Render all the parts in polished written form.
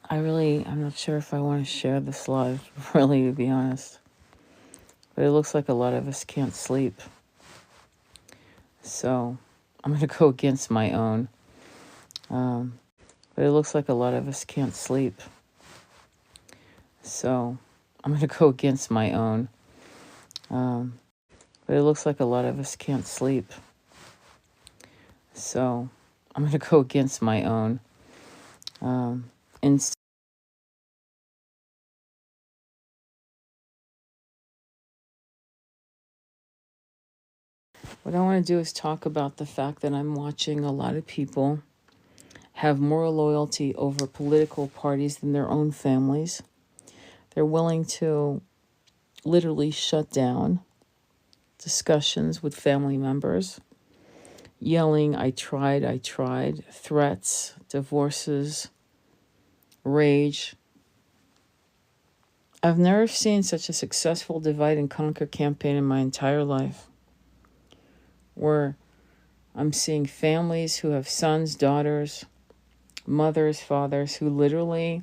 I'm not sure if I want to share this live, really, to be honest. But it looks like a lot of us can't sleep. So I'm going to go against my own. But it looks like a lot of us can't sleep. So I'm going to go against my own. But it looks like a lot of us can't sleep. So I'm going to go against my own. And what I want to do is talk about the fact that I'm watching a lot of people have more loyalty over political parties than their own families. They're willing to literally shut down discussions with family members, yelling, I tried, threats, divorces, rage. I've never seen such a successful divide and conquer campaign in my entire life, where I'm seeing families who have sons, daughters, mothers, fathers, who literally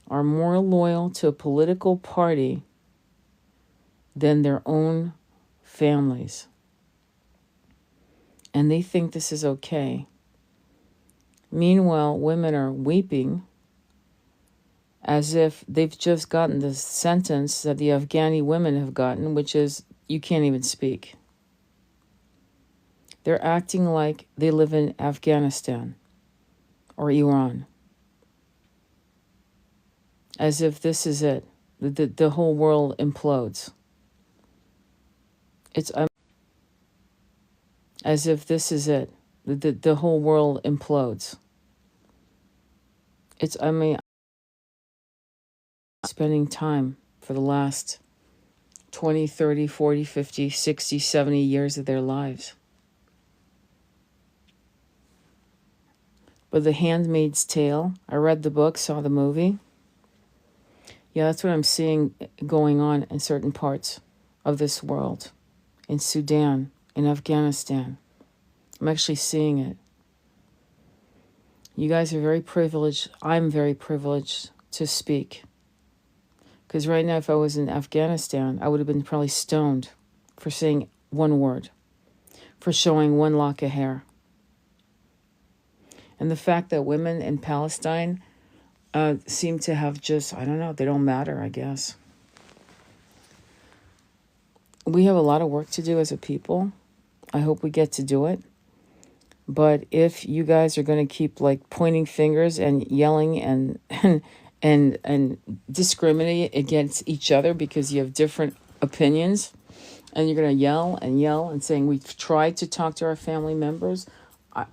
are more loyal to a political party than their own families. And they think this is okay. Meanwhile, women are weeping as if they've just gotten the sentence that the Afghani women have gotten, which is, you can't even speak. They're acting like they live in Afghanistan or Iran, as if this is it. The whole world implodes. It's as if this is it. The whole world implodes. Spending time for the last 20, 30, 40, 50, 60, 70 years of their lives. But The Handmaid's Tale, I read the book, saw the movie. Yeah, that's what I'm seeing going on in certain parts of this world. In Sudan, in Afghanistan. I'm actually seeing it. You guys are very privileged. I'm very privileged to speak. Because right now, if I was in Afghanistan, I would have been probably stoned for saying one word, for showing one lock of hair. And the fact that women in Palestine seem to have just, I don't know, they don't matter, I guess. We have a lot of work to do as a people. I hope we get to do it. But if you guys are going to keep like pointing fingers and yelling and discriminate against each other because you have different opinions, and you're going to yell and saying we've tried to talk to our family members,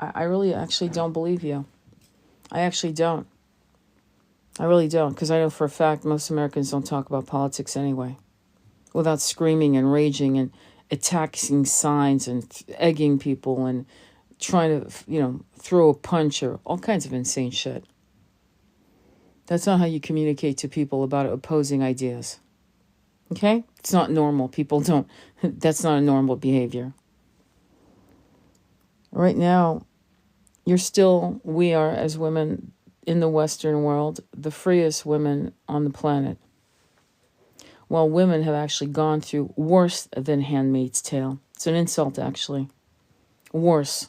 I really actually don't believe you. I actually don't. I really don't, because I know for a fact most Americans don't talk about politics anyway, without screaming and raging and attacking signs and egging people and trying to, throw a punch or all kinds of insane shit. That's not how you communicate to people about opposing ideas. Okay? It's not normal. People don't, that's not a normal behavior. Right now, we are, as women in the Western world, the freest women on the planet. While women have actually gone through worse than Handmaid's Tale. It's an insult, actually. Worse.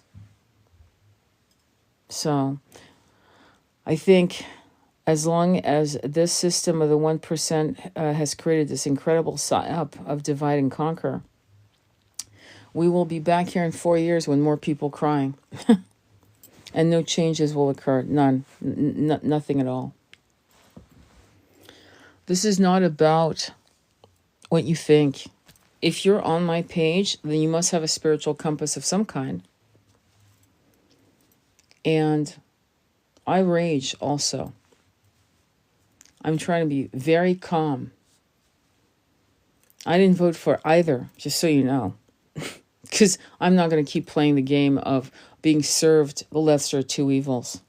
So, I think as long as this system of the 1% has created this incredible psyop of divide and conquer, we will be back here in 4 years with more people crying. And no changes will occur. None. Nothing at all. This is not about what you think. If you're on my page, then you must have a spiritual compass of some kind. And I rage also. I'm trying to be very calm. I didn't vote for either, just so you know. Because I'm not going to keep playing the game of being served the lesser of two evils.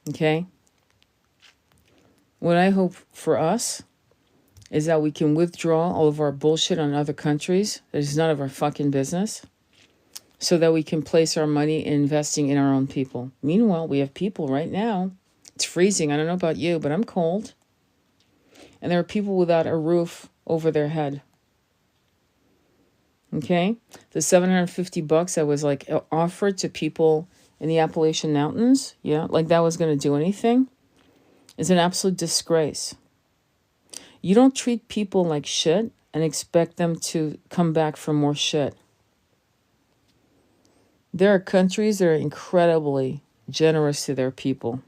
Okay? What I hope for us is that we can withdraw all of our bullshit on other countries. That is none of our fucking business. So that we can place our money in investing in our own people. Meanwhile, we have people right now It's freezing. I don't know about you, but I'm cold. And there are people without a roof over their head. Okay? The $750 that was like offered to people in the Appalachian Mountains, yeah, like that was going to do anything, is an absolute disgrace. You don't treat people like shit and expect them to come back for more shit. There are countries that are incredibly generous to their people.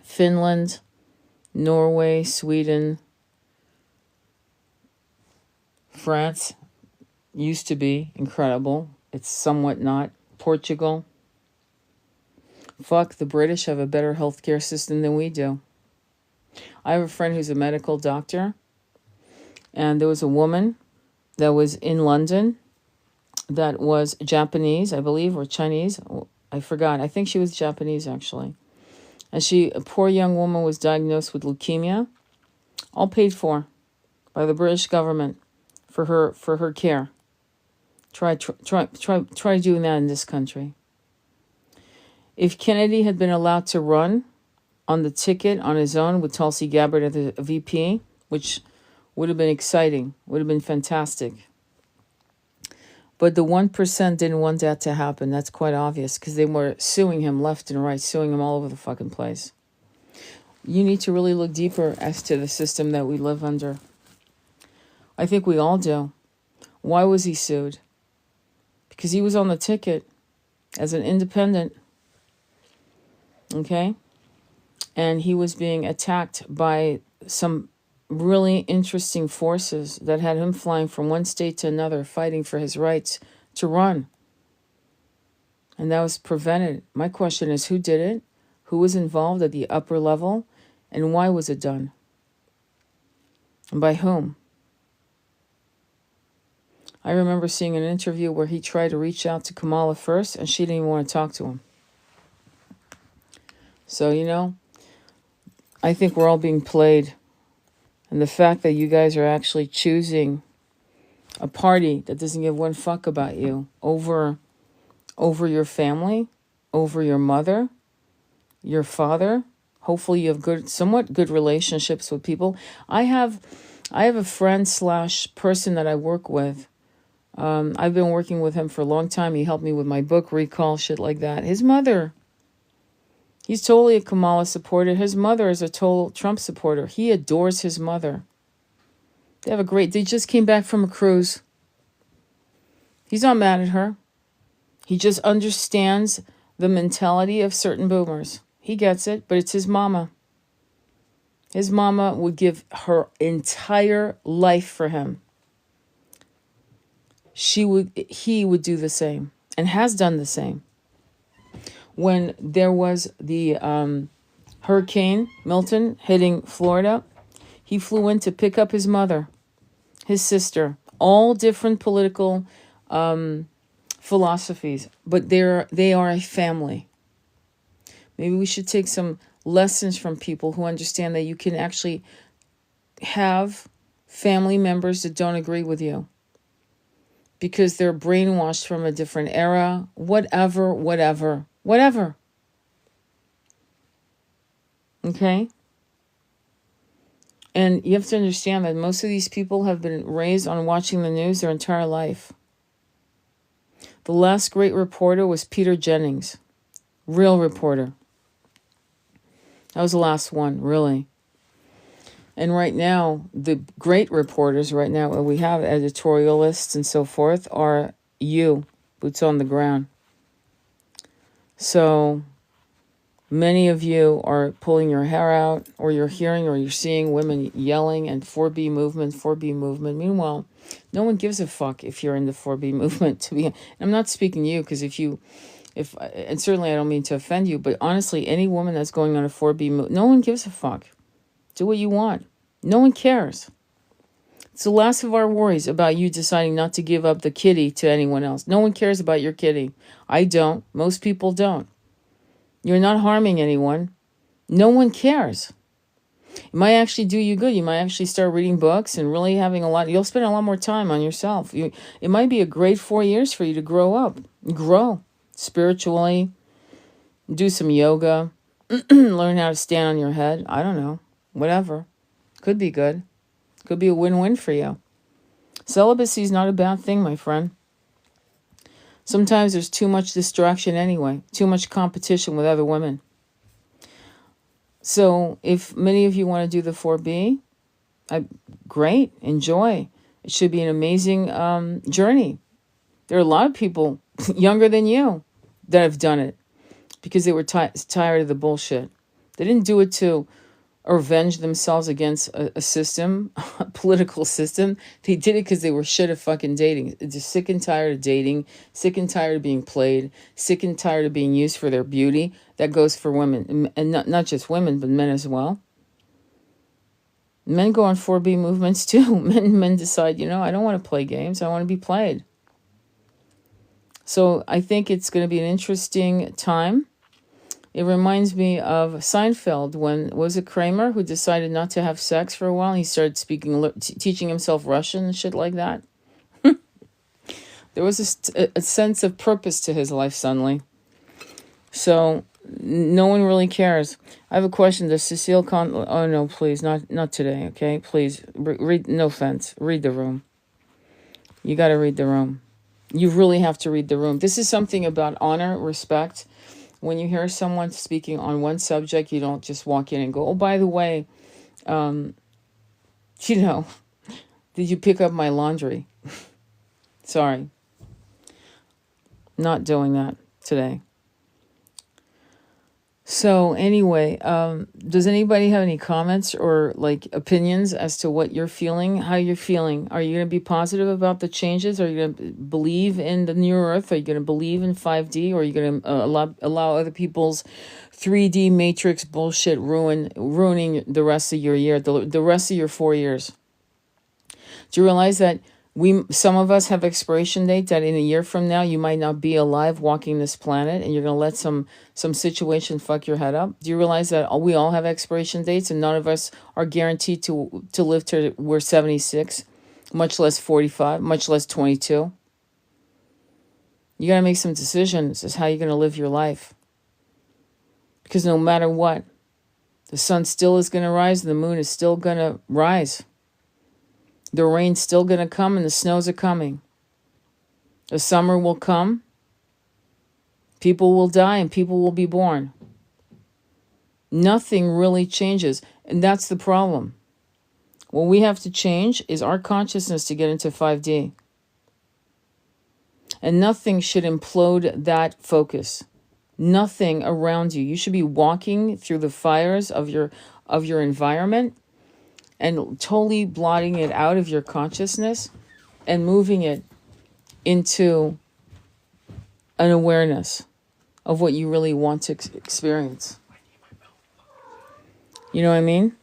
Finland, Norway, Sweden, France used to be incredible. It's somewhat not. Portugal. Fuck, the British have a better healthcare system than we do. I have a friend who's a medical doctor, and there was a woman that was in London that was Japanese, I believe, or Chinese. I forgot. I think she was Japanese, actually. And a poor young woman, was diagnosed with leukemia, all paid for by the British government for her care. Try doing that in this country. If Kennedy had been allowed to run on the ticket on his own with Tulsi Gabbard as the VP, which would have been exciting, would have been fantastic. But the 1% didn't want that to happen. That's quite obvious, because they were suing him left and right, suing him all over the fucking place. You need to really look deeper as to the system that we live under. I think we all do. Why was he sued? Because he was on the ticket as an independent. Okay? And he was being attacked by some really interesting forces that had him flying from one state to another, fighting for his rights to run. And that was prevented. My question is, who did it? Who was involved at the upper level? And why was it done? And by whom? I remember seeing an interview where he tried to reach out to Kamala first, and she didn't even want to talk to him. So, I think we're all being played. And the fact that you guys are actually choosing a party that doesn't give one fuck about you over your family, over your mother, your father. Hopefully you have somewhat good relationships with people. I have a friend / person that I work with. I've been working with him for a long time. He helped me with my book recall, shit like that. His mother, he's totally a Kamala supporter. His mother is a total Trump supporter. He adores his mother. They just came back from a cruise. He's not mad at her. He just understands the mentality of certain boomers. He gets it, but it's his mama. His mama would give her entire life for him. He would do the same, and has done the same. When there was the Hurricane Milton hitting Florida, he flew in to pick up his mother, his sister, all different political philosophies, but they are a family. Maybe we should take some lessons from people who understand that you can actually have family members that don't agree with you because they're brainwashed from a different era, whatever. Okay? And you have to understand that most of these people have been raised on watching the news their entire life. The last great reporter was Peter Jennings. Real reporter. That was the last one, really. And right now, the great reporters right now, we have editorialists and so forth, are you, boots on the ground. So many of you are pulling your hair out, or you're hearing or you're seeing women yelling and 4B movement. Meanwhile, no one gives a fuck if you're in the 4B movement. I'm not speaking to you, because and certainly I don't mean to offend you, but honestly, any woman that's going on a 4B movement, no one gives a fuck. Do what you want. No one cares. It's the last of our worries about you deciding not to give up the kitty to anyone else. No one cares about your kitty. I don't. Most people don't. You're not harming anyone. No one cares. It might actually do you good. You might actually start reading books and really you'll spend a lot more time on yourself. It might be a great 4 years for you to grow up, grow spiritually, do some yoga, Learn how to stand on your head. I don't know. Whatever. Could be good. Could be a win-win for you. Celibacy is not a bad thing, my friend. Sometimes there's too much distraction anyway, too much competition with other women. So if many of you want to do the 4B, great, enjoy. It should be an amazing journey. There are a lot of people younger than you that have done it because they were tired of the bullshit. They didn't do it to avenge themselves against a system, a political system. They did it because they were shit at fucking dating. They're sick and tired of dating, sick and tired of being played, sick and tired of being used for their beauty. That goes for women, and not just women, but men as well. Men go on 4B movements too. Men decide, I don't want to play games. I want to be played. So I think it's going to be an interesting time. It reminds me of Seinfeld when, was it Kramer who decided not to have sex for a while? He started teaching himself Russian and shit like that. There was a sense of purpose to his life suddenly. So no one really cares. I have a question. Does Cecile oh no, please, not today, okay? Please, read, no offense, read the room. You got to read the room. You really have to read the room. This is something about honor, respect. When you hear someone speaking on one subject, you don't just walk in and go, oh, by the way, did you pick up my laundry? Sorry. Not doing that today. So anyway, does anybody have any comments or opinions as to what you're feeling, how you're feeling? Are you going to be positive about the changes? Are you going to believe in the new earth? Are you going to believe in 5D? Or are you going to allow other people's 3D matrix bullshit ruining the rest of your year, the rest of your 4 years? Do you realize that some of us have expiration date that in a year from now you might not be alive walking this planet, and you're going to let some situation fuck your head up? Do you realize that we all have expiration dates and none of us are guaranteed to live till we're 76, much less 45, much less 22? You got to make some decisions as how you're going to live your life. Because no matter what, the sun still is going to rise, the moon is still going to rise. The rain's still going to come and the snows are coming. The summer will come. People will die and people will be born. Nothing really changes. And that's the problem. What we have to change is our consciousness to get into 5D. And nothing should implode that focus. Nothing around you. You should be walking through the fires of your environment and totally blotting it out of your consciousness and moving it into an awareness of what you really want to experience. You know what I mean?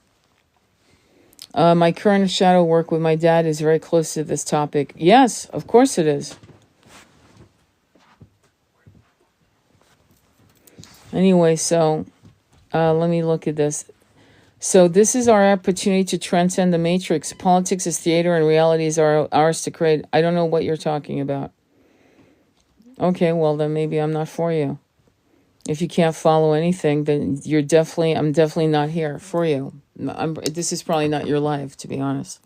My current shadow work with my dad is very close to this topic. Yes, of course it is. Anyway, so let me look at this. So this is our opportunity to transcend the matrix. Politics is theater and reality is ours to create. I don't know what you're talking about. Okay, well then maybe I'm not for you. If you can't follow anything, then I'm definitely not here for you. This is probably not your life, to be honest.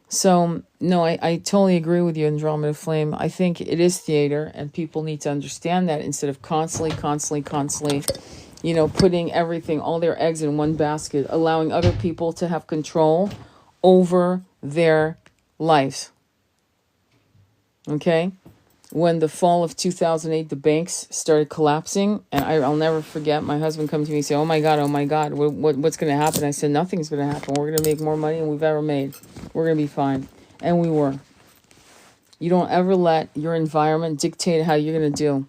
So, no, I totally agree with you, Andromeda Flame. I think it is theater, and people need to understand that instead of constantly, putting everything, all their eggs in one basket, allowing other people to have control over their lives. Okay? When the fall of 2008, the banks started collapsing, and I'll never forget, my husband come to me and say, oh my God, what's going to happen? I said, nothing's going to happen. We're going to make more money than we've ever made. We're going to be fine. And we were. You don't ever let your environment dictate how you're going to do.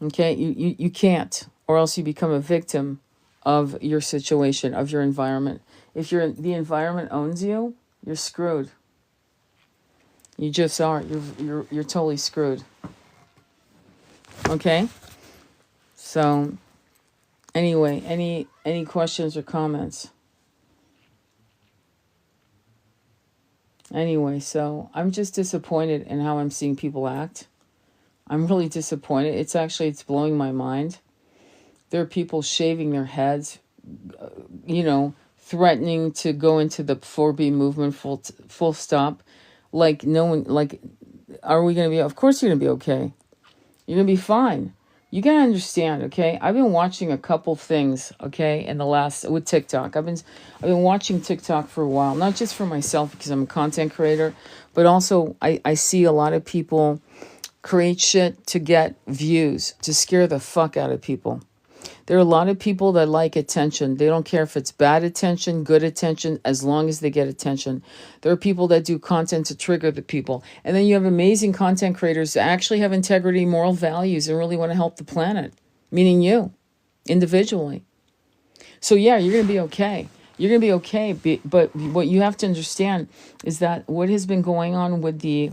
Okay? You can't, or else you become a victim of your situation, of your environment. If the environment owns you, you're screwed. You just are. You're totally screwed. Okay? So, anyway, any questions or comments? Anyway, so I'm just disappointed in how I'm seeing people act. I'm really disappointed. It's blowing my mind. There are people shaving their heads, you know, threatening to go into the 4B movement full stop. Like no one, like, are we going to be, of course you're going to be okay. You're going to be fine. You got to understand, okay? I've been watching a couple things, okay, in the last, with TikTok. I've been watching TikTok for a while, not just for myself because I'm a content creator, but also I see a lot of people create shit to get views, to scare the fuck out of people. There are a lot of people that like attention. They don't care if it's bad attention, good attention, as long as they get attention. There are people that do content to trigger the people. And then you have amazing content creators that actually have integrity, moral values, and really want to help the planet, meaning you, individually. So yeah, you're going to be okay. You're going to be okay. But what you have to understand is that what has been going on with the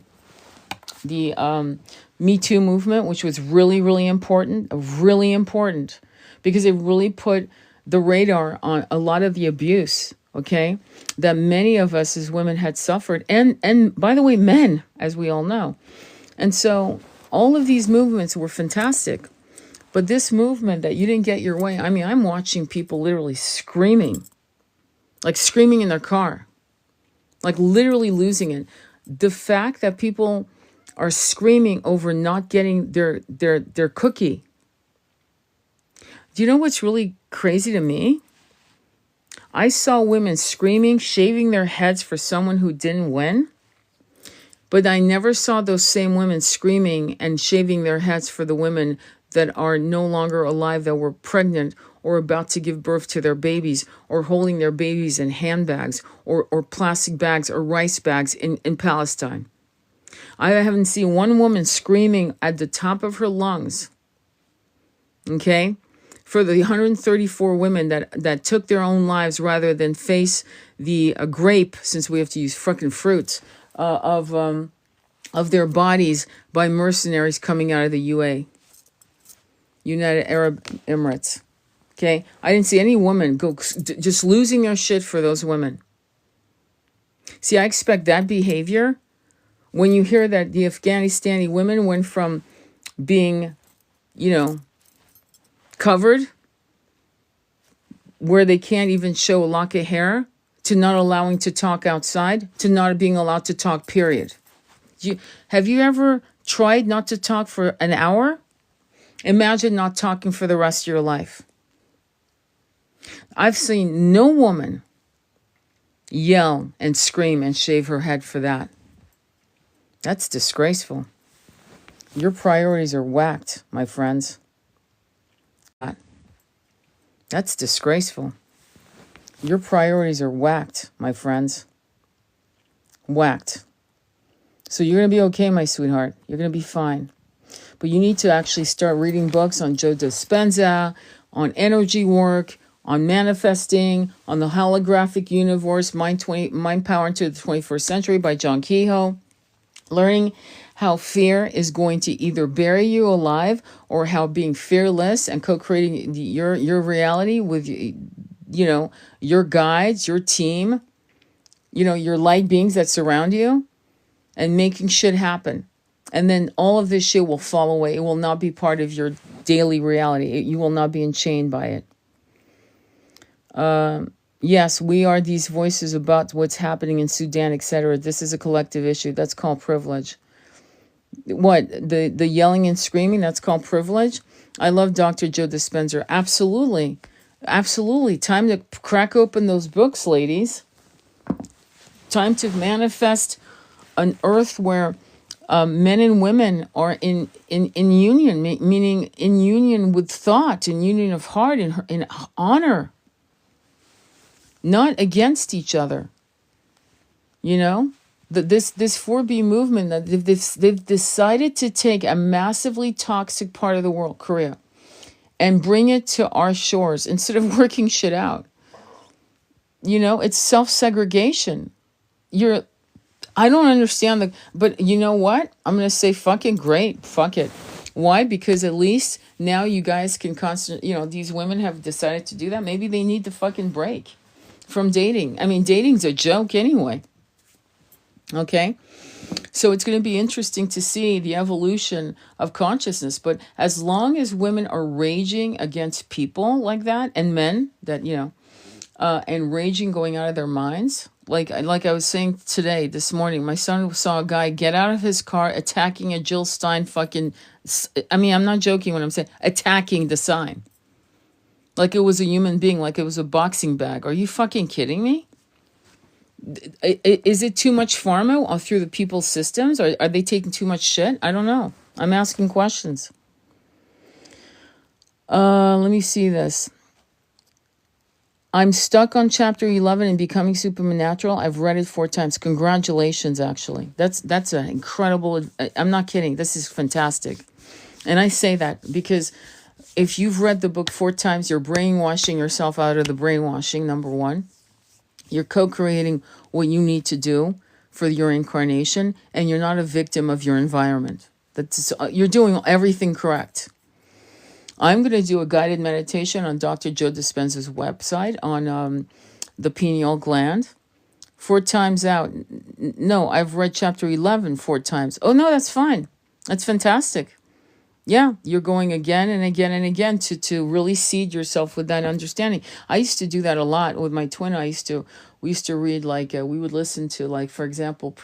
Me Too movement, which was really, really important, because it really put the radar on a lot of the abuse, okay, that many of us as women had suffered. And by the way, men, as we all know. And so all of these movements were fantastic. But this movement that you didn't get your way, I mean, I'm watching people literally screaming, like screaming in their car, like literally losing it. The fact that people are screaming over not getting their cookie. Do you know what's really crazy to me? I saw women screaming, shaving their heads for someone who didn't win. But I never saw those same women screaming and shaving their heads for the women that are no longer alive, that were pregnant or about to give birth to their babies, or holding their babies in handbags or plastic bags or rice bags in Palestine. I haven't seen one woman screaming at the top of her lungs, okay, for the 134 women that took their own lives rather than face the grape, since we have to use fucking fruits, of their bodies by mercenaries coming out of the United Arab Emirates. Okay, I didn't see any woman go just losing their shit for those women. See, I expect that behavior when you hear that the Afghanistani women went from being, covered, where they can't even show a lock of hair, to not allowing to talk outside, to not being allowed to talk, period. Have you ever tried not to talk for an hour? Imagine not talking for the rest of your life. I've seen no woman yell and scream and shave her head for that. That's disgraceful. Your priorities are whacked, my friends. That's disgraceful. Your priorities are whacked, my friends. Whacked. So you're going to be okay, my sweetheart. You're going to be fine. But you need to actually start reading books on Joe Dispenza, on energy work, on manifesting, on the holographic universe, Mind Power into the 21st Century by John Kehoe. Learning how fear is going to either bury you alive, or how being fearless and co-creating your reality with, your guides, your team, your light beings that surround you, and making shit happen. And then all of this shit will fall away. It will not be part of your daily reality. You will not be enchained by it. Yes, we are these voices about what's happening in Sudan, etc. This is a collective issue. That's called privilege. What? The yelling and screaming, that's called privilege? I love Dr. Joe Dispenza. Absolutely. Absolutely. Time to crack open those books, ladies. Time to manifest an earth where men and women are in union, meaning in union with thought, in union of heart, in honor. Not against each other. This 4B movement, that they've decided to take a massively toxic part of the world, Korea, and bring it to our shores instead of working shit out. It's self-segregation. I don't understand but you know what? I'm going to say fucking great. Fuck it. Why? Because at least now you guys can these women have decided to do that. Maybe they need to fucking break from dating. I mean, dating's a joke anyway. Okay? So it's going to be interesting to see the evolution of consciousness. But as long as women are raging against people like that, and men that, and raging, going out of their minds, like I was saying today, this morning, my son saw a guy get out of his car attacking a Jill Stein fucking, I mean, I'm not joking when I'm saying attacking the sign. Like it was a human being, like it was a boxing bag. Are you fucking kidding me? Is it too much pharma through the people's systems? Or are they taking too much shit? I don't know. I'm asking questions. Let me see this. I'm stuck on chapter 11 in Becoming Supernatural. I've read it 4 times. Congratulations, actually. That's an incredible... I'm not kidding. This is fantastic. And I say that because if you've read the book 4 times, you're brainwashing yourself out of the brainwashing, number 1. You're co-creating what you need to do for your incarnation, and you're not a victim of your environment. You're doing everything correct. I'm going to do a guided meditation on Dr. Joe Dispenza's website on the pineal gland. 4 times out. No, I've read chapter 11 4 times. Oh, no, that's fine. That's fantastic. Yeah, you're going again and again and again to really seed yourself with that understanding. I used to do that a lot with my twin. We used to read, like, we would listen to, like, for example,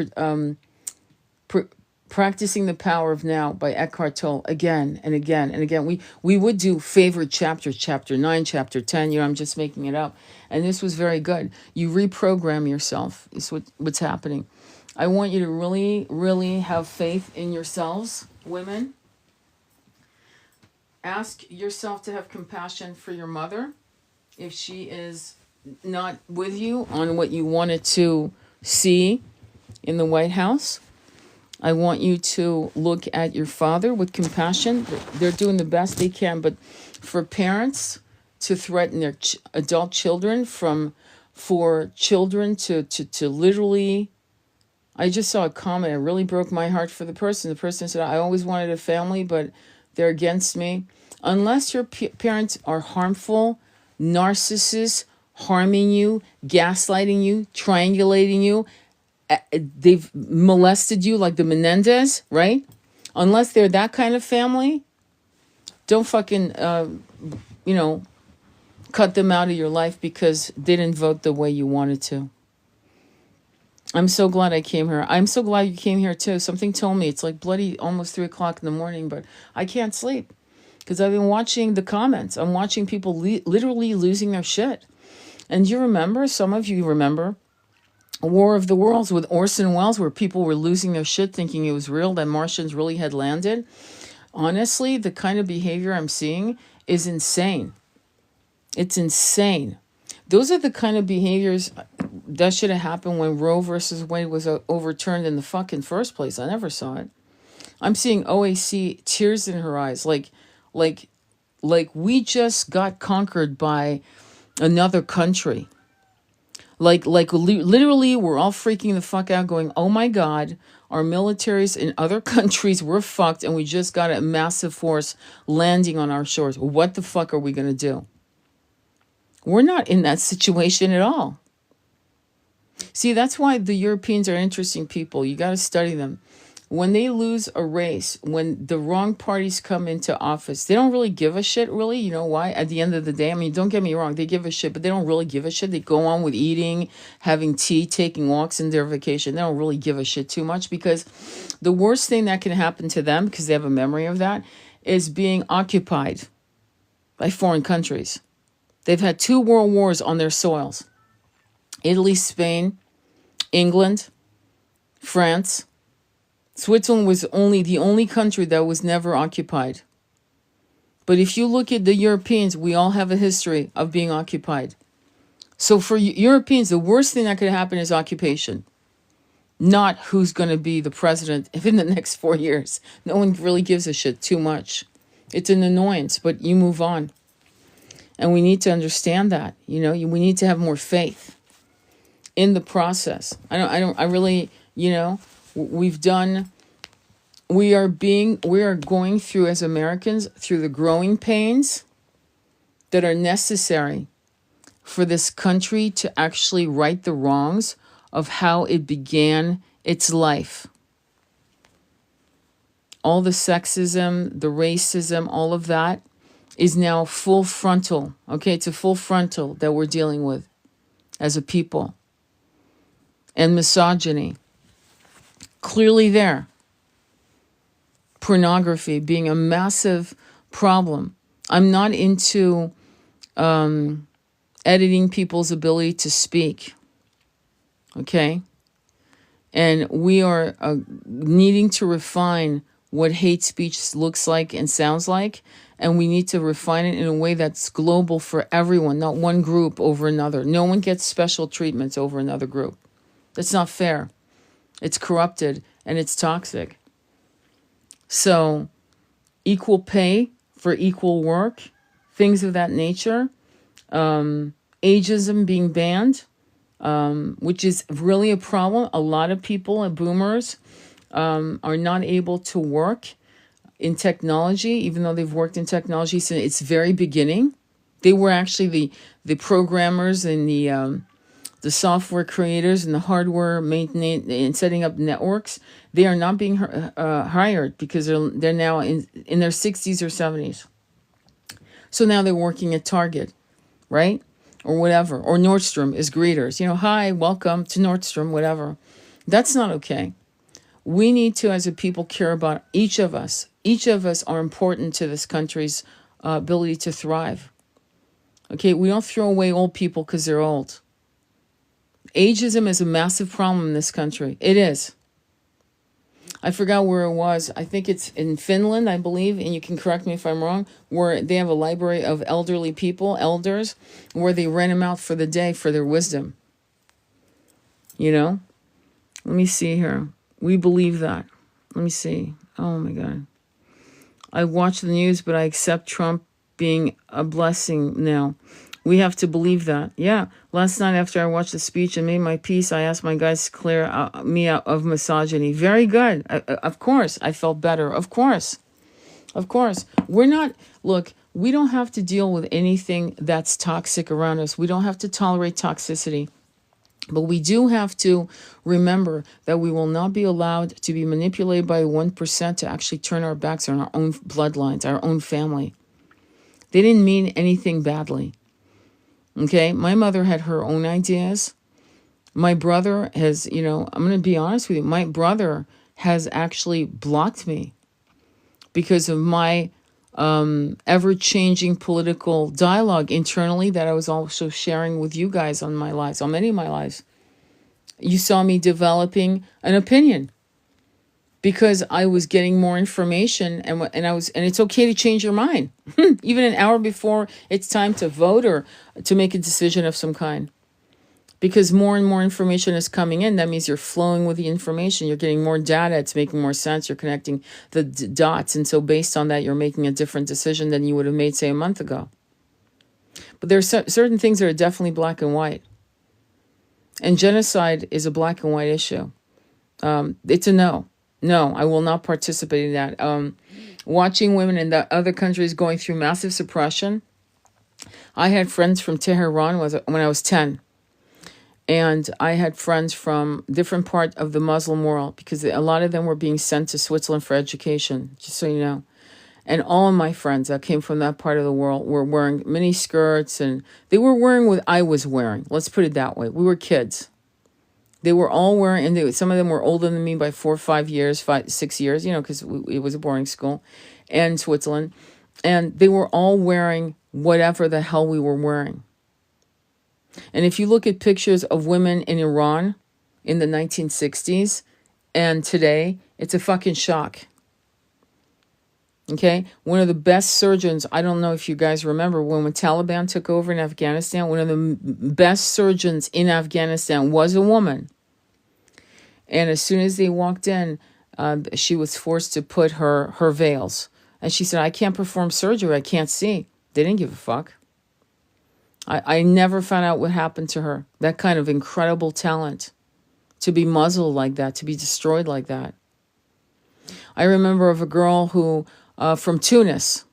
Practicing the Power of Now by Eckhart Tolle again and again and again. We would do favorite chapters, chapter 9, chapter 10, I'm just making it up. And this was very good. You reprogram yourself is what's happening. I want you to really, really have faith in yourselves, women. Ask yourself to have compassion for your mother if she is not with you on what you wanted to see in the White House. I want you to look at your father with compassion. They're doing the best they can, but for parents to threaten their adult children, for children to literally... I just saw a comment. It really broke my heart for the person. The person said, I always wanted a family, but they're against me. Unless your parents are harmful, narcissists, harming you, gaslighting you, triangulating you, they've molested you like the Menendez, right? Unless they're that kind of family, don't fucking, cut them out of your life because they didn't vote the way you wanted to. I'm so glad I came here. I'm so glad you came here too. Something told me it's like bloody almost 3 o'clock in the morning, but I can't sleep because I've been watching the comments. I'm watching people literally losing their shit. And you remember, some of you remember, War of the Worlds with Orson Welles, where people were losing their shit thinking it was real, that Martians really had landed. Honestly, the kind of behavior I'm seeing is insane. It's insane. Those are the kind of behaviors that should have happened when Roe versus Wade was overturned in the fucking first place. I never saw it. I'm seeing OAC tears in her eyes, like we just got conquered by another country. Like literally, we're all freaking the fuck out, going, "Oh my God, our militaries in other countries were fucked, and we just got a massive force landing on our shores. What the fuck are we gonna do?" We're not in that situation at all. See, that's why the Europeans are interesting people. You got to study them. When they lose a race, when the wrong parties come into office, they don't really give a shit, really. You know why? At the end of the day, I mean, don't get me wrong, they give a shit, but they don't really give a shit. They go on with eating, having tea, taking walks in their vacation. They don't really give a shit too much, because the worst thing that can happen to them, because they have a memory of that, is being occupied by foreign countries. They've had 2 world wars on their soils. Italy, Spain, England, France. Switzerland was the only country that was never occupied. But if you look at the Europeans, we all have a history of being occupied. So for Europeans, the worst thing that could happen is occupation. Not who's going to be the president in the next 4 years. No one really gives a shit too much. It's an annoyance, but you move on. And we need to understand that, we need to have more faith in the process. We are going through, as Americans, through the growing pains that are necessary for this country to actually right the wrongs of how it began its life. all the sexism, the racism, all of that is now full frontal. Okay, it's a full frontal that we're dealing with as a people. And misogyny, clearly there. Pornography being a massive problem. I'm not into editing people's ability to speak. Okay? And we are needing to refine what hate speech looks like and sounds like. And we need to refine it in a way that's global for everyone, not one group over another. No one gets special treatments over another group. That's not fair. It's corrupted and it's toxic. So, equal pay for equal work, things of that nature, ageism being banned, which is really a problem. A lot of people, boomers, are not able to work in technology, even though they've worked in technology since its very beginning. They were actually the programmers and the software creators and the hardware maintenance and setting up networks. They are not being hired because they're now in their 60s or 70s. So now they're working at Target, right? Or whatever. Or Nordstrom as greeters. Hi, welcome to Nordstrom, whatever. That's not okay. We need to, as a people, care about each of us. Each of us are important to this country's ability to thrive. Okay, we don't throw away old people because they're old. Ageism is a massive problem in this country. It is. I forgot where it was. I think it's in Finland, I believe, and you can correct me if I'm wrong, where they have a library of elderly people, elders, where they rent them out for the day for their wisdom. Let me see here. We believe that. Let me see. Oh, my God. I watch the news, but I accept Trump being a blessing now. We have to believe that. Yeah. Last night after I watched the speech and made my peace, I asked my guys to clear me out of misogyny. Very good. Of course. I felt better. Of course. Of course. We don't have to deal with anything that's toxic around us. We don't have to tolerate toxicity. But we do have to remember that we will not be allowed to be manipulated by 1% to actually turn our backs on our own bloodlines, our own family. They didn't mean anything badly. Okay, my mother had her own ideas. My brother has, I'm going to be honest with you, my brother has actually blocked me because of my ever-changing political dialogue internally that I was also sharing with you guys on many of my lives. You saw me developing an opinion because I was getting more information and it's okay to change your mind even an hour before it's time to vote or to make a decision of some kind, because more and more information is coming in. That means you're flowing with the information, you're getting more data, it's making more sense, you're connecting the dots, and so based on that you're making a different decision than you would have made, say, a month ago. But there are certain things that are definitely black and white, and genocide is a black and white issue. It's a no. No, I will not participate in that. Watching women in the other countries going through massive suppression. I had friends from Tehran when I was 10. And I had friends from different part of the Muslim world because a lot of them were being sent to Switzerland for education, just so you know. And all of my friends that came from that part of the world were wearing mini skirts, and they were wearing what I was wearing. Let's put it that way. We were kids. They were all wearing, and some of them were older than me by 4 or 5 years, 6 years, because it was a boarding school in Switzerland. And they were all wearing whatever the hell we were wearing. And if you look at pictures of women in Iran in the 1960s and today, it's a fucking shock. Okay? One of the best surgeons, I don't know if you guys remember, when Taliban took over in Afghanistan, one of the best surgeons in Afghanistan was a woman. And as soon as they walked in, she was forced to put her veils. And she said, I can't perform surgery. I can't see. They didn't give a fuck. I never found out what happened to her. That kind of incredible talent. To be muzzled like that, to be destroyed like that. I remember of a girl who, from Tunis,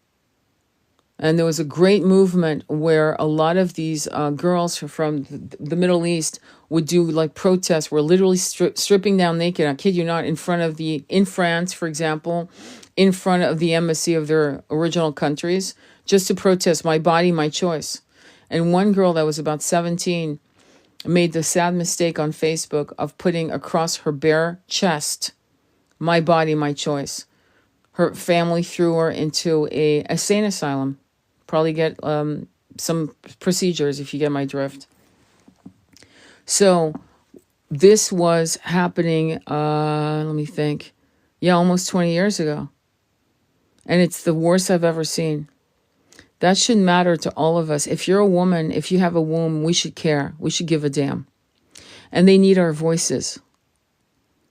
And there was a great movement where a lot of these girls from the Middle East would do like protests where literally stripping down naked, I kid you not, in France, for example, in front of the embassy of their original countries, just to protest my body, my choice. And one girl that was about 17 made the sad mistake on Facebook of putting across her bare chest, my body, my choice. Her family threw her into a insane asylum. Probably get some procedures, if you get my drift. So this was happening, let me think. Yeah, almost 20 years ago. And it's the worst I've ever seen. That should matter to all of us. If you're a woman, if you have a womb, we should care. We should give a damn. And they need our voices.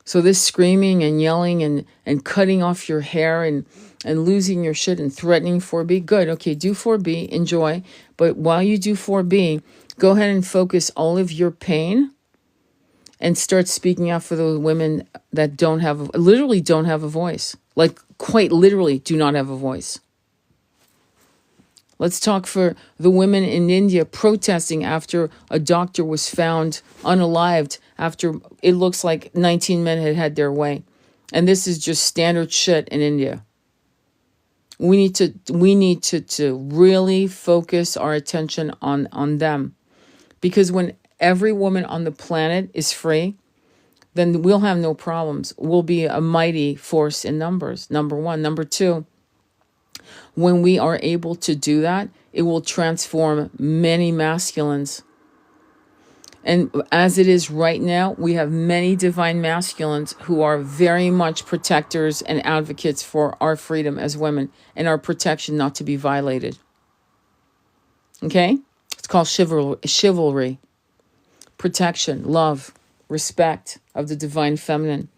So this screaming and yelling and cutting off your hair and losing your shit and threatening 4B, good. Okay, do 4B, enjoy. But while you do 4B, go ahead and focus all of your pain and start speaking out for the women that literally don't have a voice. Like quite literally do not have a voice. Let's talk for the women in India protesting after a doctor was found unalived after it looks like 19 men had their way. And this is just standard shit in India. We need to really focus our attention on them. Because when every woman on the planet is free, then we'll have no problems. We'll be a mighty force in numbers, number one. Number two, when we are able to do that, it will transform many masculines. And as it is right now, we have many divine masculines who are very much protectors and advocates for our freedom as women and our protection not to be violated. Okay? It's called chivalry. Protection, love, respect of the divine feminine.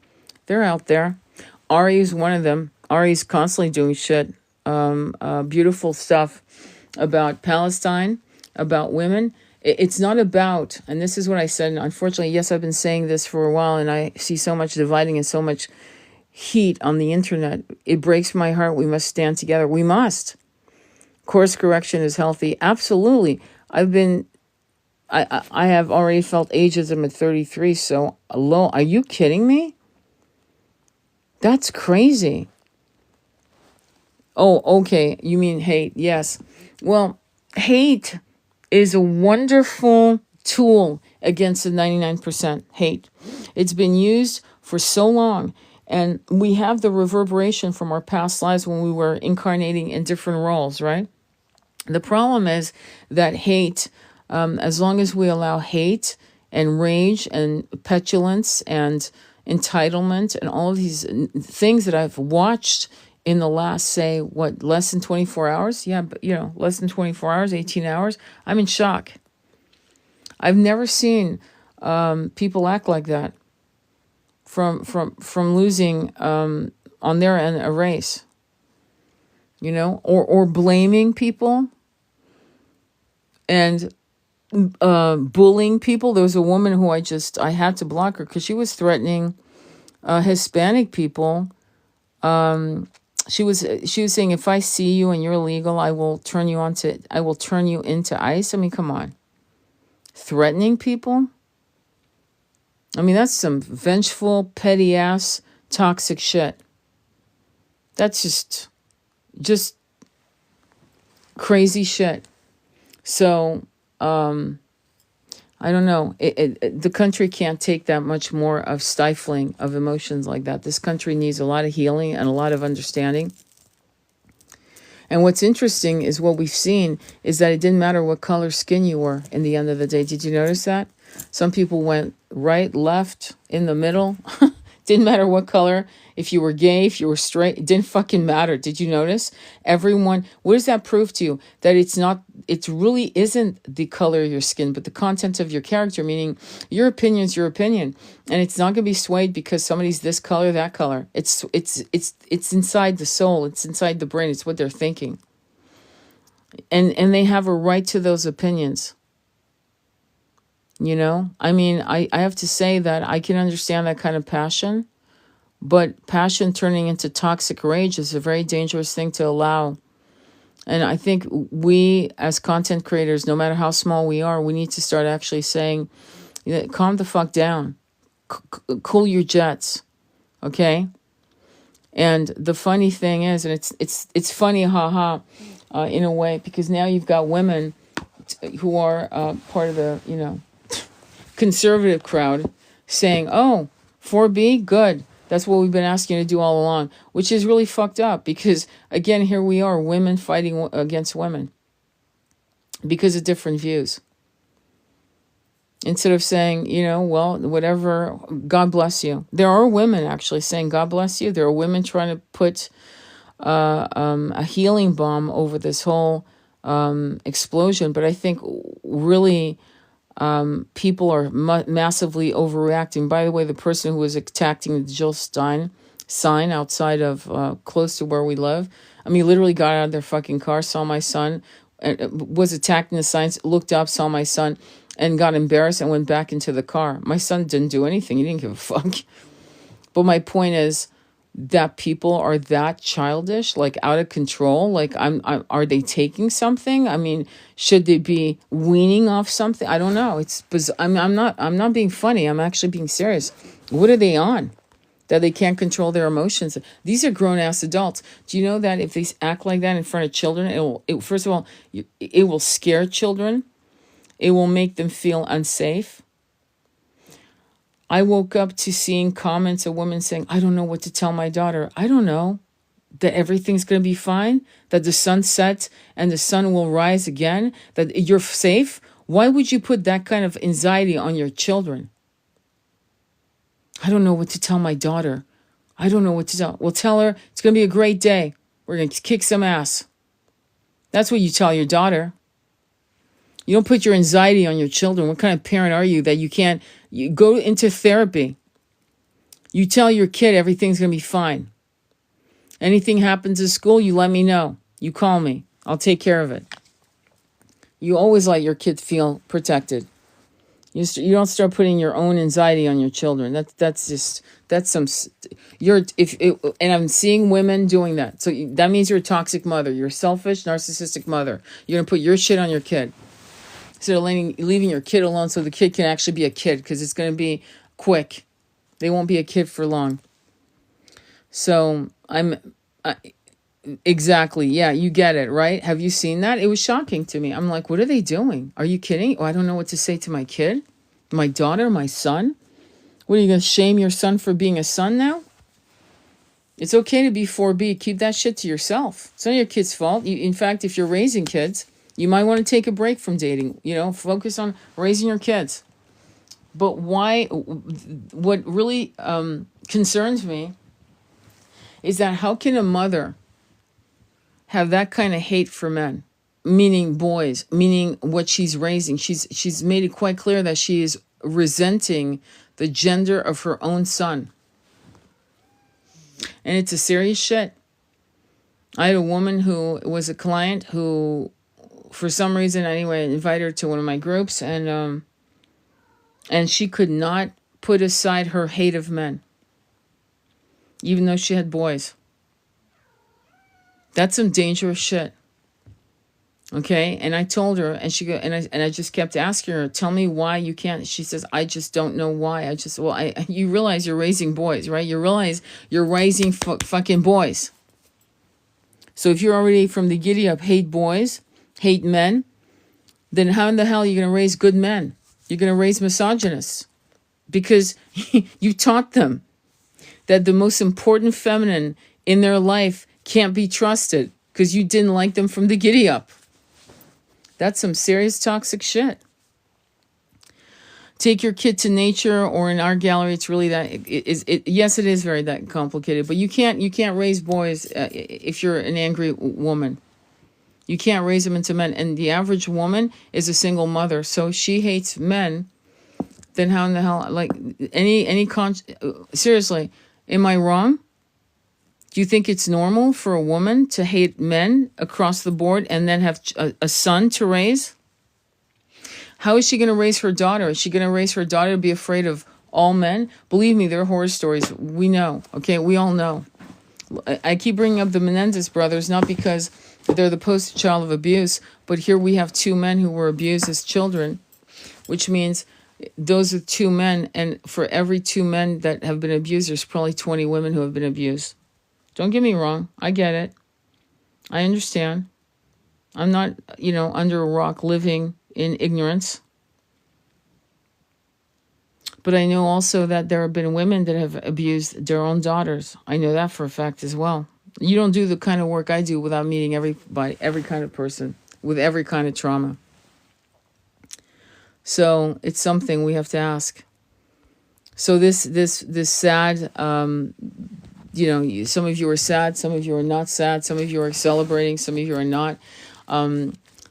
They're out there. Ari is one of them. Ari's constantly doing shit. Beautiful stuff about Palestine, about women. It's not about, and this is what I said, and unfortunately, yes, I've been saying this for a while, and I see so much dividing and so much heat on the internet. It breaks my heart. We must stand together. We must. Course correction is healthy. Absolutely. I have already felt ageism at 33, so low. Are you kidding me? That's crazy. Oh, okay. You mean hate. Yes. Well, hate is a wonderful tool against the 99% hate. It's been used for so long, and we have the reverberation from our past lives when we were incarnating in different roles, right? The problem is that hate, as long as we allow hate and rage and petulance and entitlement and all of these things that I've watched in the last, say, less than 24 hours? Yeah, but, less than 24 hours, 18 hours. I'm in shock. I've never seen people act like that from losing on their end a race, or blaming people and bullying people. There was a woman who I had to block her because she was threatening Hispanic people. She was saying, if I see you and you're illegal, I will turn you into ice. I mean, come on. Threatening people? I mean, that's some vengeful, petty ass, toxic shit. That's just crazy shit. So, I don't know. The country can't take that much more of stifling of emotions like that. This country needs a lot of healing and a lot of understanding. And what's interesting is what we've seen is that it didn't matter what color skin you were in the end of the day. Did you notice that? Some people went right, left, in the middle. Didn't matter what color. If you were gay, if you were straight, it didn't fucking matter. Did you notice? Everyone, what does that prove to you? That it really isn't the color of your skin, but the content of your character, meaning your opinion is your opinion. And it's not going to be swayed because somebody's this color, that color. It's inside the soul. It's inside the brain. It's what they're thinking. And they have a right to those opinions. I mean, I have to say that I can understand that kind of passion, but passion turning into toxic rage is a very dangerous thing to allow And I think we, as content creators, no matter how small we are, we need to start actually saying, calm the fuck down. Cool your jets. Okay? And the funny thing is, and it's funny, haha, in a way, because now you've got women who are part of the, conservative crowd saying, oh, 4B, good. That's what we've been asking you to do all along, which is really fucked up because, again, here we are, women fighting against women because of different views. Instead of saying, well, whatever, God bless you. There are women actually saying, God bless you. There are women trying to put a healing balm over this whole explosion. But I think really people are massively overreacting. By the way, the person who was attacking the Jill Stein sign outside of close to where we live, I mean, literally got out of their fucking car, saw my son, was attacking the signs, looked up, saw my son, and got embarrassed and went back into the car. My son didn't do anything. He didn't give a fuck. But my point is that people are that childish, like out of control. Like, are they taking something? I mean, should they be weaning off something? I don't know. It's bizarre. I'm not being funny. I'm actually being serious. What are they on that they can't control their emotions? These are grown ass adults. Do you know that if they act like that in front of children, first of all, it will scare children. It will make them feel unsafe. I woke up to seeing comments of women saying, I don't know what to tell my daughter. I don't know. That everything's going to be fine? That the sun sets and the sun will rise again? That you're safe? Why would you put that kind of anxiety on your children? I don't know what to tell my daughter. I don't know what to tell. Well, tell her it's going to be a great day. We're going to kick some ass. That's what you tell your daughter. You don't put your anxiety on your children. What kind of parent are you that you go into therapy? You tell your kid everything's going to be fine. Anything happens at school, you let me know. You call me. I'll take care of it. You always let your kid feel protected. You don't start putting your own anxiety on your children. And I'm seeing women doing that. So that means you're a toxic mother. You're a selfish, narcissistic mother. You're going to put your shit on your kid. Instead of leaving your kid alone so the kid can actually be a kid, because it's going to be quick. They won't be a kid for long. So exactly. Yeah, you get it, right? Have you seen that? It was shocking to me. I'm like, what are they doing? Are you kidding? Oh, I don't know what to say to my kid, my daughter, my son. What, are you going to shame your son for being a son now? It's okay to be 4B. Keep that shit to yourself. It's not your kid's fault. In fact, if you're raising kids, you might want to take a break from dating, focus on raising your kids. But what really concerns me is that how can a mother have that kind of hate for men, meaning boys, meaning what she's raising? She's made it quite clear that she is resenting the gender of her own son. And it's a serious shit. I had a woman who was a client who, for some reason, anyway, I invited her to one of my groups, and she could not put aside her hate of men, even though she had boys. That's some dangerous shit. Okay, and I told her, and I just kept asking her, tell me why you can't. She says, I just don't know why. You realize you're raising boys, right? You realize you're raising fucking boys. So if you're already from the giddy up hate boys, hate men, then how in the hell are you going to raise good men? You're going to raise misogynists because you taught them that the most important feminine in their life can't be trusted because you didn't like them from the giddy up. That's some serious toxic shit. Take your kid to nature, or in our gallery, it's really that. Yes, it is very that complicated. But you can't raise boys if you're an angry woman. You can't raise them into men. And the average woman is a single mother, so she hates men. Then how in the hell, like seriously, am I wrong? Do you think it's normal for a woman to hate men across the board and then have a son to raise? How is she going to raise her daughter? Is she going to raise her daughter to be afraid of all men? Believe me, there are horror stories. We know. Okay, we all know. I keep bringing up the Menendez brothers, not because They're the poster child of abuse. But here we have two men who were abused as children, which means those are two men. And for every two men that have been abused, there's probably 20 women who have been abused. Don't get me wrong. I get it. I understand. I'm not, under a rock living in ignorance. But I know also that there have been women that have abused their own daughters. I know that for a fact as well. You don't do the kind of work I do without meeting everybody, every kind of person, with every kind of trauma. So it's something we have to ask. So this sad, some of you are sad, some of you are not sad, some of you are celebrating, some of you are not.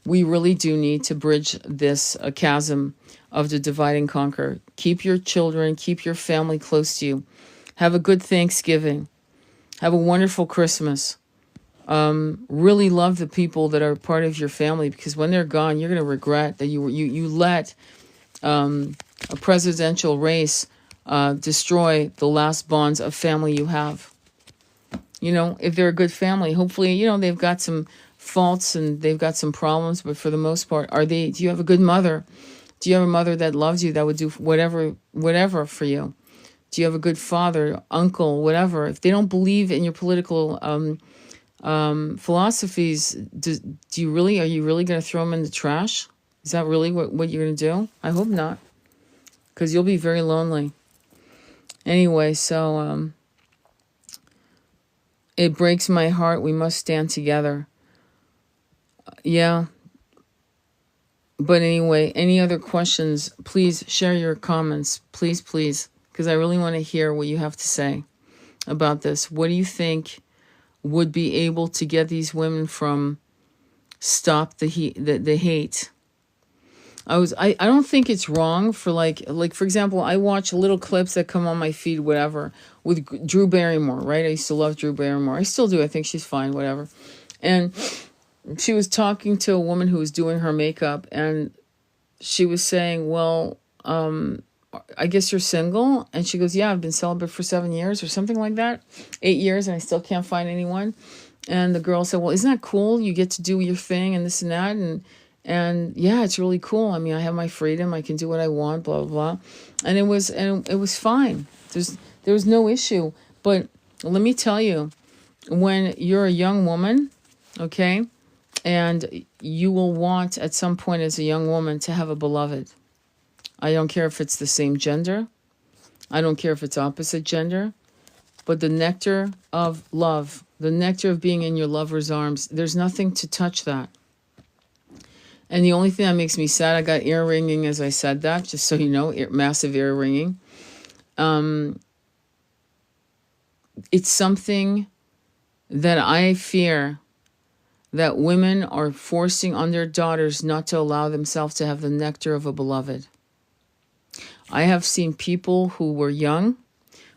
We really do need to bridge this chasm of the divide and conquer. Keep your children, keep your family close to you. Have a good Thanksgiving. Have a wonderful Christmas. Really love the people that are part of your family, because when they're gone, you're going to regret that you let a presidential race destroy the last bonds of family you have. If they're a good family, hopefully, they've got some faults and they've got some problems, but for the most part, do you have a good mother? Do you have a mother that loves you, that would do whatever for you? Do you have a good father, uncle, whatever? If they don't believe in your political philosophies, are you really going to throw them in the trash? Is that really what you're going to do? I hope not, because you'll be very lonely. Anyway, so it breaks my heart. We must stand together. Yeah. But anyway, any other questions, please share your comments. Please, because I really want to hear what you have to say about this. What do you think would be able to get these women from stop the hate? I don't think it's wrong for like for example, I watch little clips that come on my feed, whatever, with Drew Barrymore, right? I used to love Drew Barrymore. I still do. I think she's fine, whatever. And she was talking to a woman who was doing her makeup, and she was saying, well, I guess you're single? And she goes, yeah, I've been celibate for 7 years or something like that. 8 years, and I still can't find anyone. And the girl said, well, isn't that cool? You get to do your thing and this and that. And yeah, it's really cool. I mean, I have my freedom. I can do what I want, blah, blah, blah. And it was fine. There was no issue. But let me tell you, when you're a young woman, okay, and you will want at some point as a young woman to have a beloved. I don't care if it's the same gender. I don't care if it's opposite gender. But the nectar of love, the nectar of being in your lover's arms, there's nothing to touch that. And the only thing that makes me sad, I got ear ringing as I said that, just so you know, massive ear ringing. It's something that I fear that women are forcing on their daughters not to allow themselves to have the nectar of a beloved. I have seen people who were young,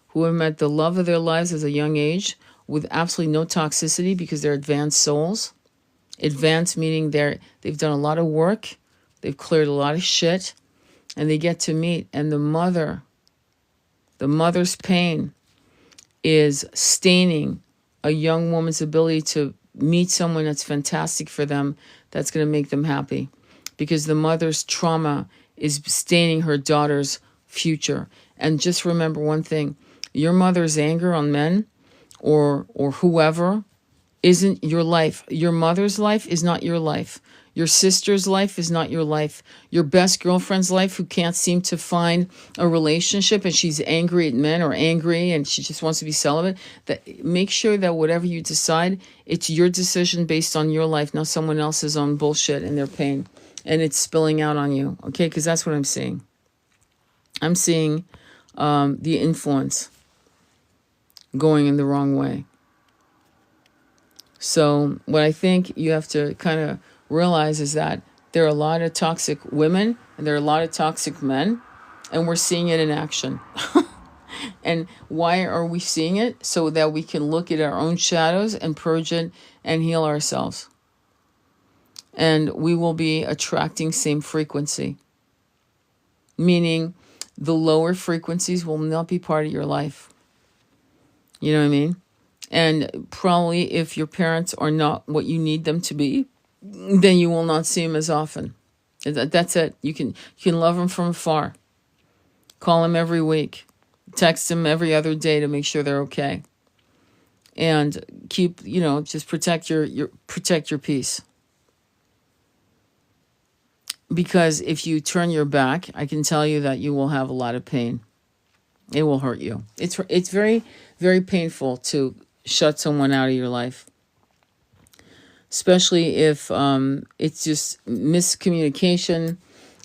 who have met the love of their lives at a young age with absolutely no toxicity because they're advanced souls. Advanced meaning they've done a lot of work, they've cleared a lot of shit, and they get to meet. And the mother's pain is staining a young woman's ability to meet someone that's fantastic for them, that's going to make them happy, because the mother's trauma is staining her daughter's future. And just remember one thing, your mother's anger on men or whoever isn't your life. Your mother's life is not your life. Your sister's life is not your life. Your best girlfriend's life, who can't seem to find a relationship and she's angry at men or angry and she just wants to be celibate, that make sure that whatever you decide, it's your decision based on your life, not someone else's own bullshit and their pain. And it's spilling out on you, okay? Because that's what I'm seeing. I'm seeing the influence going in the wrong way. So what I think you have to kind of realize is that there are a lot of toxic women and there are a lot of toxic men, and we're seeing it in action. And why are we seeing it? So that we can look at our own shadows and purge it and heal ourselves. And we will be attracting same frequency. Meaning the lower frequencies will not be part of your life. You know what I mean? And probably if your parents are not what you need them to be, then you will not see them as often. That's it. You can love them from afar. Call them every week. Text them every other day to make sure they're okay. And keep, just protect your peace. Because if you turn your back, I can tell you that you will have a lot of pain. It will hurt you. It's very, very painful to shut someone out of your life, especially if it's just miscommunication,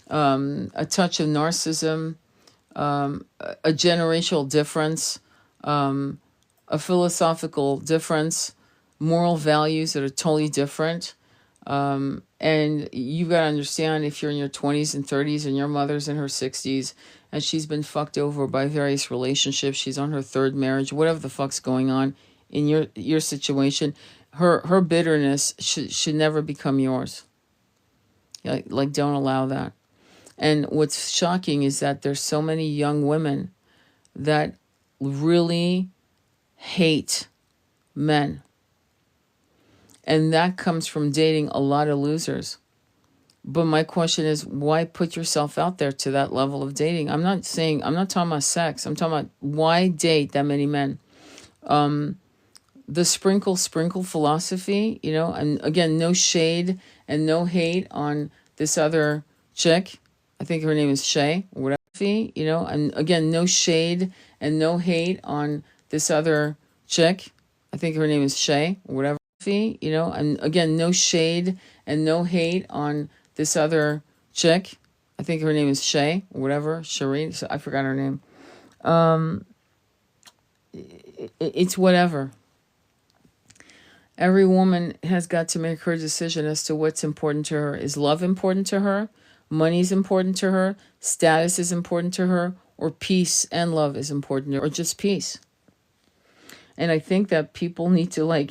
a touch of narcissism, a generational difference, a philosophical difference, moral values that are totally different. And you got to understand, if you're in your 20s and 30s and your mother's in her 60s and she's been fucked over by various relationships, she's on her third marriage, whatever the fuck's going on in your situation, her bitterness should never become yours. Like, don't allow that. And what's shocking is that there's so many young women that really hate men. And that comes from dating a lot of losers. But my question is, why put yourself out there to that level of dating? I'm not talking about sex. I'm talking about why date that many men. The sprinkle philosophy, and again, no shade and no hate on this other chick. I think her name is Shay, or whatever. And again, no shade and no hate on this other chick. I think her name is Shay, or whatever. And again, no shade and no hate on this other chick. I think her name is Shay, or whatever. Shireen, I forgot her name. It's whatever. Every woman has got to make her decision as to what's important to her. Is love important to her? Money is important to her? Status is important to her? Or peace and love is important to her? Or just peace? And I think that people need to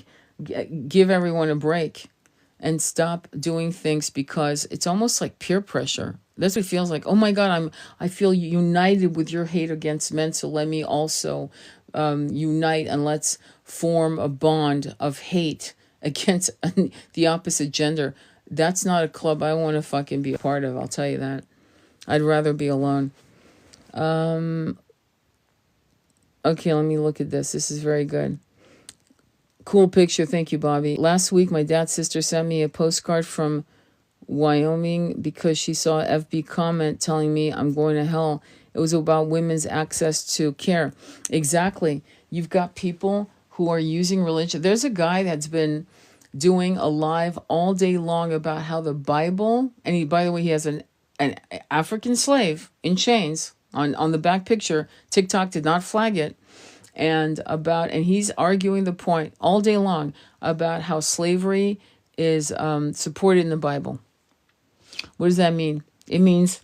give everyone a break and stop doing things because it's almost like peer pressure. That's what it feels like. Oh my God, I feel united with your hate against men, so let me also unite and let's form a bond of hate against the opposite gender. That's not a club I want to fucking be a part of, I'll tell you that. I'd rather be alone. Okay, let me look at this. This is very good. Cool picture. Thank you, Bobby. Last week, my dad's sister sent me a postcard from Wyoming because she saw an FB comment telling me I'm going to hell. It was about women's access to care. Exactly. You've got people who are using religion. There's a guy that's been doing a live all day long about how the Bible, and by the way, he has an African slave in chains on the back picture. TikTok did not flag it. And he's arguing the point all day long about how slavery is supported in the Bible. What does that mean? It means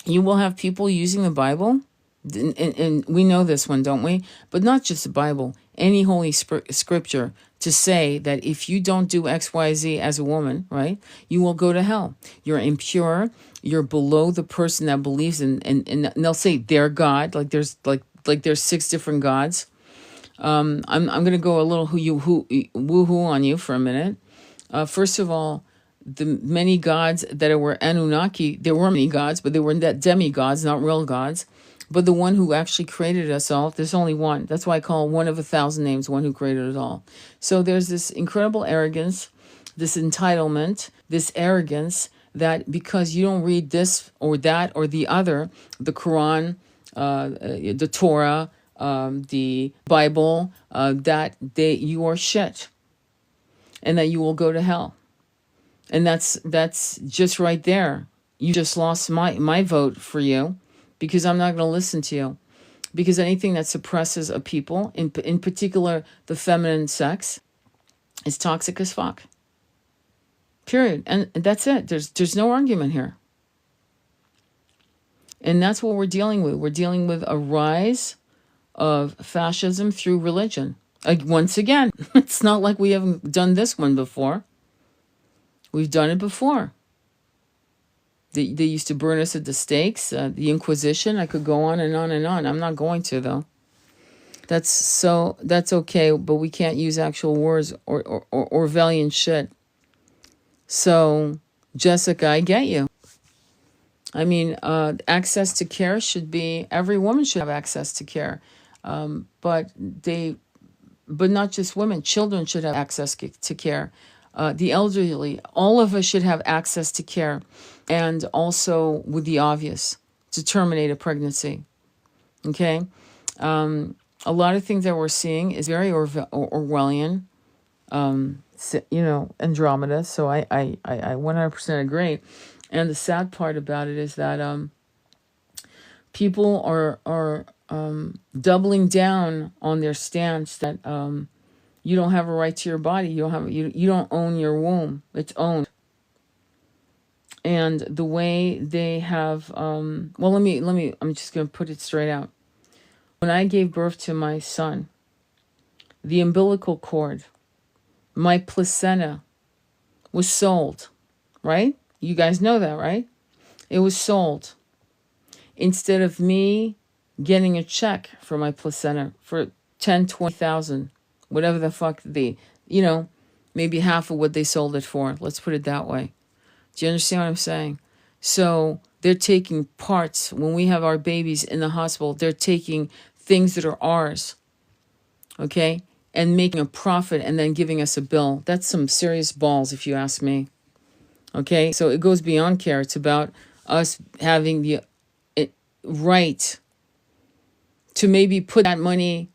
you will have people using the Bible, and we know this one, don't we? But not just the Bible, any holy scripture, to say that if you don't do X, Y, Z as a woman, right, you will go to hell. You're impure. You're below the person that believes in, and they'll say their God, like there's 6 different gods. I'm going to go a little woo-hoo on you for a minute. First of all, the many gods that were Anunnaki, there were many gods, but they were demigods, not real gods. But the one who actually created us all, there's only one. That's why I call one of 1,000 names, one who created it all. So there's this incredible arrogance, this entitlement, this arrogance that because you don't read this or that or the other, the Quran, the Torah, the Bible, that you are shit, and that you will go to hell. And that's just right there. You just lost my vote for you, because I'm not going to listen to you. Because anything that suppresses a people, in particular the feminine sex, is toxic as fuck. Period. And that's it. There's no argument here. And that's what we're dealing with. We're dealing with a rise of fascism through religion. Once again, it's not like we haven't done this one before. We've done it before. They used to burn us at the stakes, the Inquisition. I could go on and on and on. I'm not going to, though. That's okay, but we can't use actual words or Orwellian shit. So, Jessica, I get you. I mean, access to care should be, every woman should have access to care. But not just women, children should have access to care. The elderly, all of us should have access to care. And also with the obvious, to terminate a pregnancy. Okay? A lot of things that we're seeing is very Orwellian, Andromeda. So I 100% agree. And the sad part about it is that people are doubling down on their stance that you don't have a right to your body. You don't own your womb. It's owned. And the way they have let me I'm just going to put it straight out. When I gave birth to my son, the umbilical cord, my placenta was sold, right? You guys know that, right? It was sold. Instead of me getting a check for my placenta for 10, 20,000, whatever the fuck maybe half of what they sold it for. Let's put it that way. Do you understand what I'm saying? So they're taking parts. When we have our babies in the hospital, they're taking things that are ours, okay, and making a profit and then giving us a bill. That's some serious balls, if you ask me. Okay, so it goes beyond care. It's about us having the right to maybe put that money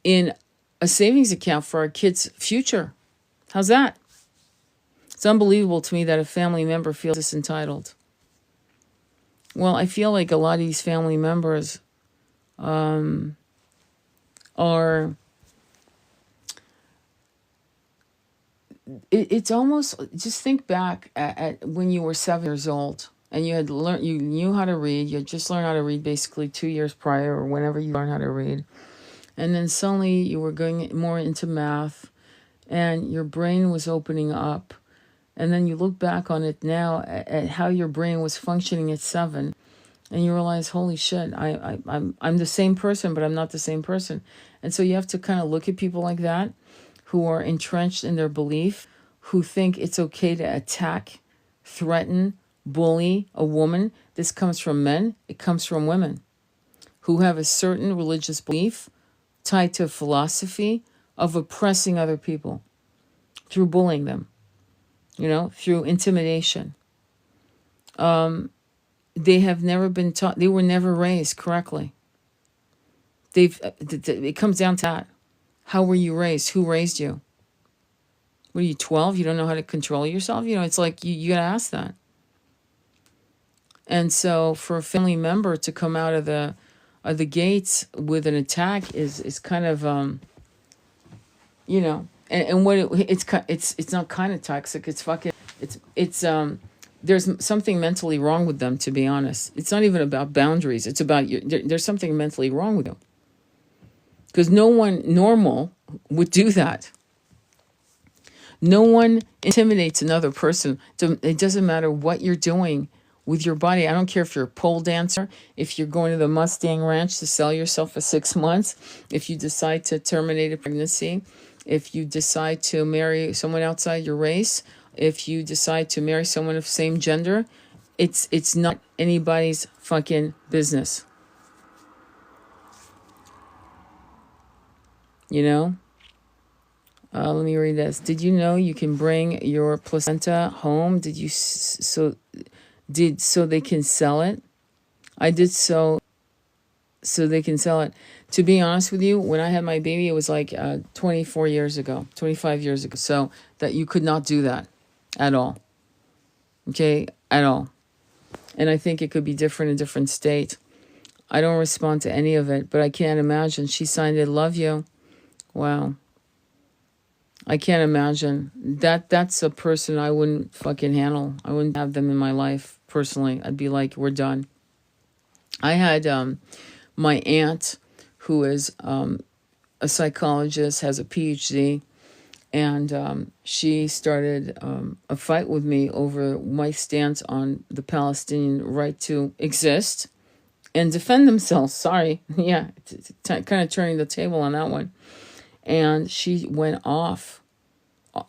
in a savings account for our kids' future. How's that? It's unbelievable to me that a family member feels this entitled. Well, I feel like a lot of these family members are... It's almost, just think back at when you were 7 years old and you knew how to read. You had just learned how to read basically 2 years prior or whenever you learned how to read. And then suddenly you were going more into math and your brain was opening up. And then you look back on it now at how your brain was functioning at 7, and you realize, holy shit, I'm the same person, but I'm not the same person. And so you have to kind of look at people like that who are entrenched in their belief, who think it's okay to attack, threaten, bully a woman. This comes from men. It comes from women who have a certain religious belief tied to a philosophy of oppressing other people through bullying them, through intimidation. They have never been taught, they were never raised correctly. It comes down to that. How were you raised? Who raised you? Were you 12? You don't know how to control yourself? It's like you got to ask that. And so for a family member to come out of the gates with an attack is kind of, and what it's not kind of toxic. It's fucking, it's there's something mentally wrong with them, to be honest. It's not even about boundaries. It's about there's something mentally wrong with you. Because no one normal would do that. No one intimidates another person. It doesn't matter what you're doing with your body. I don't care if you're a pole dancer, if you're going to the Mustang Ranch to sell yourself for 6 months, if you decide to terminate a pregnancy, if you decide to marry someone outside your race, if you decide to marry someone of same gender, it's not anybody's fucking business. Let me read this. Did you know you can bring your placenta home? Did you so they can sell it? I did so they can sell it. To be honest with you, when I had my baby, it was like 25 years ago. So that you could not do that at all. Okay, at all. And I think it could be different in different states. I don't respond to any of it, but I can't imagine. She signed it, love you. Wow. I can't imagine. That's a person I wouldn't fucking handle. I wouldn't have them in my life, personally. I'd be like, we're done. I had my aunt, who is a psychologist, has a PhD, and she started a fight with me over my stance on the Palestinian right to exist, and defend themselves. Sorry. Yeah, kind of turning the table on that one. And she went off,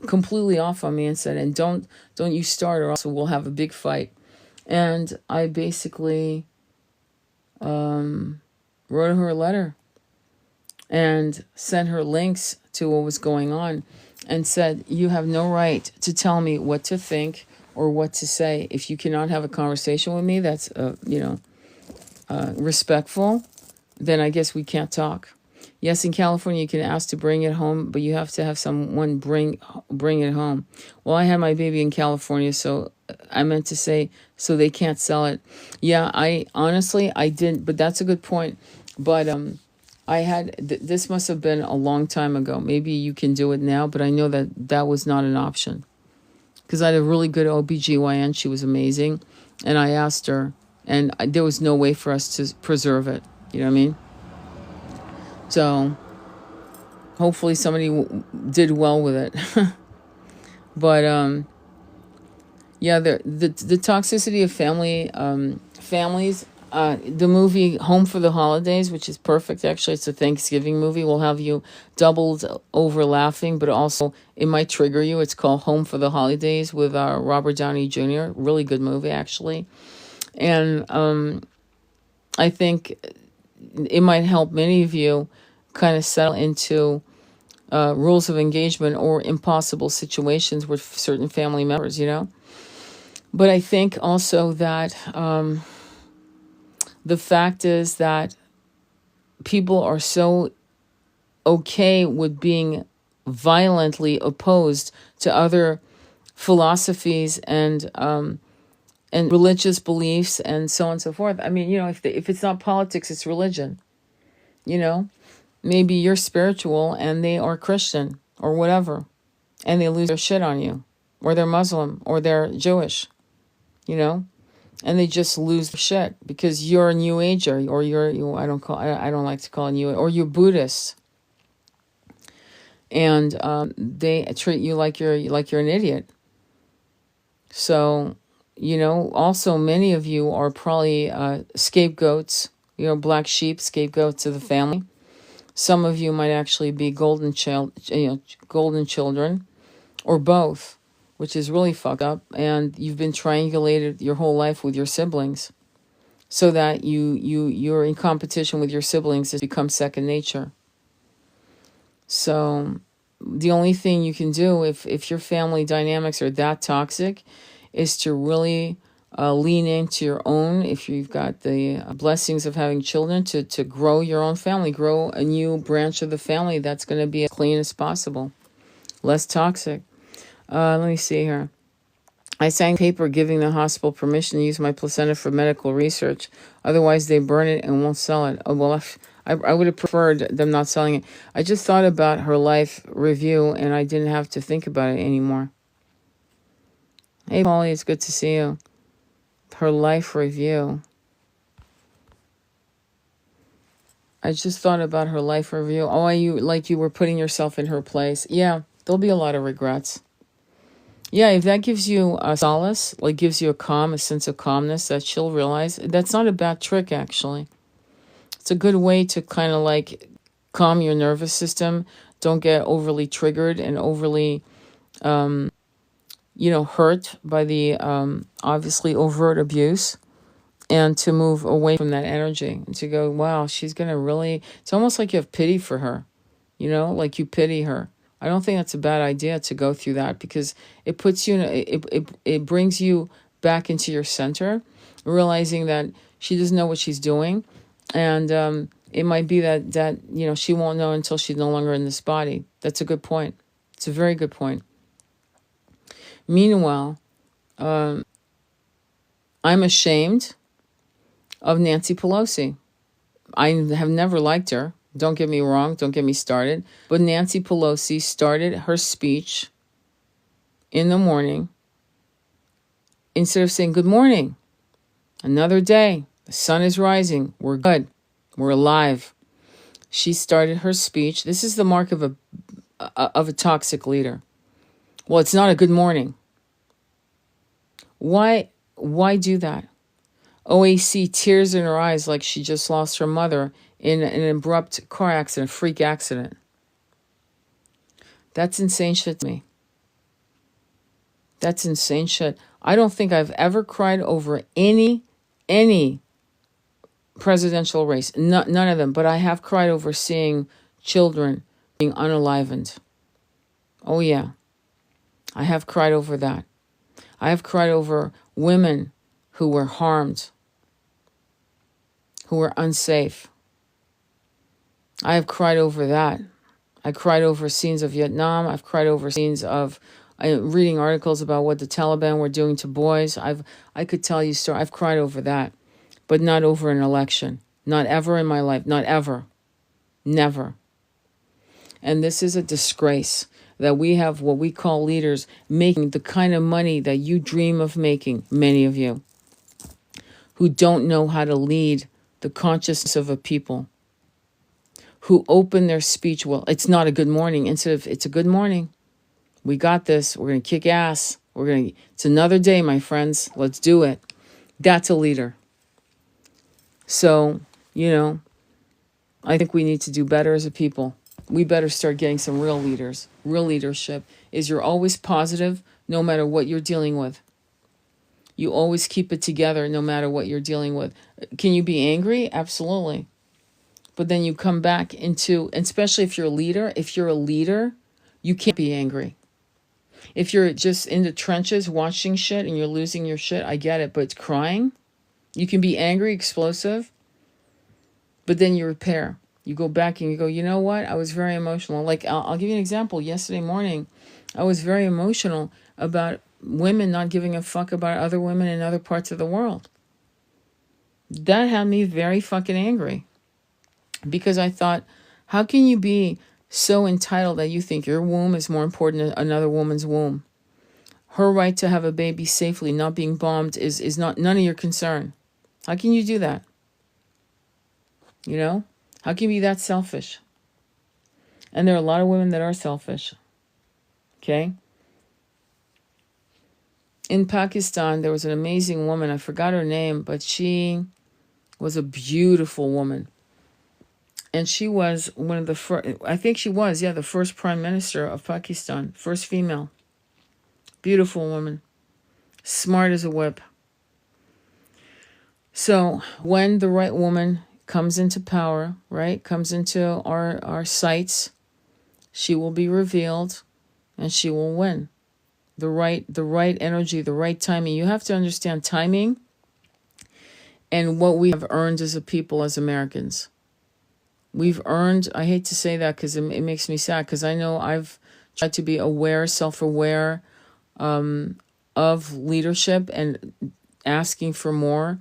completely off on me, and said, and don't you start, or else we'll have a big fight. And I basically wrote her a letter and sent her links to what was going on, and said, you have no right to tell me what to think or what to say. If you cannot have a conversation with me that's respectful, then I guess we can't talk. Yes, in California you can ask to bring it home, but you have to have someone bring it home. Well, I had my baby in California, so I meant to say, so they can't sell it. Yeah, I honestly I didn't, but that's a good point. But I had this must have been a long time ago. Maybe you can do it now, but I know that that was not an option. Because I had a really good OBGYN, she was amazing, and I asked her, and there was no way for us to preserve it. You know what I mean? So hopefully somebody did well with it. But yeah, the toxicity of families. The movie Home for the Holidays, which is perfect. Actually, it's a Thanksgiving movie. Will have you doubled over laughing, but also it might trigger you. It's called Home for the Holidays with Robert Downey Jr. Really good movie, actually. And I think it might help many of you kind of settle into rules of engagement or impossible situations with certain family members, you know? But I think also that the fact is that people are so okay with being violently opposed to other philosophies and religious beliefs and so on and so forth. I mean, you know, if it's not politics, it's religion. You know, maybe you're spiritual and they are Christian or whatever, and they lose their shit on you, or they're Muslim, or they're Jewish, you know, and they just lose their shit because you're a New Ager, or I don't like to call it New, or you're Buddhist, and they treat you like you're an idiot. So, you know, also many of you are probably scapegoats, you know, black sheep, scapegoats of the family. Some of you might actually be golden children, or both, which is really fucked up. And you've been triangulated your whole life with your siblings, so that you're in competition with your siblings. It becomes second nature. So the only thing you can do if your family dynamics are that toxic is to really lean into your own, if you've got the blessings of having children, to grow your own family, grow a new branch of the family that's going to be as clean as possible, less toxic. Let me see here. I signed paper giving the hospital permission to use my placenta for medical research. Otherwise, they burn it and won't sell it. Oh, well, I would have preferred them not selling it. I just thought about her life review, and I didn't have to think about it anymore. Hey, Polly, it's good to see you. Her life review. I just thought about her life review. Oh, you were putting yourself in her place. Yeah, there'll be a lot of regrets. Yeah, if that gives you a solace, like gives you a sense of calmness, that she'll realize, that's not a bad trick, actually. It's a good way to kind of like calm your nervous system. Don't get overly triggered and overly, hurt by the obviously overt abuse, and to move away from that energy and to go, wow, she's going to really, it's almost like you have pity for her, you know, like you pity her. I don't think that's a bad idea to go through that, because it puts you it brings you back into your center, realizing that she doesn't know what she's doing. And it might be that she won't know until she's no longer in this body. That's a good point. It's a very good point. Meanwhile, I'm ashamed of Nancy Pelosi. I have never liked her. Don't get me wrong. Don't get me started. But Nancy Pelosi started her speech in the morning. Instead of saying, good morning, another day, the sun is rising, we're good, we're alive. She started her speech. This is the mark of a toxic leader. Well, it's not a good morning. Why do that? OAC, tears in her eyes like she just lost her mother in an abrupt car accident, freak accident. That's insane shit to me. That's insane shit. I don't think I've ever cried over any presidential race. None of them. But I have cried over seeing children being unalivened. Oh, yeah. I have cried over that. I have cried over women who were harmed, who were unsafe. I have cried over that. I cried over scenes of Vietnam. I've cried over scenes of reading articles about what the Taliban were doing to boys. I could tell you stories. I've cried over that, but not over an election. Not ever in my life. Not ever. Never. And this is a disgrace that we have what we call leaders making the kind of money that you dream of making, many of you, who don't know how to lead the consciousness of a people, who open their speech, well, it's not a good morning, instead of, it's a good morning. We got this. We're going to kick ass. It's another day, my friends. Let's do it. That's a leader. So, I think we need to do better as a people. We better start getting some real leaders. Real leadership is you're always positive no matter what you're dealing with. You always keep it together no matter what you're dealing with. Can you be angry? Absolutely. But then you come back into, especially if you're a leader, you can't be angry. If you're just in the trenches watching shit and you're losing your shit, I get it, but it's crying. You can be angry, explosive, but then you repair. You go back and you go, you know what? I was very emotional. Like, I'll give you an example. Yesterday morning, I was very emotional about women not giving a fuck about other women in other parts of the world. That had me very fucking angry. Because I thought, how can you be so entitled that you think your womb is more important than another woman's womb? Her right to have a baby safely, not being bombed, is not none of your concern. How can you do that? How can you be that selfish? And there are a lot of women that are selfish. Okay? In Pakistan, there was an amazing woman. I forgot her name, but she was a beautiful woman. And she was one of the first, I think she was, the first prime minister of Pakistan. First female. Beautiful woman. Smart as a whip. So when the right woman comes into power, right, comes into our sights, she will be revealed and she will win. The right energy, the right timing. You have to understand timing and what we have earned as a people, as Americans. We've earned, I hate to say that because it makes me sad, because I know I've tried to be aware, self-aware of leadership and asking for more.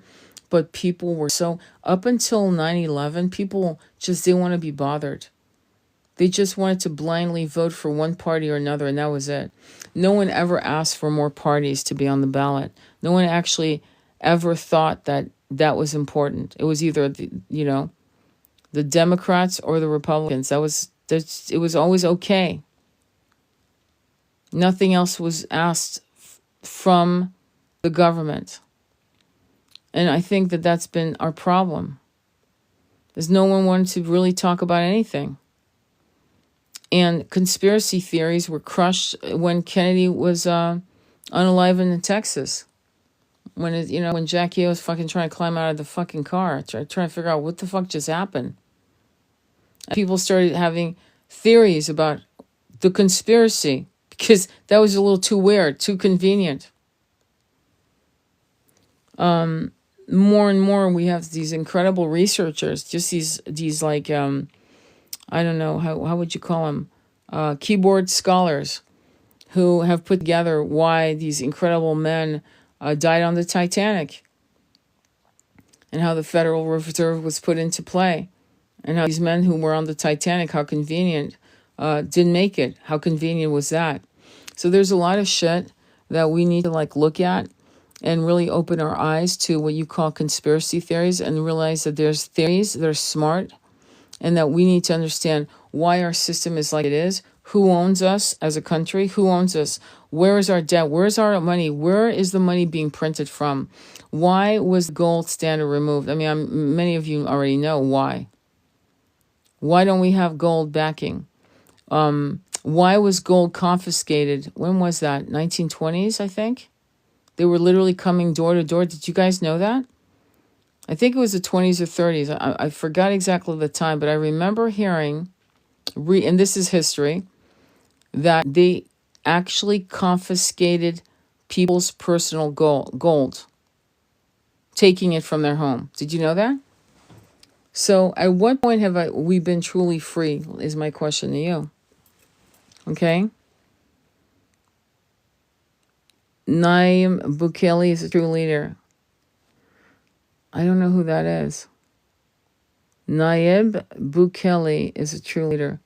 But people were so, up until 9/11, people just didn't want to be bothered. They just wanted to blindly vote for one party or another, and that was it. No one ever asked for more parties to be on the ballot. No one actually ever thought that that was important. It was either the Democrats or the Republicans. It was always okay. Nothing else was asked from the government. And I think that that's been our problem. There's no one wanted to really talk about anything. And conspiracy theories were crushed when Kennedy was unalivened in Texas. When Jackie was fucking trying to climb out of the fucking car, trying to figure out what the fuck just happened. And people started having theories about the conspiracy because that was a little too weird, too convenient. More and more we have these incredible researchers, just these like I don't know, how would you call them, keyboard scholars, who have put together why these incredible men died on the Titanic, and how the Federal Reserve was put into play, and how these men who were on the Titanic, how convenient, didn't make it. How convenient was that? So there's a lot of shit that we need to look at and really open our eyes to what you call conspiracy theories, and realize that there's theories that are smart, and that we need to understand why our system is like it is, Who owns us as a country? Who owns us? Where is our debt? Where's our money? Where is the money being printed from? Why was the gold standard removed? I mean, many of you already know why. Why don't we have gold backing? Why was gold confiscated? When was that? 1920s, I think? They were literally coming door to door. Did you guys know that? I think it was the 20s or 30s. I forgot exactly the time, but I remember hearing, and this is history, that they actually confiscated people's personal gold, taking it from their home. Did you know that? So at what point have we been truly free, is my question to you. Okay? Nayib Bukele is a true leader. I don't know who that is. Nayib Bukele is a true leader.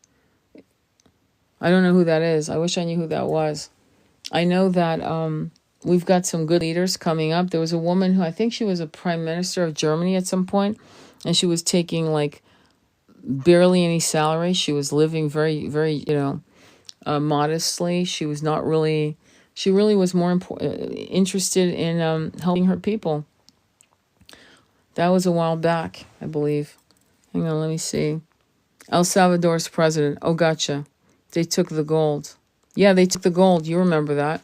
I don't know who that is. I wish I knew who that was. I know that we've got some good leaders coming up. There was a woman who I think she was a prime minister of Germany at some point, and she was taking like barely any salary. She was living very, very, modestly. She was not really. She really was more interested in helping her people. That was a while back, I believe. Hang on, let me see. El Salvador's president. Oh, gotcha. They took the gold. Yeah, they took the gold. You remember that.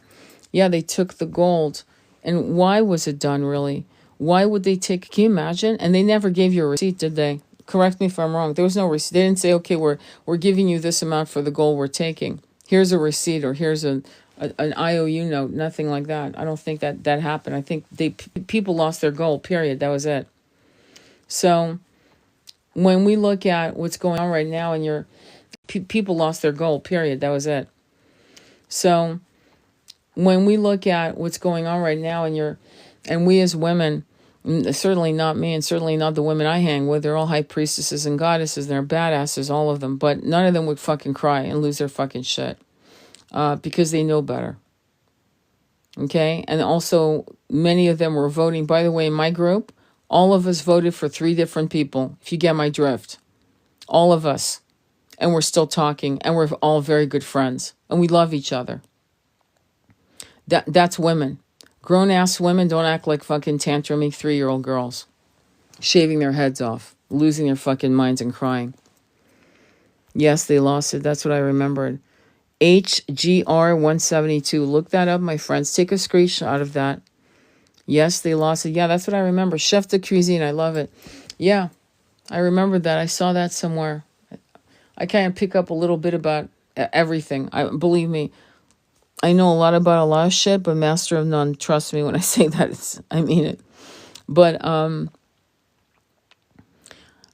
Yeah, they took the gold. And why was it done, really? Why would they take... Can you imagine? And they never gave you a receipt, did they? Correct me if I'm wrong. There was no receipt. They didn't say, okay, we're giving you this amount for the gold we're taking. Here's a receipt, or here's an IOU note. Nothing like that. I don't think that happened. I think people lost their gold, period. That was it. So when we look at what's going on right now, and people lost their gold, period. That was it. So when we look at what's going on right now, and we as women, certainly not me, and certainly not the women I hang with, they're all high priestesses and goddesses, and they're badasses, all of them, but none of them would fucking cry and lose their fucking shit because they know better. Okay? And also, many of them were voting. By the way, in my group, all of us voted for 3 different people, if you get my drift. All of us. And we're still talking, and we're all very good friends, and we love each other. That's women. Grown-ass women don't act like fucking tantrumy 3-year-old girls, shaving their heads off, losing their fucking minds and crying. Yes, they lost it. That's what I remembered. HGR 172. Look that up, my friends. Take a screenshot of that. Yes, they lost it. Yeah, that's what I remember. Chef de cuisine. I love it. Yeah, I remember that. I saw that somewhere. I can't pick up a little bit about everything. Believe me, I know a lot about a lot of shit, but master of none. Trust me when I say that. I mean it. But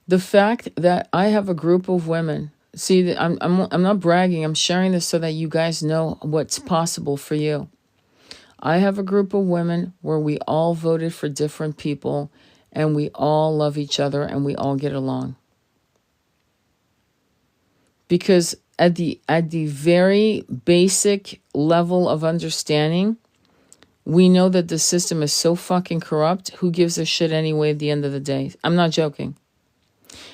the fact that I have a group of women. See, I'm not bragging. I'm sharing this so that you guys know what's possible for you. I have a group of women where we all voted for different people, and we all love each other, and we all get along. Because at the very basic level of understanding, we know that the system is so fucking corrupt. Who gives a shit anyway at the end of the day? I'm not joking.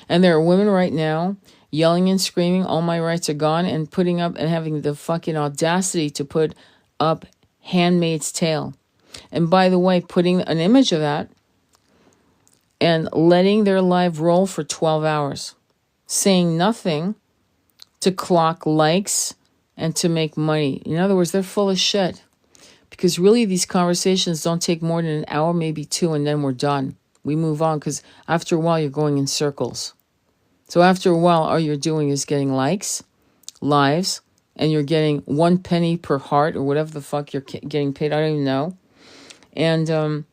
And there are women right now yelling and screaming, all my rights are gone, and putting up and having the fucking audacity to put up Handmaid's Tale. And by the way, putting an image of that and letting their live roll for 12 hours, saying nothing to clock likes and to make money. In other words, they're full of shit. Because really these conversations don't take more than an hour, maybe 2, and then we're done. We move on, because after a while you're going in circles. So after a while, all you're doing is getting likes, lives, and you're getting 1 penny per heart, or whatever the fuck you're getting paid. I don't even know. And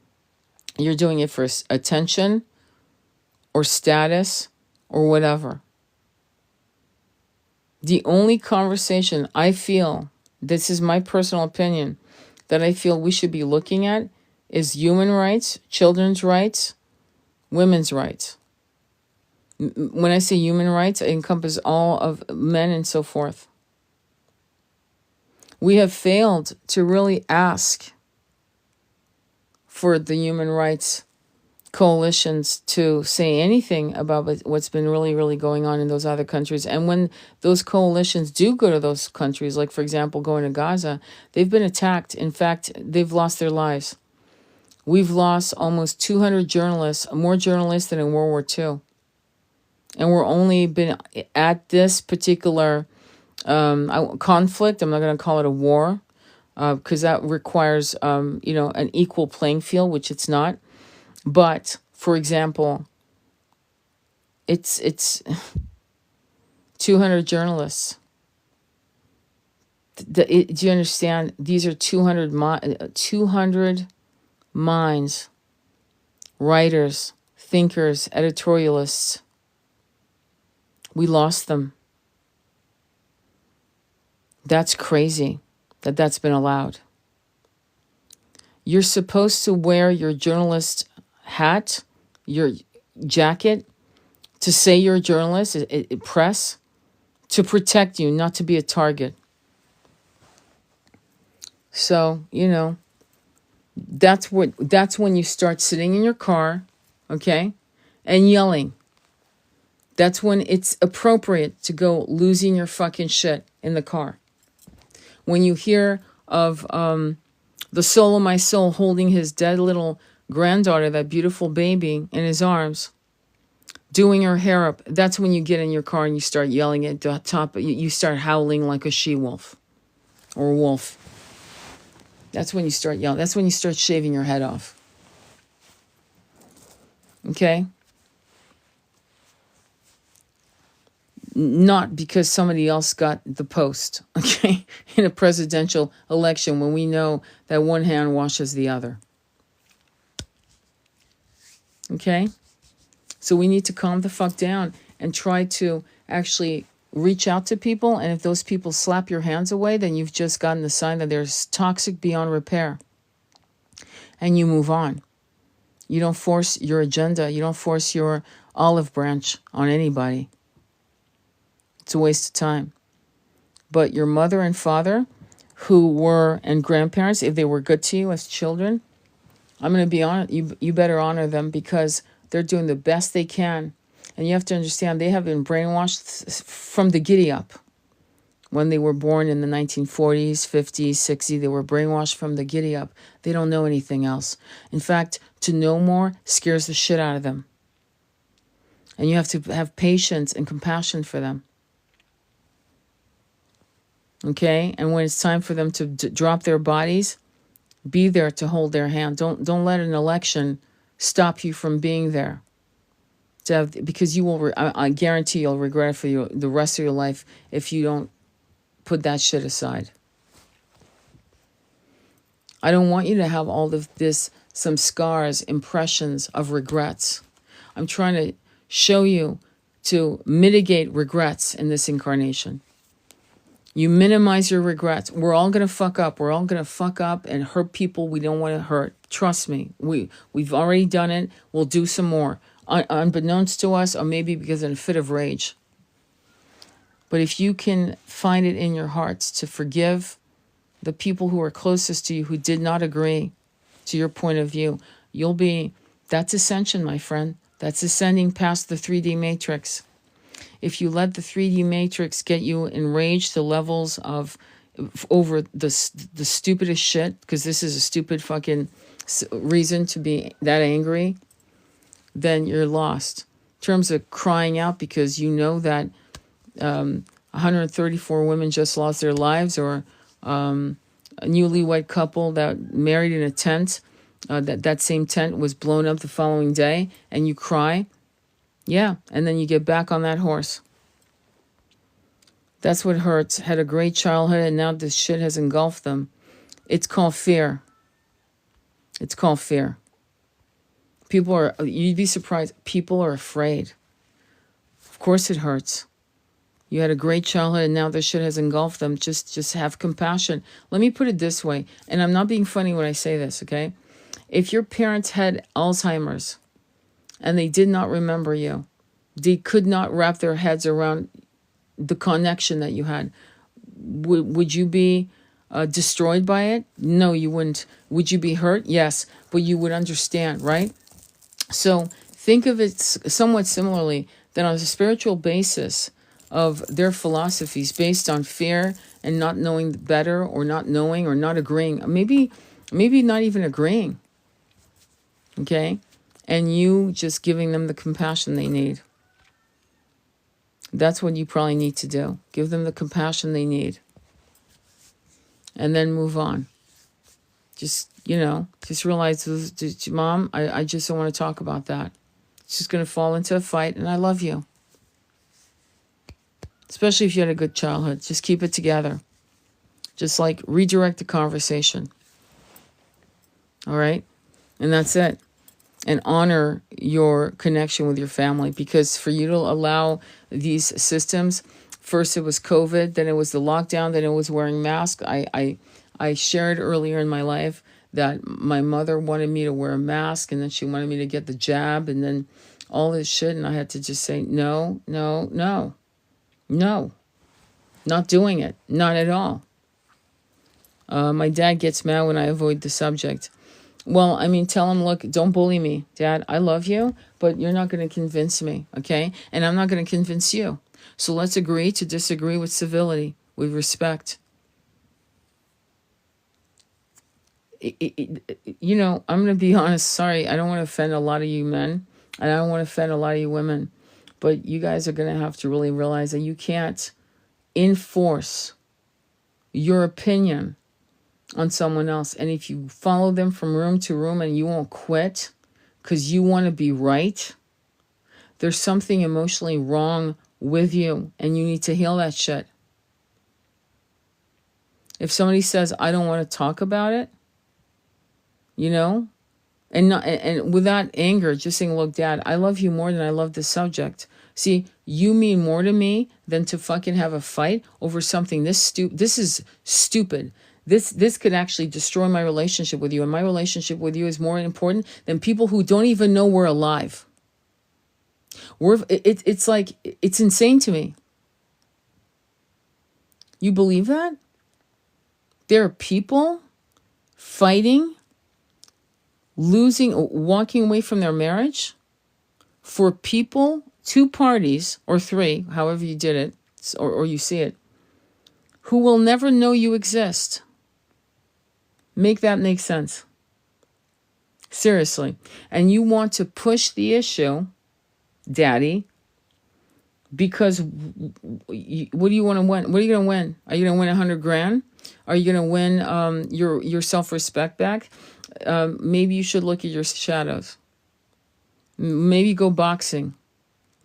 you're doing it for attention or status or whatever. The only conversation I feel, this is my personal opinion, that I feel we should be looking at is human rights, children's rights, women's rights. When I say human rights, I encompass all of men and so forth. We have failed to really ask for the human rights coalitions to say anything about what's been really, really going on in those other countries. And when those coalitions do go to those countries, like, for example, going to Gaza, they've been attacked. In fact, they've lost their lives. We've lost almost 200 journalists, more journalists than in World War II. And we're only been at this particular conflict. I'm not going to call it a war, because that requires, an equal playing field, which it's not. But, for example, it's 200 journalists. Do you understand? These are 200 minds, writers, thinkers, editorialists. We lost them. That's crazy that that's been allowed. You're supposed to wear your journalist hat, your jacket, to say you're a journalist, press, to protect you, not to be a target. So, that's when you start sitting in your car, okay, and yelling. That's when it's appropriate to go losing your fucking shit in the car. When you hear of the soul of my soul holding his dead little granddaughter, that beautiful baby, in his arms, doing her hair up, that's when you get in your car and you start yelling at the top. You start howling like a she-wolf or a wolf. That's when you start yelling. That's when you start shaving your head off. Okay? Not because somebody else got the post, okay, in a presidential election, when we know that one hand washes the other. Okay? So we need to calm the fuck down and try to actually reach out to people. And if those people slap your hands away, then you've just gotten the sign that they're toxic beyond repair. And you move on. You don't force your agenda. You don't force your olive branch on anybody. It's a waste of time. But your mother and father, and grandparents, if they were good to you as children, I'm going to be honest, you better honor them, because they're doing the best they can. And you have to understand, they have been brainwashed from the giddy up. When they were born in the 1940s, 50s, 60s, they were brainwashed from the giddy up. They don't know anything else. In fact, to know more scares the shit out of them. And you have to have patience and compassion for them. Okay? And when it's time for them to drop their bodies, be there to hold their hand. Don't let an election stop you from being there. Because you will, I guarantee you'll regret it for the rest of your life if you don't put that shit aside. I don't want you to have all of this, some scars, impressions of regrets. I'm trying to show you to mitigate regrets in this incarnation. You minimize your regrets. We're all going to fuck up. We're all going to fuck up and hurt people we don't want to hurt. Trust me. We've already done it. We'll do some more. Unbeknownst to us, or maybe because in a fit of rage. But if you can find it in your hearts to forgive the people who are closest to you, who did not agree to your point of view, that's ascension, my friend. That's ascending past the 3D matrix. If you let the 3D matrix get you enraged to levels of over the stupidest shit, because this is a stupid fucking reason to be that angry, then you're lost. In terms of crying out because you know that 134 women just lost their lives, or a newlywed couple that married in a tent, that same tent was blown up the following day, and you cry. Yeah, and then you get back on that horse. That's what hurts. Had a great childhood, and now this shit has engulfed them. It's called fear. It's called fear. You'd be surprised, people are afraid. Of course it hurts. You had a great childhood, and now this shit has engulfed them. Just have compassion. Let me put it this way, and I'm not being funny when I say this, okay? If your parents had Alzheimer's, and they did not remember you, they could not wrap their heads around the connection that you had, would you be destroyed by it? No, you wouldn't. Would you be hurt? Yes, but you would understand, right? So think of it somewhat similarly, that on a spiritual basis of their philosophies based on fear and not knowing better, or not knowing, or not agreeing, maybe not even agreeing, okay? And you just giving them the compassion they need. That's what you probably need to do. Give them the compassion they need. And then move on. Just, just realize, Mom, I just don't want to talk about that. It's just going to fall into a fight, and I love you. Especially if you had a good childhood. Just keep it together. Just like redirect the conversation. All right? And that's it. And honor your connection with your family, because for you to allow these systems, first it was COVID, then it was the lockdown, then it was wearing masks. I shared earlier in my life that my mother wanted me to wear a mask, and then she wanted me to get the jab, and then all this shit, and I had to just say, no, no, no, no, not doing it, not at all. My dad gets mad when I avoid the subject. Well, I mean, tell him, look, don't bully me, Dad. I love you, but you're not going to convince me, okay? And I'm not going to convince you. So let's agree to disagree with civility, with respect. I'm going to be honest. Sorry, I don't want to offend a lot of you men, and I don't want to offend a lot of you women, but you guys are going to have to really realize that you can't enforce your opinion on someone else. And if you follow them from room to room and you won't quit because you want to be right, there's something emotionally wrong with you, and you need to heal that shit. If somebody says, I don't want to talk about it, and without anger, just saying, look, Dad, I love you more than I love this subject. See, you mean more to me than to fucking have a fight over something this is stupid. This could actually destroy my relationship with you, and my relationship with you is more important than people who don't even know we're alive. It's like, it's insane to me. You believe that? There are people fighting, losing, walking away from their marriage for people, two parties, or three, however you did it, or you see it, who will never know you exist. Make that make sense. Seriously. And you want to push the issue, Daddy, because what do you want to win? What are you going to win? Are you going to win $100,000? Are you going to win your self-respect back? Maybe you should look at your shadows. Maybe go boxing.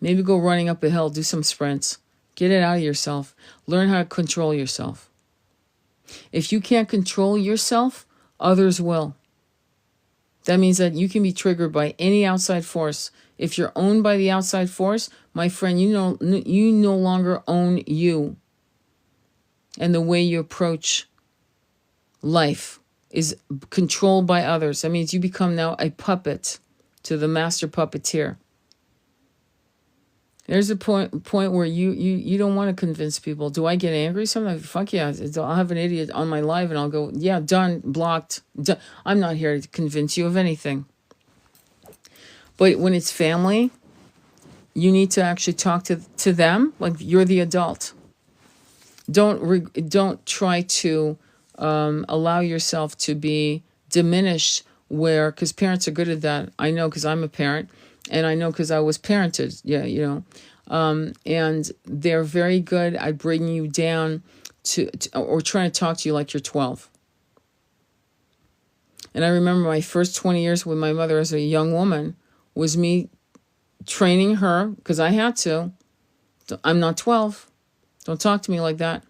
Maybe go running up a hill, do some sprints. Get it out of yourself. Learn how to control yourself. If you can't control yourself, others will. That means that you can be triggered by any outside force. If you're owned by the outside force, my friend, you no longer own you. And the way you approach life is controlled by others. That means you become now a puppet to the master puppeteer. There's a point where you don't want to convince people. Do I get angry sometimes? Fuck yeah. I'll have an idiot on my live and I'll go, yeah, done, blocked. Done. I'm not here to convince you of anything. But when it's family, you need to actually talk to them like you're the adult. Don't try to allow yourself to be diminished because parents are good at that. I know because I'm a parent. And I know because I was parented, and they're very good at bringing you down or trying to talk to you like you're 12. And I remember my first 20 years with my mother as a young woman was me training her, because I had to. I'm not 12. Don't talk to me like that.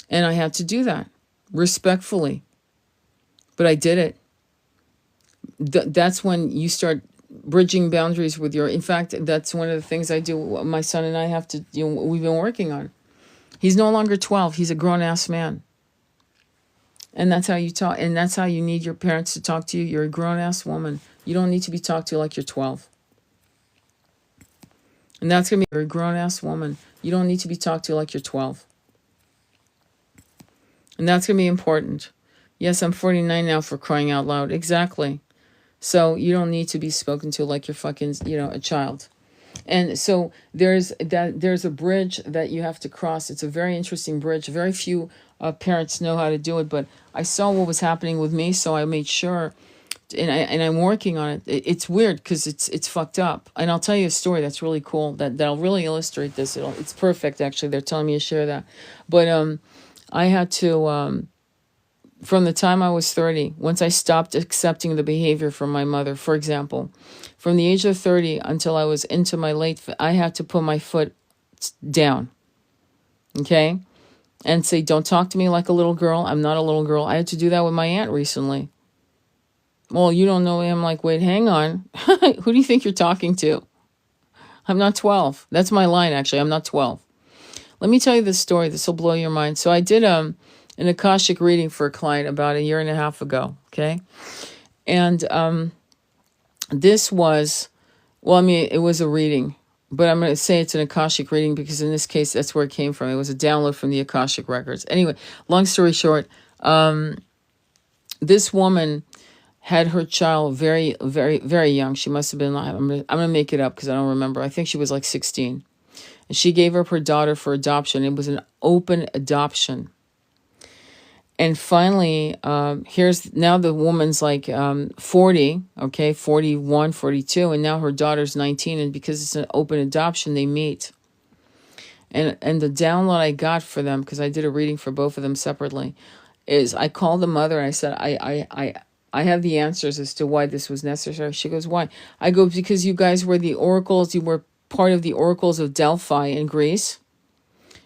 And I had to do that respectfully. But I did it. That's when you start bridging boundaries with in fact, that's one of the things I do. My son and I have to, we've been working on. He's no longer 12. He's a grown-ass man. And that's how you talk. And that's how you need your parents to talk to you. You're a grown-ass woman. You don't need to be talked to like you're 12. And that's going to be, you're a grown-ass woman. You don't need to be talked to like you're 12. And that's going to be important. Yes, I'm 49 now, for crying out loud. Exactly. So you don't need to be spoken to like you're fucking, a child. And so there's a bridge that you have to cross. It's a very interesting bridge. Very few parents know how to do it, but I saw what was happening with me, so I made sure, and I'm working on it. It's weird because it's fucked up. And I'll tell you a story that's really cool that'll really illustrate this. It's perfect actually. They're telling me to share that, but I had to. From the time I was 30, once I stopped accepting the behavior from my mother, for example, from the age of 30 until I was into my I had to put my foot down, okay? And say, don't talk to me like a little girl. I'm not a little girl. I had to do that with my aunt recently. Well, you don't know me. I'm like, wait, hang on. Who do you think you're talking to? I'm not 12. That's my line, actually. I'm not 12. Let me tell you this story. This will blow your mind. So I did an Akashic reading for a client about a year and a half ago, okay? And this was, well, I mean, it was a reading, but I'm going to say it's an Akashic reading because in this case, that's where it came from. It was a download from the Akashic records. Anyway, long story short, this woman had her child very, very, very young. She must have been, I'm going to make it up because I don't remember. I think she was like 16. And she gave up her daughter for adoption. It was an open adoption. And finally, here's now the woman's like 40, okay, 41, 42, and now her daughter's 19. And because it's an open adoption, they meet. And the download I got for them, because I did a reading for both of them separately, is I called the mother and I said, I have the answers as to why this was necessary. She goes, why? I go, because you guys were the oracles, you were part of the oracles of Delphi in Greece.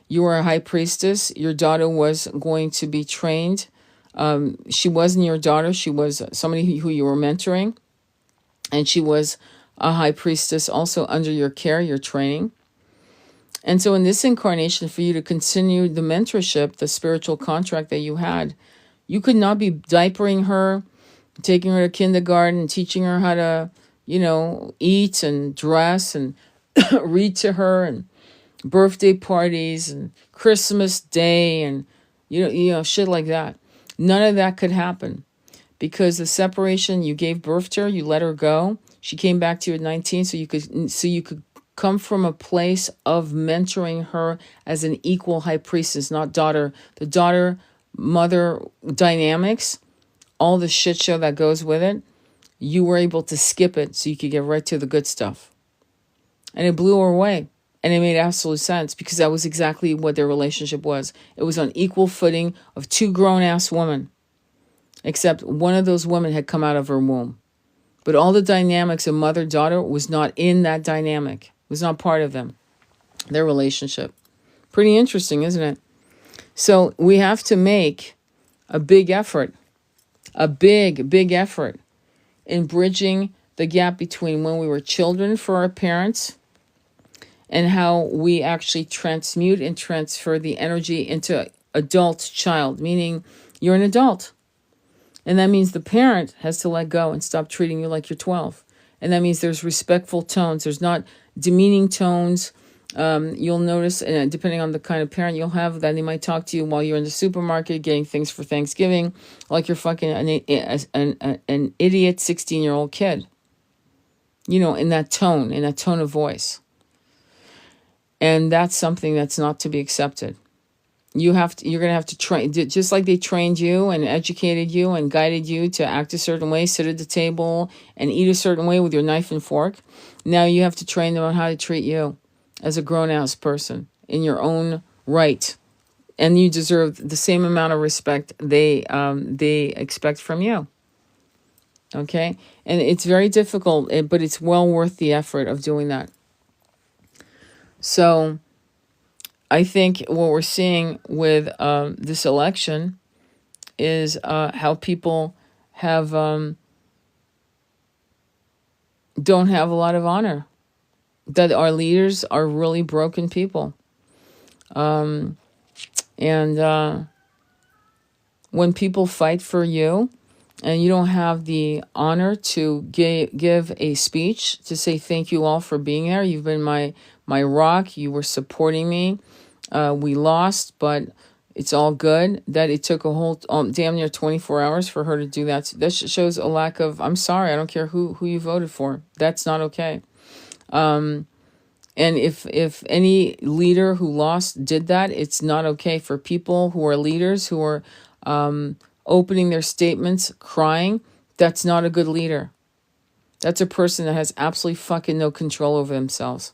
You were a high priestess. Your daughter was going to be trained. She wasn't your daughter. She was somebody who you were mentoring. And she was a high priestess also under your care, your training. And so in this incarnation, for you to continue the mentorship, the spiritual contract that you had, you could not be diapering her, taking her to kindergarten, teaching her how to, eat and dress and read to her and birthday parties and Christmas Day and shit like that. None of that could happen because the separation, you gave birth to her, you let her go. She came back to you at 19 so you could come from a place of mentoring her as an equal high priestess, not daughter. The daughter mother dynamics, all the shit show that goes with it, you were able to skip it so you could get right to the good stuff. And it blew her away. And it made absolute sense because that was exactly what their relationship was. It was on equal footing of two grown-ass women, except one of those women had come out of her womb. But all the dynamics of mother-daughter was not in that dynamic. It was not part of them, their relationship. Pretty interesting, isn't it? So we have to make a big effort, a big, big effort in bridging the gap between when we were children for our parents and how we actually transmute and transfer the energy into adult child, meaning you're an adult. And that means the parent has to let go and stop treating you like you're 12. And that means there's respectful tones. There's not demeaning tones. You'll notice, and depending on the kind of parent you'll have, that they might talk to you while you're in the supermarket getting things for Thanksgiving, like you're fucking an idiot 16-year-old kid. In that tone of voice. And that's something that's not to be accepted. You're going to have to train, just like they trained you and educated you and guided you to act a certain way, sit at the table and eat a certain way with your knife and fork. Now you have to train them on how to treat you as a grown-ass person in your own right. And you deserve the same amount of respect they expect from you. Okay? And it's very difficult, but it's well worth the effort of doing that. So I think what we're seeing with this election is how people have don't have a lot of honor. That our leaders are really broken people. And when people fight for you and you don't have the honor to give a speech to say thank you all for being there. You've been my rock. You were supporting me. We lost, but It's all good that it took a whole damn near 24 hours for her to do that. That shows a lack of, I'm sorry, I don't care who you voted for. That's not okay. And if any leader who lost did that, it's not okay for people who are leaders who are opening their statements crying. That's not a good leader. That's a person that has absolutely fucking no control over themselves.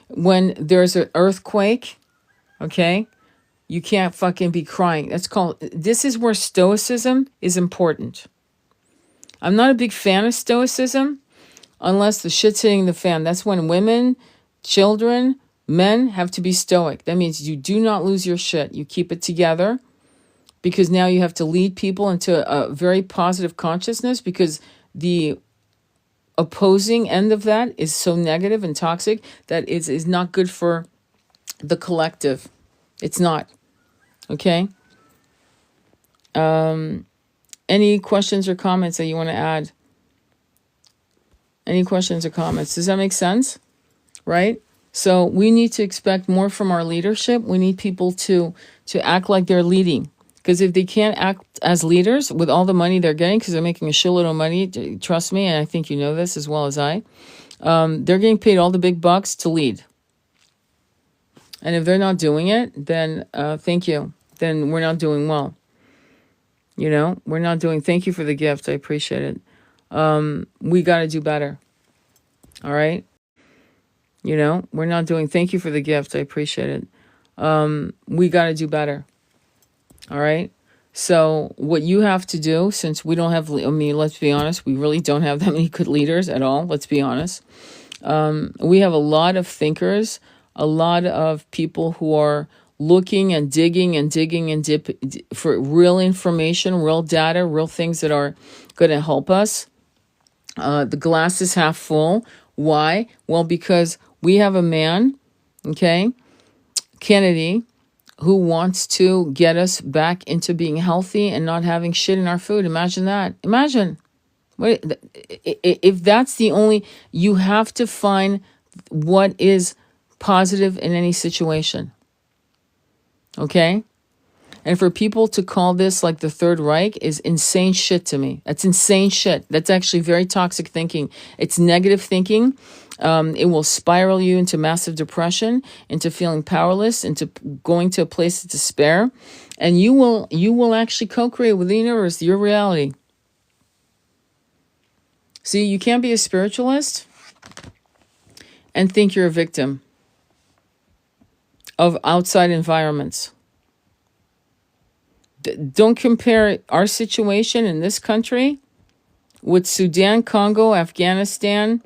When there's an earthquake, okay, you can't fucking be crying. This is where stoicism is important. I'm not a big fan of stoicism unless the shit's hitting the fan. That's when women, children, men have to be stoic. That means you do not lose your shit. You keep it together, because now you have to lead people into a very positive consciousness, because the opposing end of that is so negative and toxic that is not good for the collective. It's not. Okay? Any questions or comments that you want to add? Any questions or comments? Does that make sense? Right? So we need to expect more from our leadership. We need people to act like they're leading. Because if they can't act as leaders with all the money they're getting, because they're making a shitload of money, trust me, and I think you know this as well as I, they're getting paid all the big bucks to lead. And if they're not doing it, then thank you. Then we're not doing well. You know, we're not doing, thank you for the gift. I appreciate it. We got to do better. All right? You know, we're not doing, thank you for the gift. I appreciate it. We got to do better. All right? So what you have to do, since we don't have, I mean, let's be honest, we really don't have that many good leaders at all. Let's be honest. We have a lot of thinkers, a lot of people who are looking and digging for real information, real data, real things that are going to help us. The glass is half full. Why? Well, because we have a man, okay, Kennedy, who wants to get us back into being healthy and not having shit in our food. Imagine that. Imagine. If that's the only, you have to find what is positive in any situation. Okay? And for people to call this like the Third Reich is insane shit to me. That's insane shit. That's actually very toxic thinking. It's negative thinking. It will spiral you into massive depression, into feeling powerless, into going to a place of despair. And you will actually co-create with the universe, your reality. See, you can't be a spiritualist and think you're a victim of outside environments. Don't compare our situation in this country with Sudan, Congo, Afghanistan,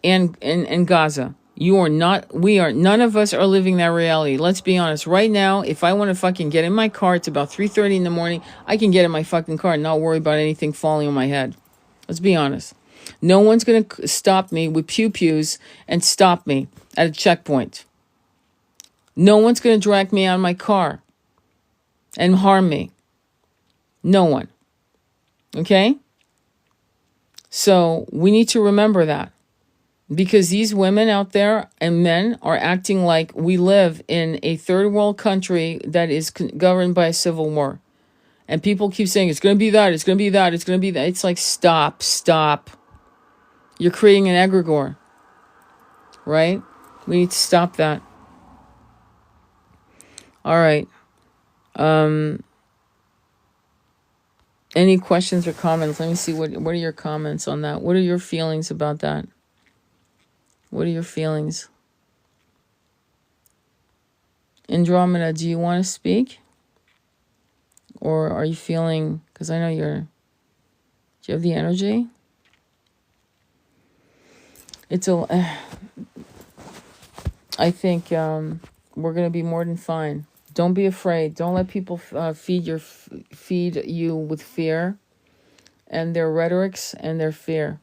and Gaza. None of us are living that reality. Let's be honest. Right now, if I want to fucking get in my car, it's about 3:30 in the morning, I can get in my fucking car and not worry about anything falling on my head. Let's be honest. No one's going to stop me with pew-pews and stop me at a checkpoint. No one's going to drag me out of my car and harm me. No one. Okay? So we need to remember that. Because these women out there and men are acting like we live in a third world country that is governed by a civil war. And people keep saying, it's going to be that, it's going to be that, it's going to be that. It's like, stop. You're creating an egregore. Right? We need to stop that. All right. Any questions or comments? Let me see. What are your comments on that? What are your feelings about that? What are your feelings? Andromeda, do you want to speak? Or are you feeling, because I know do you have the energy? I think we're going to be more than fine. Don't be afraid. Don't let people feed you with fear and their rhetorics and their fear.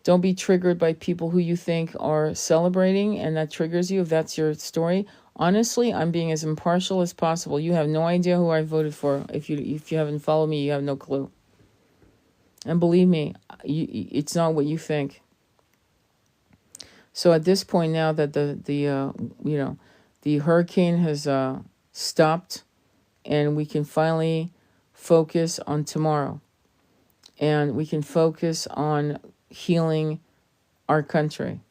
Don't be triggered by people who you think are celebrating and that triggers you if that's your story. Honestly, I'm being as impartial as possible. You have no idea who I voted for. If you haven't followed me, you have no clue. And believe me, it's not what you think. So at this point now that the hurricane has stopped and we can finally focus on tomorrow. And we can focus on healing our country.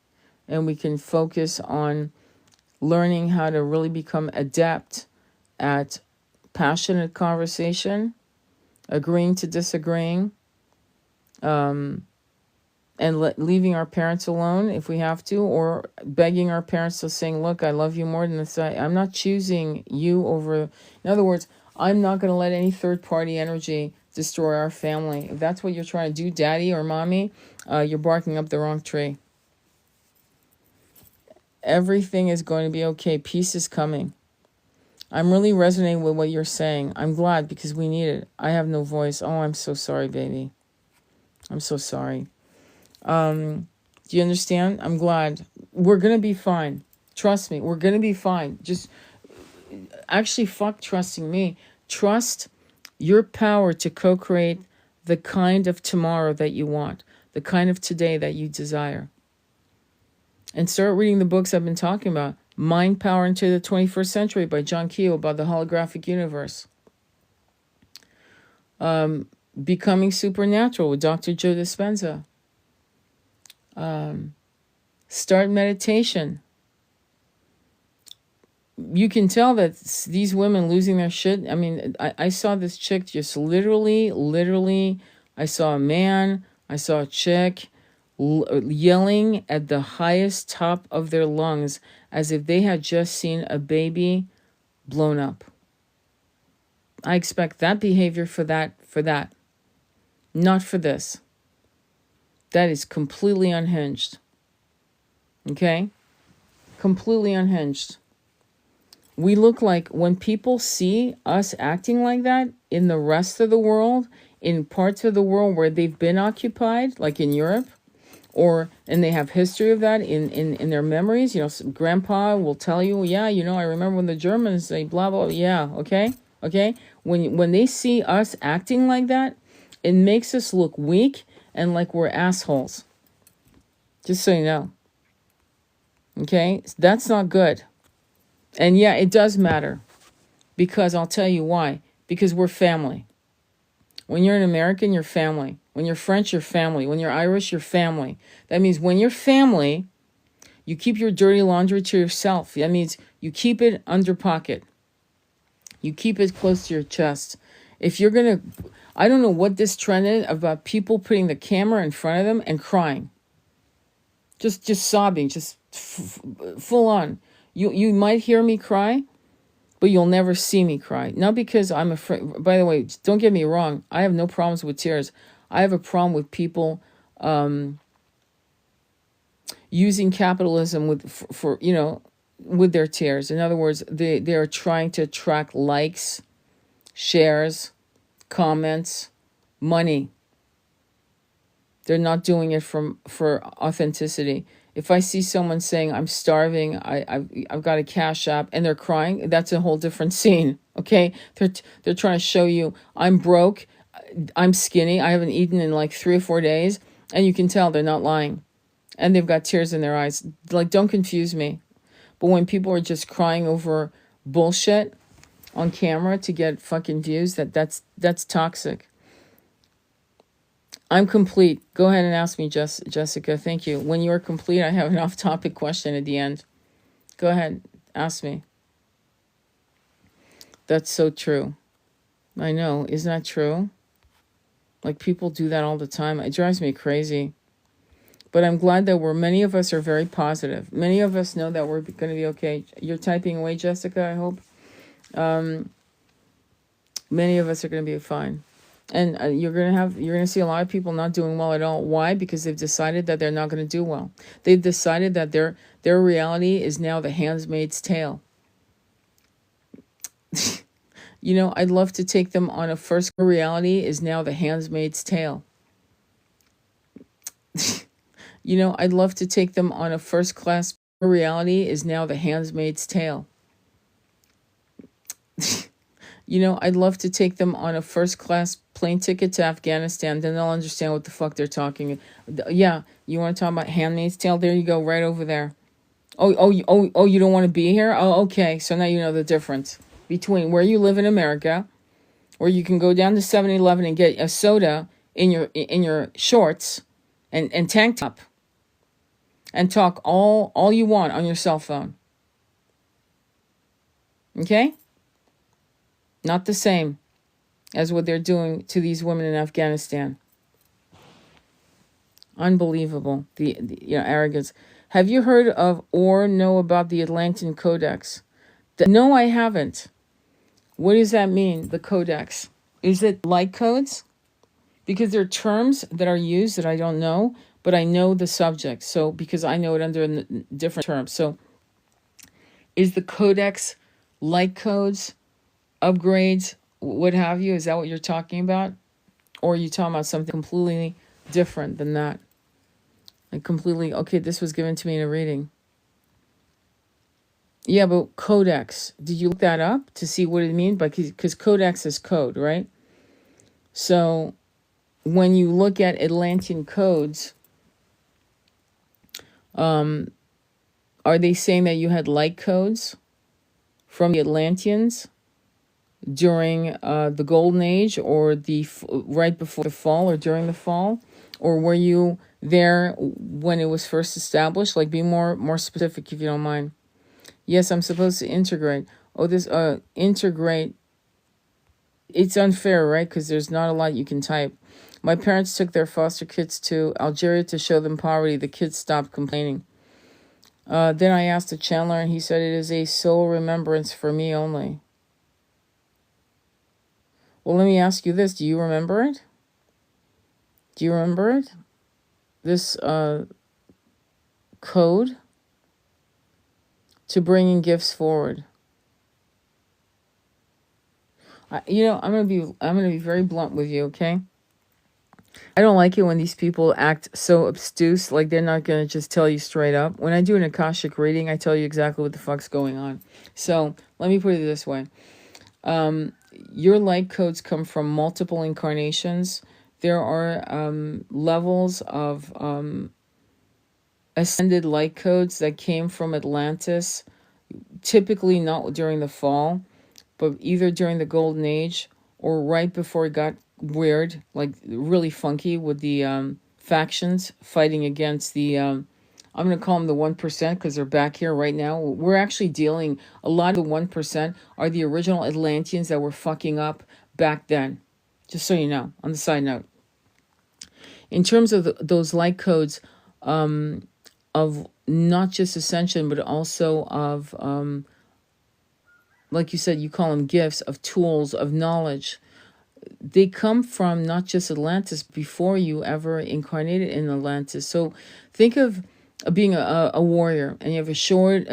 And we can focus on learning how to really become adept at passionate conversation, agreeing to disagreeing, and leaving our parents alone if we have to, or begging our parents to saying, look, I love you more than this. I'm not choosing you over. In other words, I'm not going to let any third party energy destroy our family. If that's what you're trying to do, daddy or mommy, you're barking up the wrong tree. Everything is going to be okay. Peace is coming. I'm really resonating with what you're saying. I'm glad, because we need it. I have no voice. Oh, I'm so sorry, baby. I'm so sorry. Do you understand? I'm glad. We're going to be fine. Trust me. We're going to be fine. Just actually fuck trusting me. Trust your power to co-create the kind of tomorrow that you want, the kind of today that you desire. And start reading the books I've been talking about. Mind Power into the 21st Century by John Keel, about the holographic universe. Becoming Supernatural with Dr. Joe Dispenza. Start meditation. You can tell that these women losing their shit. I mean, I saw this chick just literally, I saw a man, I saw a chick yelling at the highest top of their lungs as if they had just seen a baby blown up. I expect that behavior for that. Not for this. That is completely unhinged. Okay? Completely unhinged. We look like, when people see us acting like that in the rest of the world, in parts of the world where they've been occupied, like in Europe, and they have history of that in their memories. You know, grandpa will tell you, yeah, you know, I remember when the Germans, they blah, blah, yeah, okay? When they see us acting like that, it makes us look weak and like we're assholes. Just so you know. Okay? That's not good. And yeah, it does matter. Because I'll tell you why. Because we're family. When you're an American, you're family. When you're French, you're family. When you're Irish, you're family. That means when you're family, you keep your dirty laundry to yourself. That means you keep it under pocket. You keep it close to your chest. If you're going to... I don't know what this trend is about people putting the camera in front of them and crying. Just sobbing. Just full on. You might hear me cry, but you'll never see me cry. Not because I'm afraid. By the way, don't get me wrong. I have no problems with tears. I have a problem with people using capitalism with their tears. In other words, they are trying to attract likes, shares, comments, money. They're not doing it for authenticity. If I see someone saying, I'm starving, I've got a cash app, and they're crying, that's a whole different scene, okay? They're trying to show you, I'm broke, I'm skinny, I haven't eaten in like 3 or 4 days, and you can tell they're not lying. And they've got tears in their eyes. Like, don't confuse me. But when people are just crying over bullshit on camera to get fucking views, that's toxic. I'm complete. Go ahead and ask me, Jessica. Thank you. When you're complete, I have an off-topic question at the end. Go ahead. Ask me. That's so true. I know. Isn't that true? Like, people do that all the time. It drives me crazy. But I'm glad that many of us are very positive. Many of us know that we're going to be okay. You're typing away, Jessica, I hope. Many of us are going to be fine. And you're going to see a lot of people not doing well at all. Why? Because they've decided that they're not going to do well. They've decided that their reality is now the handmaid's tale. You know, I'd love to take them on a first... Reality is now the handmaid's tale. You know, I'd love to take them on a first class... Reality is now the handmaid's tale. You know, I'd love to take them on a first class plane ticket to Afghanistan. Then they'll understand what the fuck they're talking. Yeah, you want to talk about Handmaid's Tale? There you go, right over there. Oh, you don't want to be here? Oh, okay. So now you know the difference between where you live in America, where you can go down to 7-Eleven and get a soda in your shorts and tank top and talk all you want on your cell phone. Okay? Not the same as what they're doing to these women in Afghanistan. Unbelievable, the arrogance. Have you heard of or know about the Atlantean Codex? No, I haven't. What does that mean, the Codex? Is it light codes? Because there are terms that are used that I don't know, but I know the subject. So, because I know it under different terms. So, is the Codex light codes, upgrades, what have you? Is that what you're talking about? Or are you talking about something completely different than that? Like completely, okay, this was given to me in a reading. Yeah, but Codex, did you look that up to see what it means? Because Codex is code, right? So when you look at Atlantean codes, are they saying that you had light codes from the Atlanteans during the Golden Age, or right before the fall, or during the fall? Or were you there when it was first established? Like, be more specific if you don't mind. Yes, I'm supposed to integrate. Oh, this integrate. It's unfair, right? Because there's not a lot you can type. My parents took their foster kids to Algeria to show them poverty. The kids stopped complaining. Then I asked the Chandler, and he said it is a soul remembrance for me only. Well, let me ask you this. Do you remember it? Do you remember it? This code to bringing gifts forward. I'm gonna be very blunt with you, okay? I don't like it when these people act so obtuse, like they're not gonna just tell you straight up. When I do an Akashic reading, I tell you exactly what the fuck's going on. So let me put it this way: your light codes come from multiple incarnations. There are levels of ascended light codes that came from Atlantis, typically not during the fall, but either during the Golden Age or right before it got weird, like really funky with the factions fighting against the, I'm going to call them the 1% because they're back here right now. We're actually dealing, a lot of the 1% are the original Atlanteans that were fucking up back then. Just so you know, on the side note. In terms of those light codes, of not just ascension, but also of, like you said, you call them gifts, of tools, of knowledge. They come from not just Atlantis, before you ever incarnated in Atlantis. So think of being a warrior, and you have a sword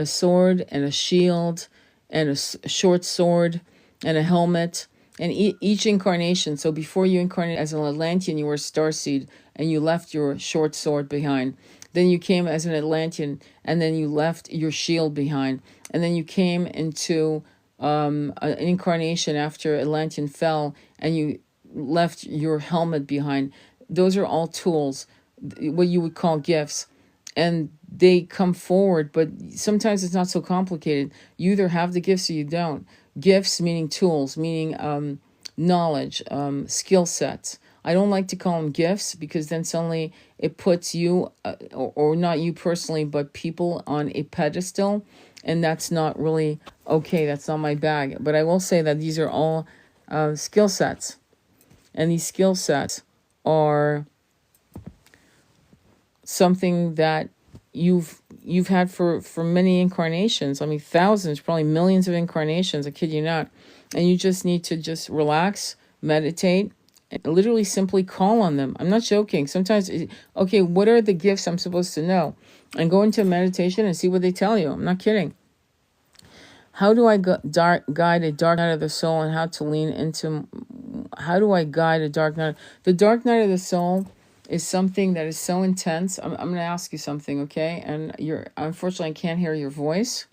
and a shield and a short sword and a helmet. And each incarnation, so before you incarnated as an Atlantean, you were a starseed, and you left your short sword behind. Then you came as an Atlantean, and then you left your shield behind. And then you came into an incarnation after Atlantean fell, and you left your helmet behind. Those are all tools, what you would call gifts. And they come forward, but sometimes it's not so complicated. You either have the gifts or you don't. Gifts meaning tools, meaning knowledge, skill sets. I don't like to call them gifts, because then suddenly it puts you, or not you personally, but people on a pedestal. And that's not really okay. That's not my bag. But I will say that these are all skill sets. And these skill sets are something that you've had for many incarnations. I mean, thousands, probably millions of incarnations. I kid you not. And you just need to just relax, meditate, and literally simply call on them. I'm not joking. Sometimes, okay, what are the gifts I'm supposed to know? And go into meditation and see what they tell you. I'm not kidding. How do I guide a dark night of the soul, and how to lean into... How do I guide a dark night? The dark night of the soul is something that is so intense. I'm going to ask you something, okay? And unfortunately, I can't hear your voice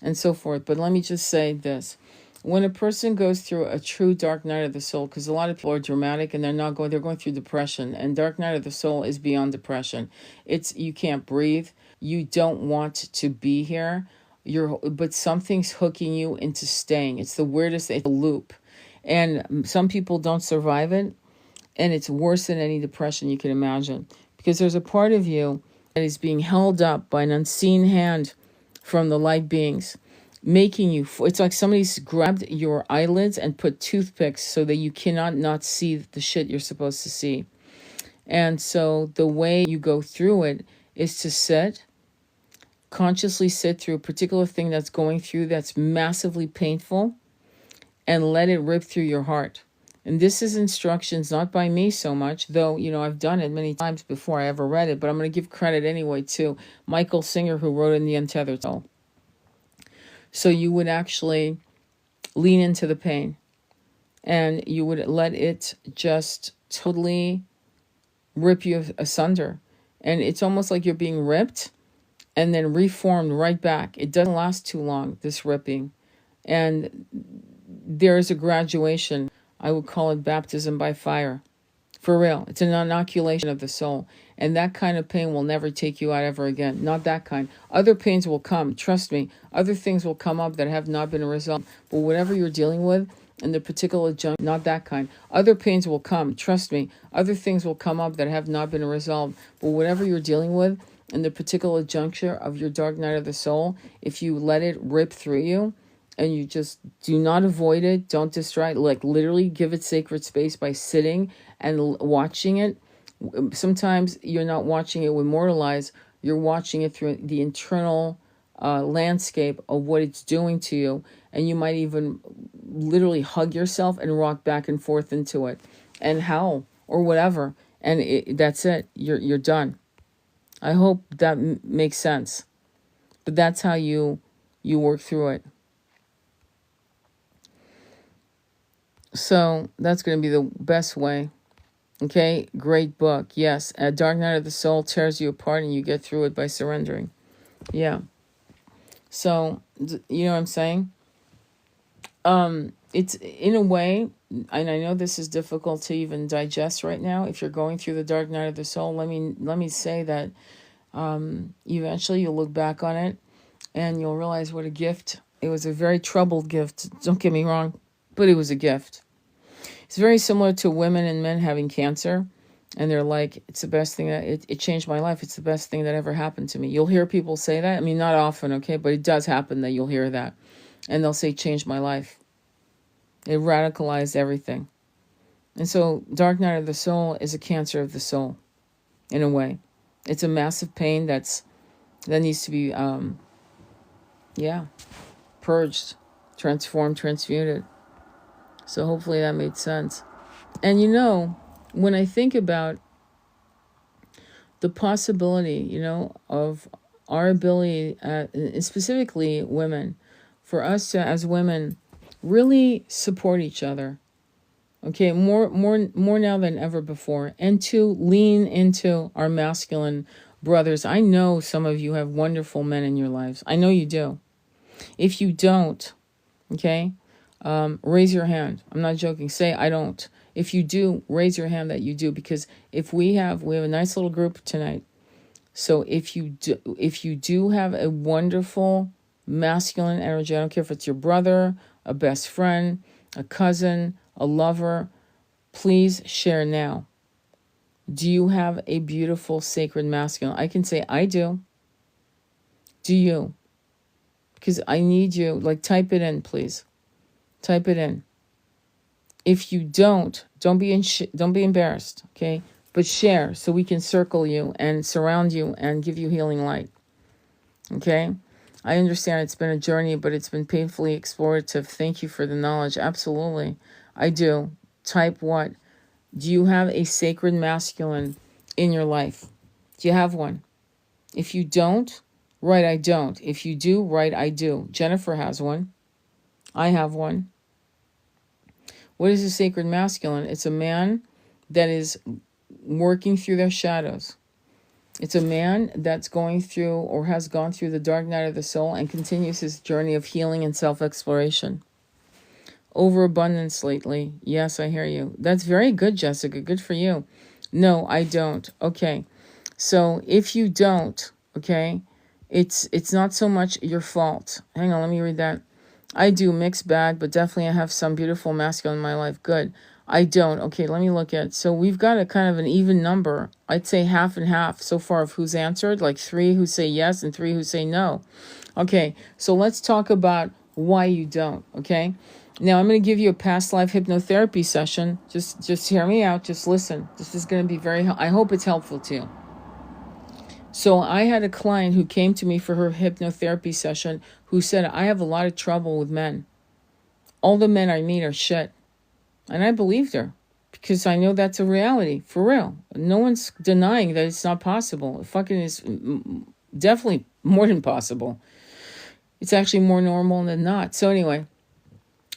and so forth. But let me just say this. When a person goes through a true dark night of the soul, because a lot of people are dramatic and they're going through depression. And dark night of the soul is beyond depression. It's you can't breathe. You don't want to be here. but something's hooking you into staying. It's the weirdest, it's a loop. And some people don't survive it. And it's worse than any depression you can imagine. Because there's a part of you that is being held up by an unseen hand from the light beings, making you, it's like somebody's grabbed your eyelids and put toothpicks so that you cannot not see the shit you're supposed to see. And so the way you go through it is to consciously sit through a particular thing that's going through that's massively painful, and let it rip through your heart. And this is instructions not by me so much, though, I've done it many times before I ever read it, but I'm going to give credit anyway to Michael Singer, who wrote in The Untethered Soul. So you would actually lean into the pain, and you would let it just totally rip you asunder. And it's almost like you're being ripped and then reformed right back. It doesn't last too long, this ripping. And there's a graduation. I would call it baptism by fire. For real. It's an inoculation of the soul. And that kind of pain will never take you out ever again. Not that kind. Other pains will come. Trust me. Other things will come up that have not been resolved. But whatever you're dealing with in the particular junction, not that kind. Other pains will come. Trust me. Other things will come up that have not been resolved. But whatever you're dealing with in the particular juncture of your dark night of the soul, if you let it rip through you, and you just do not avoid it, don't distract, like literally give it sacred space by sitting and watching it. Sometimes you're not watching it with mortal eyes, you're watching it through the internal landscape of what it's doing to you. And you might even literally hug yourself and rock back and forth into it and howl or whatever. And that's it. You're done. I hope that makes sense. But that's how you work through it. So that's going to be the best way. Okay, great book. Yes, A Dark Night of the Soul tears you apart and you get through it by surrendering. Yeah. So, you know what I'm saying? It's in a way, and I know this is difficult to even digest right now. If you're going through the Dark Night of the Soul, let me say that eventually you'll look back on it and you'll realize what a gift. It was a very troubled gift. Don't get me wrong, but it was a gift. It's very similar to women and men having cancer. And they're like, it's the best thing that, it changed my life. It's the best thing that ever happened to me. You'll hear people say that. I mean, not often, okay? But it does happen that you'll hear that. And they'll say, changed my life. It radicalized everything. And so Dark Night of the Soul is a cancer of the soul, in a way. It's a massive pain that needs to be, purged, transformed, transmuted. So hopefully that made sense. And when I think about the possibility, of our ability, specifically women, for us to, as women, really support each other, okay, more now than ever before, and to lean into our masculine brothers. I know some of you have wonderful men in your lives. I know you do. If you don't, okay, raise your hand. I'm not joking. Say, I don't. If you do, raise your hand that you do, because if we have a nice little group tonight. So if you do have a wonderful masculine energy, I don't care if it's your brother, a best friend, a cousin, a lover, please share now. Do you have a beautiful sacred masculine? I can say I do. Do you? Because I need you. Like, type it in, please. Type it in. If you don't be embarrassed, okay? But share so we can circle you and surround you and give you healing light, okay? I understand it's been a journey, but it's been painfully explorative. Thank you for the knowledge. Absolutely. I do. Type what? Do you have a sacred masculine in your life? Do you have one? If you don't, write I don't. If you do, write I do. Jennifer has one. I have one. What is a sacred masculine? It's a man that is working through their shadows. It's a man that's going through or has gone through the dark night of the soul and continues his journey of healing and self-exploration. Overabundance lately. Yes, I hear you. That's very good, Jessica. Good for you. No, I don't. Okay. So if you don't, okay, It's not so much your fault. Hang on, let me read that. I do, mixed bag, but definitely I have some beautiful masculine in my life. Good. I don't. Okay, let me look at. So we've got a kind of an even number. I'd say half and half so far of who's answered, like 3 who say yes and 3 who say no. Okay, so let's talk about why you don't, okay? Now I'm going to give you a past life hypnotherapy session. Just hear me out, just listen. This is going to be I hope it's helpful to you. So I had a client who came to me for her hypnotherapy session who said, I have a lot of trouble with men. All the men I meet are shit. And I believed her because I know that's a reality, for real. No one's denying that it's not possible. It fucking is definitely more than possible. It's actually more normal than not. So anyway,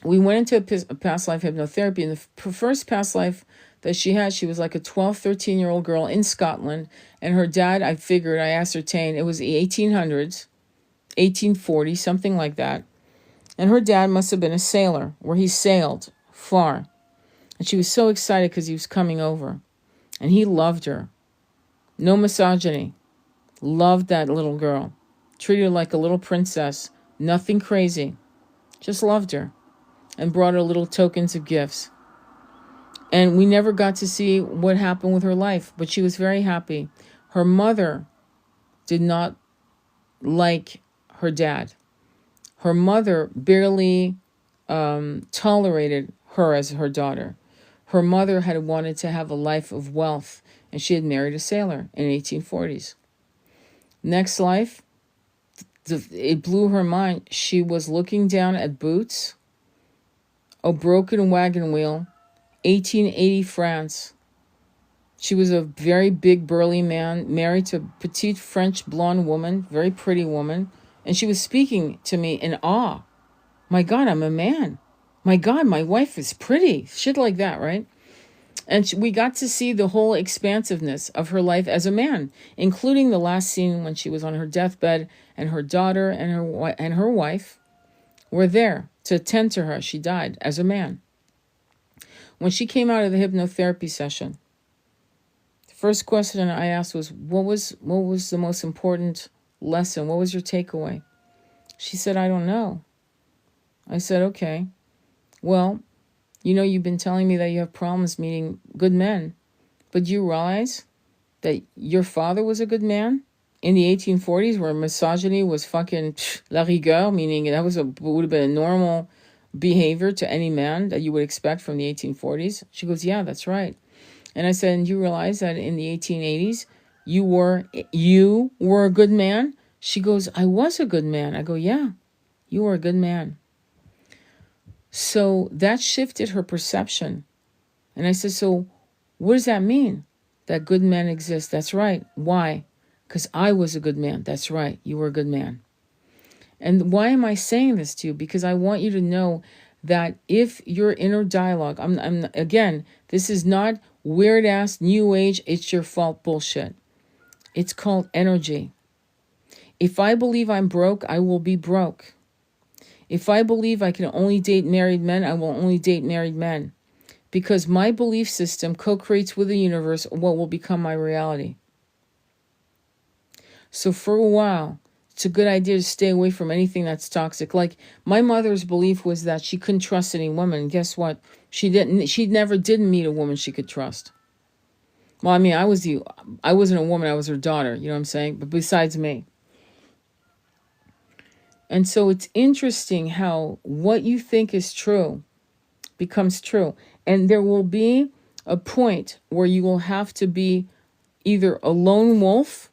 we went into a past life hypnotherapy. In the first past life that she had, she was like a 12, 13-year-old girl in Scotland. And her dad, I ascertained, it was the 1800s, 1840, something like that. And her dad must have been a sailor, where he sailed far. And she was so excited because he was coming over. And he loved her. No misogyny. Loved that little girl. Treated her like a little princess. Nothing crazy. Just loved her. And brought her little tokens of gifts. And we never got to see what happened with her life. But she was very happy. Her mother did not like her dad. Her mother barely tolerated her as her daughter. Her mother had wanted to have a life of wealth, and she had married a sailor in the 1840s. Next life, it blew her mind. She was looking down at boots, a broken wagon wheel, 1880 France. She was a very big, burly man, married to a petite French blonde woman, very pretty woman, and she was speaking to me in awe. My God, I'm a man. My God, my wife is pretty. Shit like that, right? And we got to see the whole expansiveness of her life as a man, including the last scene when she was on her deathbed and her daughter and her wife were there to attend to her. She died as a man. When she came out of the hypnotherapy session, the first question I asked was, what was the most important lesson? What was your takeaway? She said, I don't know. I said, okay, well, you've been telling me that you have problems meeting good men, but you realize that your father was a good man in the 1840s, where misogyny was fucking la rigueur, meaning that would have been a normal behavior to any man that you would expect from the 1840s. She goes, yeah, that's right. And I said, and you realize that in the 1880s, you were a good man? She goes, I was a good man. I go, yeah, you were a good man. So that shifted her perception. And I said, so what does that mean? That good men exist. That's right. Why? Because I was a good man. That's right. You were a good man. And why am I saying this to you? Because I want you to know that if your inner dialogue, again, this is not weird ass new age, it's your fault bullshit. It's called energy. If I believe I'm broke, I will be broke. If I believe I can only date married men, I will only date married men. Because my belief system co-creates with the universe what will become my reality. So for a while, it's a good idea to stay away from anything that's toxic. Like my mother's belief was that she couldn't trust any woman. Guess what? She never did meet a woman she could trust. Well, I mean, I wasn't a woman, I was her daughter, you know what I'm saying? But besides me. And so it's interesting how what you think is true becomes true. And there will be a point where you will have to be either a lone wolf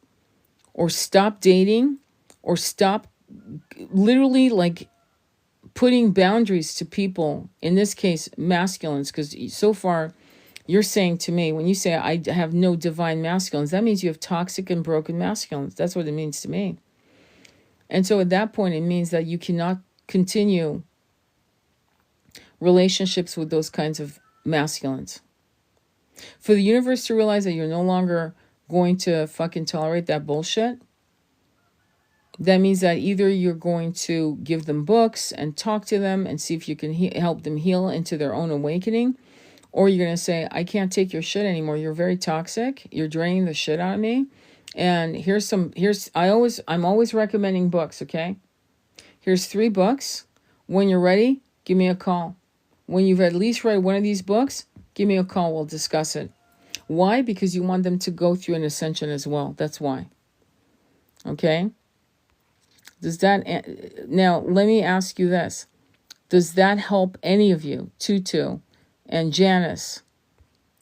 or stop dating or stop literally like putting boundaries to people, in this case, masculines, because so far you're saying to me, when you say I have no divine masculines, that means you have toxic and broken masculines. That's what it means to me. And so at that point, it means that you cannot continue relationships with those kinds of masculines. For the universe to realize that you're no longer going to fucking tolerate that bullshit, that means that either you're going to give them books and talk to them and see if you can help them heal into their own awakening, or you're going to say, I can't take your shit anymore. You're very toxic. You're draining the shit out of me. And I'm always recommending books, okay? Here's 3 books. When you're ready, give me a call. When you've at least read one of these books, give me a call. We'll discuss it. Why? Because you want them to go through an ascension as well. That's why. Okay? Now, let me ask you this. Does that help any of you? Tutu and Janice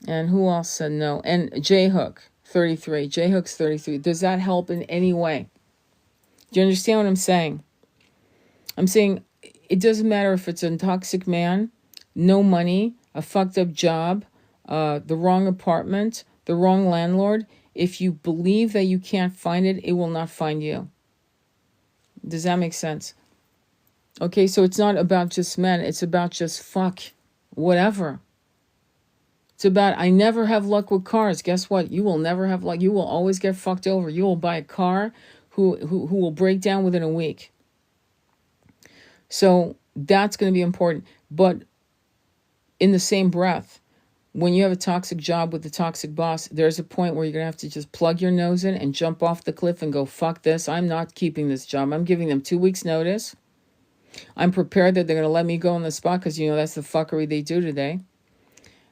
and who else said no? And J-Hook, 33. J-Hook's 33. Does that help in any way? Do you understand what I'm saying? I'm saying it doesn't matter if it's a toxic man, no money, a fucked up job, the wrong apartment, the wrong landlord. If you believe that you can't find it, it will not find you. Does that make sense? Okay, so it's not about just men. It's about just fuck, whatever. It's about, I never have luck with cars. Guess what? You will never have luck. You will always get fucked over. You will buy a car who will break down within a week. So that's going to be important. But in the same breath, when you have a toxic job with a toxic boss, there's a point where you're going to have to just plug your nose in and jump off the cliff and go, fuck this. I'm not keeping this job. I'm giving them 2 weeks notice. I'm prepared that they're going to let me go on the spot because, that's the fuckery they do today.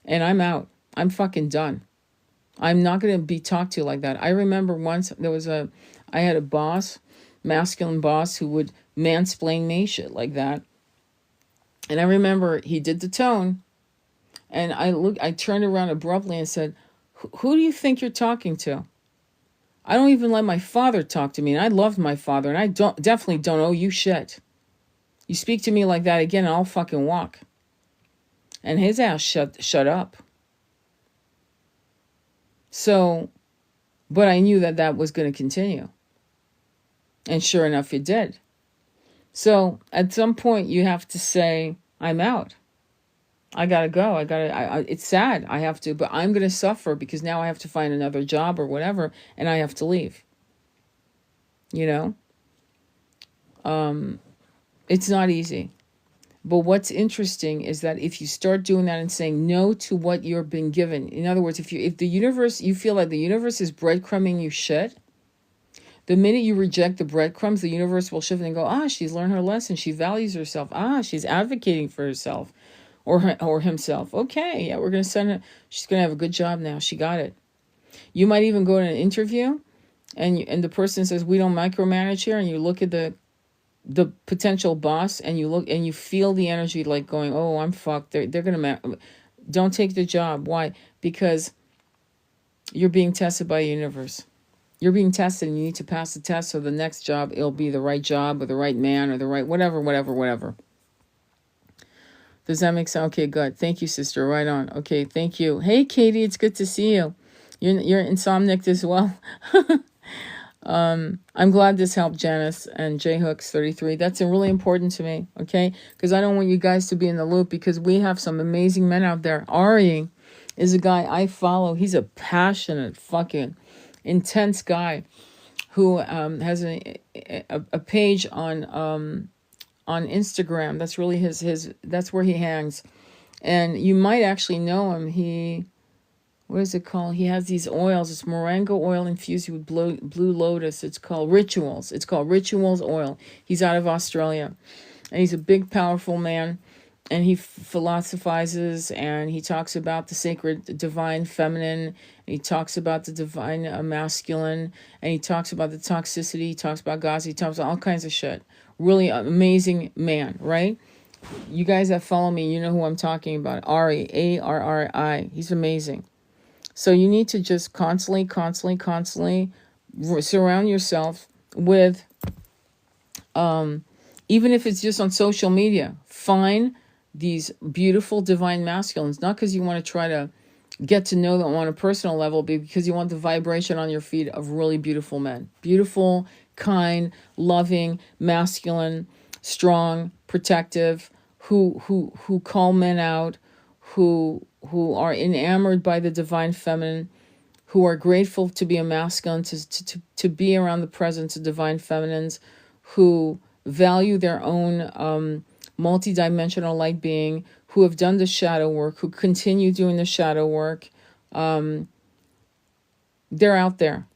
And I'm out. I'm fucking done. I'm not going to be talked to like that. I remember once I had a boss, masculine boss, who would mansplain me shit like that. And I remember he did the tone. And I turned around abruptly and said, who do you think you're talking to? I don't even let my father talk to me. And I loved my father. And I definitely don't owe you shit. You speak to me like that again and I'll fucking walk. And his ass shut up. So, but I knew that was going to continue. And sure enough, it did. So at some point you have to say, I'm out. I gotta go. It's sad. I have to, but I'm going to suffer because now I have to find another job or whatever. And I have to leave. It's not easy. But what's interesting is that if you start doing that and saying no to what you're being given, in other words, if the universe, you feel like the universe is breadcrumbing you shit, the minute you reject the breadcrumbs, the universe will shift and go, she's learned her lesson. She values herself. She's advocating for herself or himself. Okay, yeah, we're going to send her. She's going to have a good job now. She got it. You might even go to an interview and the person says, we don't micromanage here. And you look at the potential boss and you look and you feel the energy like going, oh, I'm fucked. They're going to, don't take the job. Why? Because you're being tested by the universe. You're being tested and you need to pass the test. So the next job, it'll be the right job or the right man or the right, whatever. Does that make sense? Okay, good. Thank you, sister. Right on. Okay. Thank you. Hey, Katie, it's good to see you. You're insomniac as well. I'm glad this helped, Janice and J-Hooks 33. That's really important to me, okay? Because I don't want you guys to be in the loop because we have some amazing men out there. Ari is a guy I follow. He's a passionate, fucking intense guy who has a page on Instagram. That's really his that's where he hangs. And you might actually know him. What is it called? He has these oils. It's moringa oil infused with blue lotus. It's called Rituals. It's called Rituals oil. He's out of Australia. And he's a big, powerful man. And he philosophizes and he talks about the sacred divine feminine. And he talks about the divine masculine. And he talks about the toxicity. He talks about Gaza. He talks about all kinds of shit. Really amazing man, right? You guys that follow me, you know who I'm talking about. Ari, Arri. He's amazing. So you need to just constantly surround yourself with, even if it's just on social media, find these beautiful divine masculines, not because you want to try to get to know them on a personal level, but because you want the vibration on your feet of really beautiful men. Beautiful, kind, loving, masculine, strong, protective, who call men out, who are enamored by the divine feminine, who are grateful to be a masculine, to be around the presence of divine feminines, who value their own multidimensional light being, who have done the shadow work, who continue doing the shadow work. They're out there.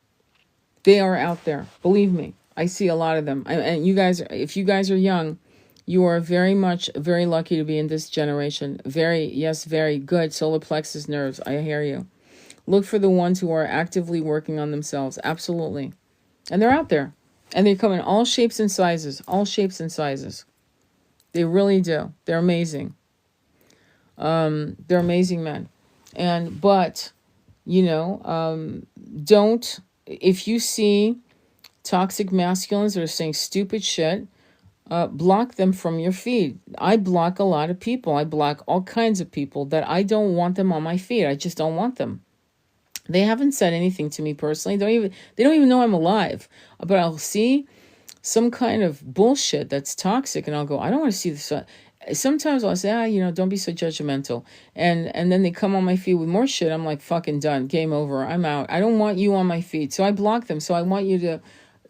They are out there. Believe me. I see a lot of them. And you guys, if you guys are young, you are very lucky to be in this generation. Very good. Solar plexus nerves. I hear you. Look for the ones who are actively working on themselves. Absolutely. And they're out there. And they come in all shapes and sizes. All shapes and sizes. They really do. They're amazing. They're amazing men. But, don't, if you see toxic masculines that are saying stupid shit, block them from your feed. I block a lot of people. I block all kinds of people that I don't want them on my feed. I just don't want them. They haven't said anything to me personally. They don't even know I'm alive. But I'll see some kind of bullshit that's toxic, and I'll go, I don't want to see this. Sometimes I'll say, don't be so judgmental. And then they come on my feed with more shit. I'm like, fucking done. Game over. I'm out. I don't want you on my feed. So I block them. So I want you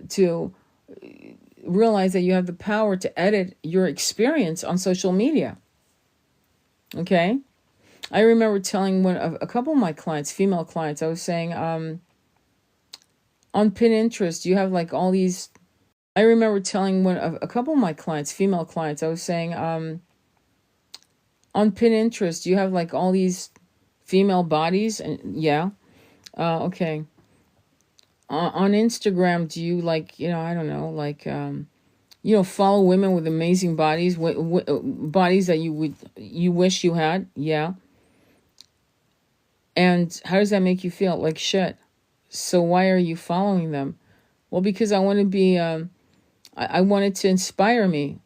to realize that you have the power to edit your experience on social media. Okay? I remember telling a couple of my clients, female clients, I was saying, on Pinterest, you have like all these. I remember telling a couple of my clients, female clients, I was saying, on Pinterest, you have like all these female bodies, and yeah, okay. On Instagram, do you like, I don't know, like, follow women with amazing bodies, bodies that you wish you had, yeah. And how does that make you feel? Like shit. So why are you following them? Well, because I want to be, I wanted to inspire me.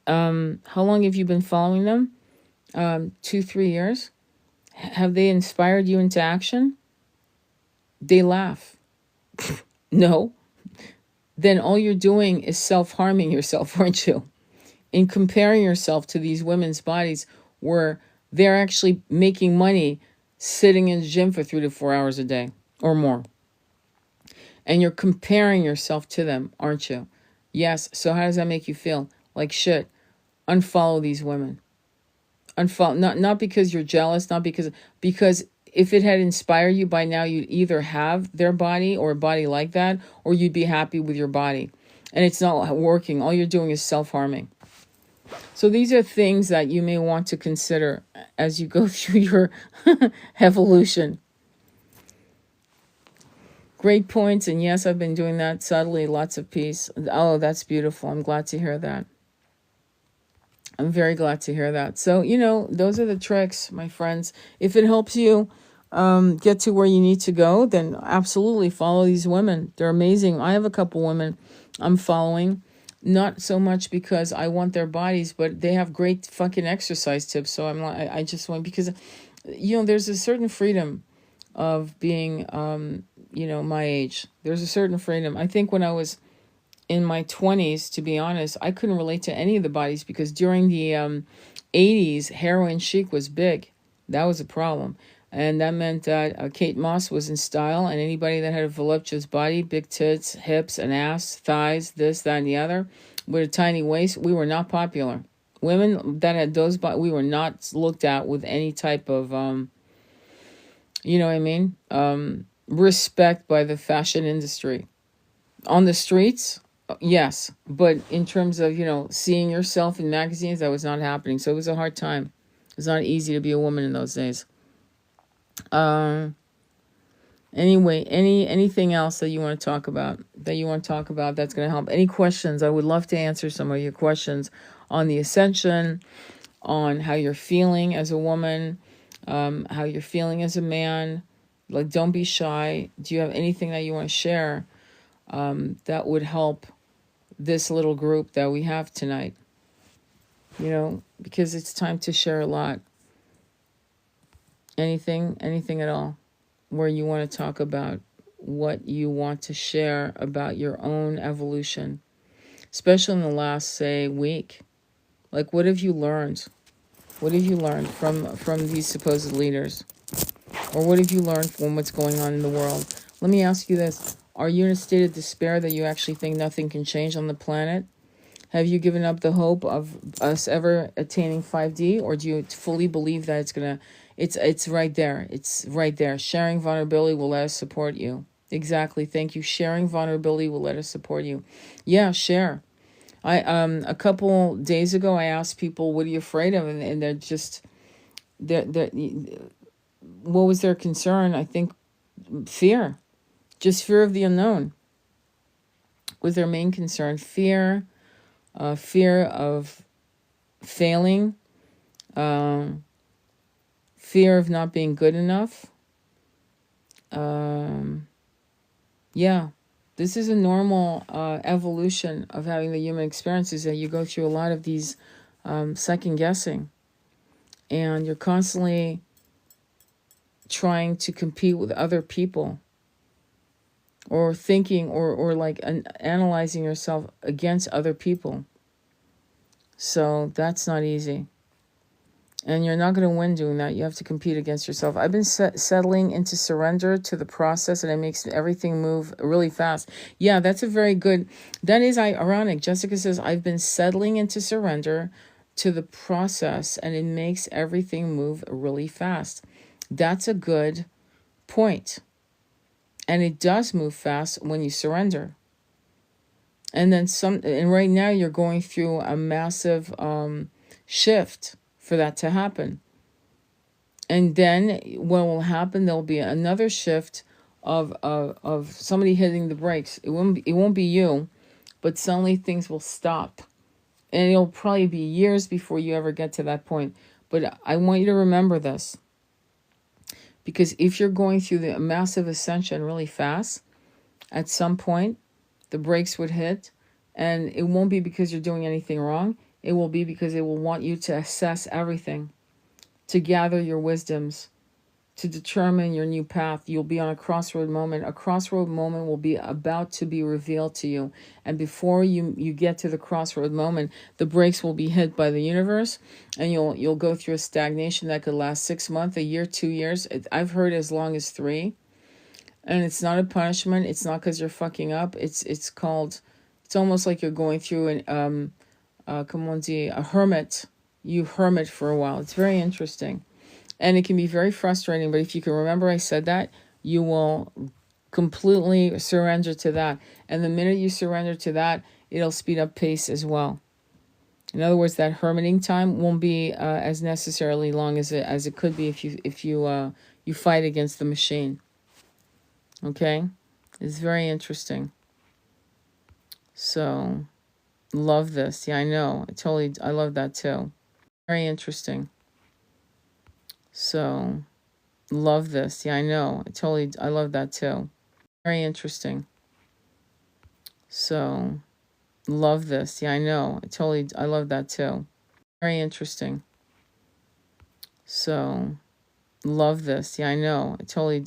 How long have you been following them? 2-3 years. Have they inspired you into action? They laugh. No. Then all you're doing is self-harming yourself, aren't you? In comparing yourself to these women's bodies where they're actually making money sitting in the gym for 3 to 4 hours a day or more. And you're comparing yourself to them, aren't you? Yes. So how does that make you feel? Like shit. Unfollow these women. Unfollow, not because you're jealous, not because if it had inspired you by now, you'd either have their body or a body like that, or you'd be happy with your body. And it's not working. All you're doing is self-harming. So these are things that you may want to consider as you go through your evolution. Great points. And yes, I've been doing that subtly. Lots of peace. Oh, that's beautiful. I'm glad to hear that. I'm very glad to hear that. So, those are the tricks, my friends. If it helps you get to where you need to go, then absolutely follow these women. They're amazing. I have a couple women I'm following. Not so much because I want their bodies, but they have great fucking exercise tips. So I just want, because, there's a certain freedom of being, my age. There's a certain freedom. I think when I was in my 20s, to be honest, I couldn't relate to any of the bodies because during the 80s, heroin chic was big. That was a problem. And that meant that Kate Moss was in style, and anybody that had a voluptuous body, big tits, hips, an ass, thighs, this, that, and the other, with a tiny waist, we were not popular. Women that had those bodies, we were not looked at with any type of, respect by the fashion industry. On the streets, yes. But in terms of, seeing yourself in magazines, that was not happening. So it was a hard time. It was not easy to be a woman in those days. Anyway, anything else that you want to talk about that's going to help? Any questions? I would love to answer some of your questions on the ascension, on how you're feeling as a woman, how you're feeling as a man. Like, don't be shy. Do you have anything that you want to share that would help this little group that we have tonight? Because it's time to share a lot. Anything at all where you want to talk about what you want to share about your own evolution, especially in the last, say, week. Like, what have you learned? What have you learned from these supposed leaders? Or what have you learned from what's going on in the world? Let me ask you this. Are you in a state of despair that you actually think nothing can change on the planet? Have you given up the hope of us ever attaining 5D? Or do you fully believe that it's right there? It's right there. Sharing vulnerability will let us support you. Exactly. Thank you. Sharing vulnerability will let us support you. Yeah, share. I a couple days ago I asked people, what are you afraid of? And they're just they're what was their concern? I think fear. Just fear of the unknown was their main concern. Fear of failing, um, fear of not being good enough. Um, yeah, this is a normal evolution of having the human experiences that you go through a lot of these second guessing, and you're constantly trying to compete with other people or thinking or like analyzing yourself against other people. So that's not easy. And you're not going to win doing that. You have to compete against yourself. I've been settling into surrender to the process, and it makes everything move really fast. Yeah, that's a very good. That is ironic. Jessica says, I've been settling into surrender to the process, and it makes everything move really fast. That's a good point. And it does move fast when you surrender. And then and right now you're going through a massive shift for that to happen. And then what will happen, there'll be another shift of somebody hitting the brakes. It won't be you, but suddenly things will stop. And it'll probably be years before you ever get to that point. But I want you to remember this. Because if you're going through the massive ascension really fast, at some point the brakes would hit, and it won't be because you're doing anything wrong. It will be because it will want you to assess everything, to gather your wisdoms, to determine your new path. You'll be on a crossroad moment. A crossroad moment will be about to be revealed to you. And before you get to the crossroad moment, the brakes will be hit by the universe, and you'll go through a stagnation that could last 6 months, a year, 2 years. I've heard as long as 3. And it's not a punishment. It's not because you're fucking up. It's called, it's almost like you're going through comment on dit, a hermit. You hermit for a while. It's very interesting. And it can be very frustrating, but if you can remember I said that, you will completely surrender to that. And the minute you surrender to that, it'll speed up pace as well. In other words, that hermiting time won't be as necessarily long as it could be if you fight against the machine. Okay? It's very interesting. So, love this. Yeah, I know. I love that too. Very interesting. So, love this. Yeah, I know. I love that too. Very interesting. So, love this. Yeah, I know. I love that too. Very interesting. So, love this. Yeah, I know.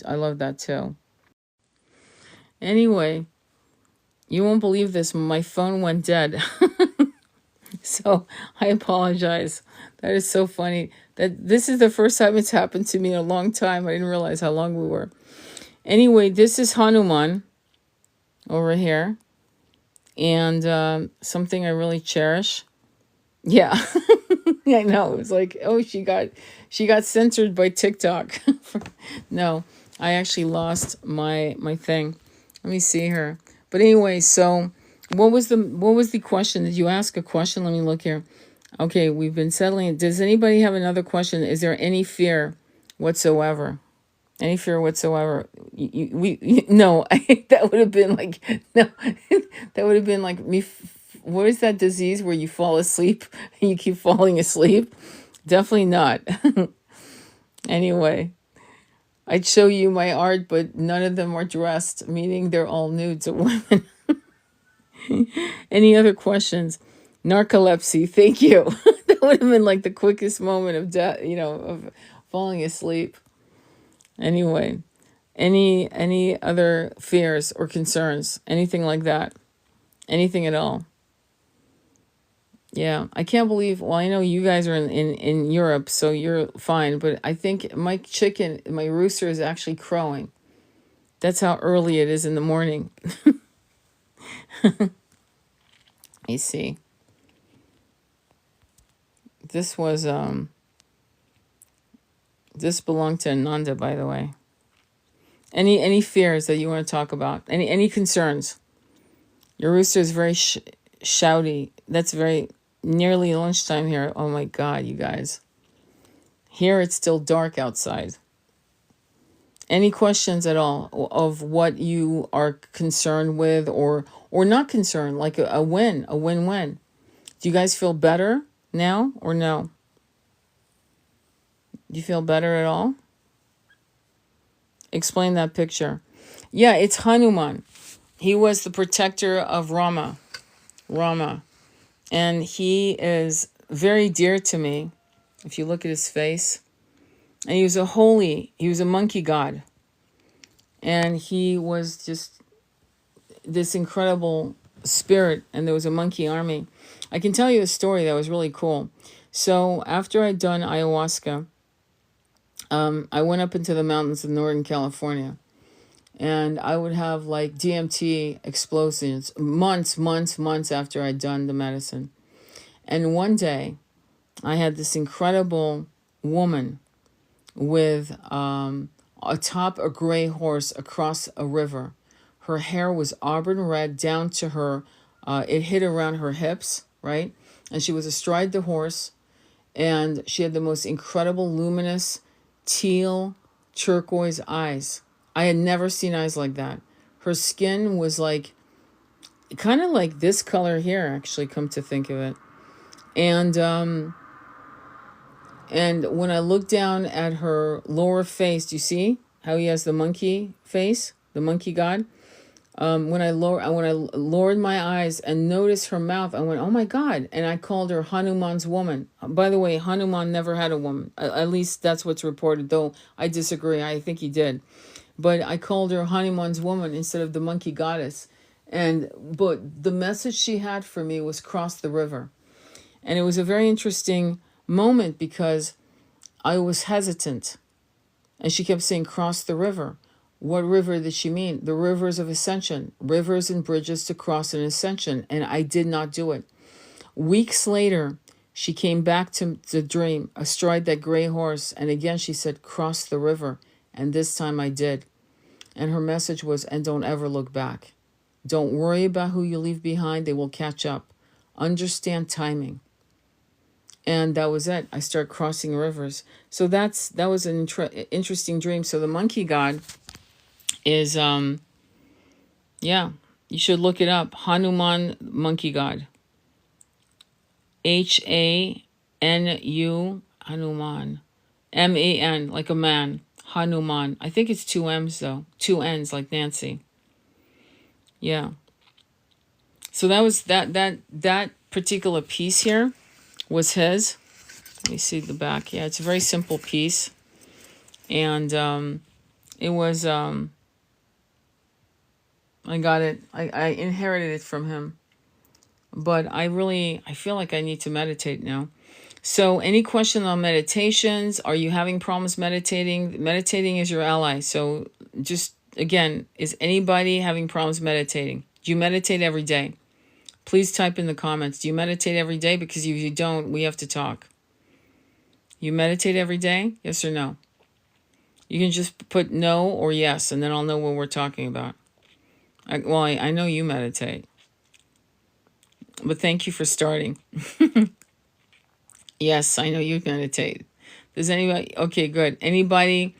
I love that too. Anyway, you won't believe this. My phone went dead. So I apologize. That is so funny. That this is the first time it's happened to me in a long time. I didn't realize how long we were. Anyway, this is Hanuman over here, and something I really cherish. Yeah, yeah, I know. It was like, oh, she got censored by TikTok. No, I actually lost my thing. Let me see here. But anyway, so what was the question? Did you ask a question? Let me look here. Okay, we've been settling it. Does anybody have another question? Is there any fear whatsoever? Any fear whatsoever? No, that would have been like, no, that would have been like me. What is that disease where you fall asleep and you keep falling asleep? Definitely not. Anyway, I'd show you my art, but none of them are dressed, meaning they're all nudes of women. Any other questions? Narcolepsy, thank you. That would have been like the quickest moment of death, of falling asleep. Anyway, any other fears or concerns? Anything like that? Anything at all? Yeah, I can't believe, well, I know you guys are in Europe, so you're fine, but I think my rooster is actually crowing. That's how early it is in the morning. You see. This was, this belonged to Ananda, by the way. Any fears that you want to talk about? Any concerns? Your rooster is very shouty. That's very nearly lunchtime here. Oh my God, you guys. Here it's still dark outside. Any questions at all of what you are concerned with or not concerned, like a win-win? Do you guys feel better now or no? Do you feel better at all? Explain that picture. Yeah, it's Hanuman. He was the protector of Rama. And he is very dear to me. If you look at his face. And he was a monkey god. And he was just this incredible spirit. And there was a monkey army. I can tell you a story that was really cool. So after I'd done ayahuasca, I went up into the mountains of Northern California. And I would have like DMT explosions months after I'd done the medicine. And one day, I had this incredible woman with atop a gray horse across a river. Her hair was auburn red down to her, it hit around her hips, right? And she was astride the horse, and she had the most incredible luminous teal turquoise eyes. I had never seen eyes like that. Her skin was like, kind of like this color here, actually, come to think of it. And when I looked down at her lower face, do you see how he has the monkey face, the monkey god? When I lowered my eyes and noticed her mouth, I went, "Oh my God!" And I called her Hanuman's woman. By the way, Hanuman never had a woman. At least that's what's reported. Though I disagree. I think he did. But I called her Hanuman's woman instead of the monkey goddess. But the message she had for me was cross the river. And it was a very interesting moment because I was hesitant. And she kept saying, cross the river. What river did she mean? The rivers of ascension, rivers and bridges to cross an ascension. And I did not do it. Weeks later, she came back to the dream, astride that gray horse. And again, she said, cross the river. And this time I did. And her message was, and don't ever look back. Don't worry about who you leave behind. They will catch up. Understand timing. And that was it. I started crossing rivers. So that was an interesting dream. So the monkey god is, you should look it up. Hanuman, monkey god. Hanu, Hanuman. Man, like a man. Hanuman. I think it's 2 M's though. 2 N's like Nancy. Yeah. So that was that particular piece here was his. Let me see the back. Yeah, it's a very simple piece. And it was I got it. I inherited it from him. But I feel like I need to meditate now. So any question on meditations? Are you having problems meditating? Meditating is your ally. So just, again, is anybody having problems meditating? Do you meditate every day? Please type in the comments. Do you meditate every day? Because if you don't, we have to talk. You meditate every day? Yes or no? You can just put no or yes, and then I'll know what we're talking about. I know you meditate. But thank you for starting. Yes, I know you meditate. Does anybody? Okay, good. Anybody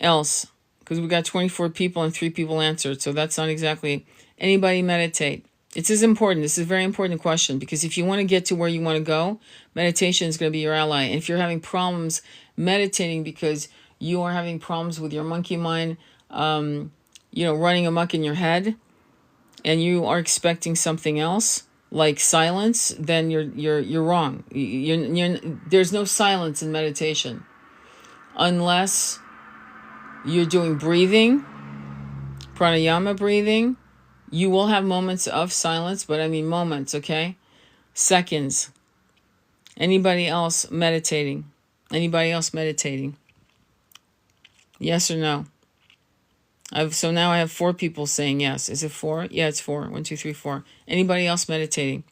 else? Because we got 24 people and 3 people answered, so that's not exactly. Anybody meditate? This is important. This is a very important question because if you want to get to where you want to go, meditation is going to be your ally. And if you're having problems meditating because you are having problems with your monkey mind, running amok in your head, and you are expecting something else, like silence, then you're wrong. There's no silence in meditation unless you're doing breathing, pranayama breathing. You will have moments of silence, but I mean moments, okay? Seconds. Anybody else meditating? Anybody else meditating? Yes or no? So now I have 4 people saying yes. Is it 4? Yeah, it's 4. 1, 2, 3, 4. Anybody else meditating?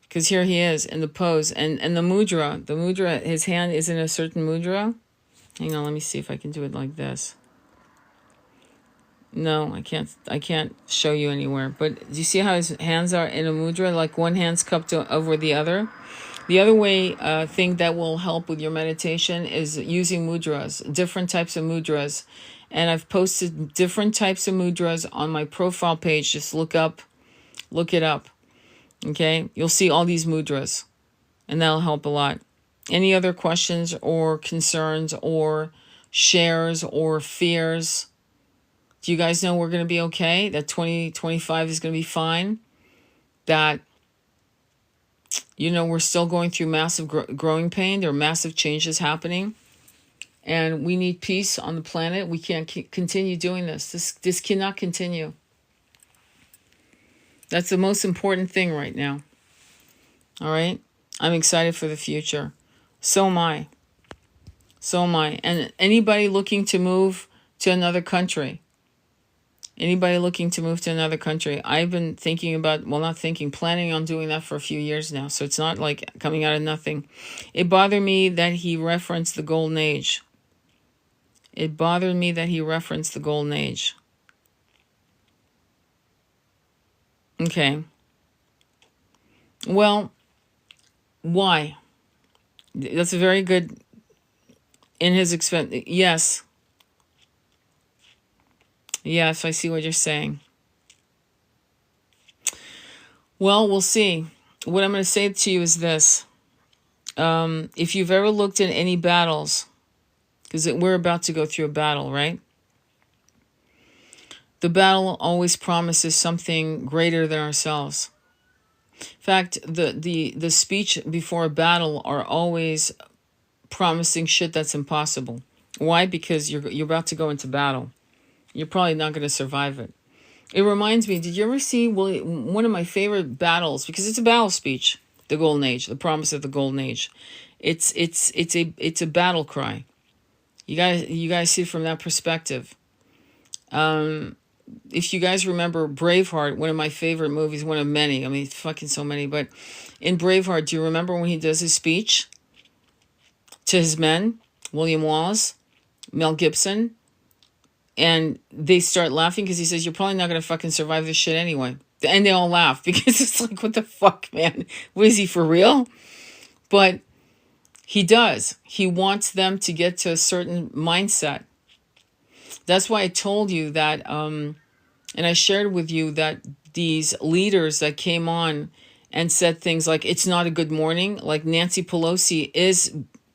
Because here he is in the pose. And the mudra, his hand is in a certain mudra. Hang on, let me see if I can do it like this. No, I can't show you anywhere. But do you see how his hands are in a mudra? Like one hand's cupped over the other. The other way, thing that will help with your meditation is using mudras, different types of mudras. And I've posted different types of mudras on my profile page. Just look it up. Okay. You'll see all these mudras, and that'll help a lot. Any other questions or concerns or shares or fears? Do you guys know we're going to be okay? That 2025 is going to be fine? That, we're still going through massive growing pain. There are massive changes happening. And we need peace on the planet. We can't continue doing this. This cannot continue. That's the most important thing right now. All right? I'm excited for the future. So am I. So am I. And anybody looking to move to another country, I've been thinking about, planning on doing that for a few years now. So it's not like coming out of nothing. It bothered me that he referenced the Golden Age. Okay. Well, why? That's a very good, in his expense. Yes. Yes, I see what you're saying. Well, we'll see. What I'm going to say to you is this. If you've ever looked at any battles, because we're about to go through a battle, right? The battle always promises something greater than ourselves. In fact, the speech before a battle are always promising shit that's impossible. Why? Because you're about to go into battle. You're probably not going to survive it. It reminds me, did you ever see one of my favorite battles? Because it's a battle speech, the Golden Age, the promise of the Golden Age. It's a battle cry. You guys see it from that perspective. If you guys remember Braveheart, one of my favorite movies, one of many, I mean, fucking so many, but in Braveheart, do you remember when he does his speech to his men, William Wallace, Mel Gibson, and they start laughing because he says, you're probably not going to fucking survive this shit anyway. And they all laugh because it's like, what the fuck, man? What, is he for real? But he does. He wants them to get to a certain mindset. That's why I told you that, and I shared with you that these leaders that came on and said things like, it's not a good morning, like Nancy Pelosi is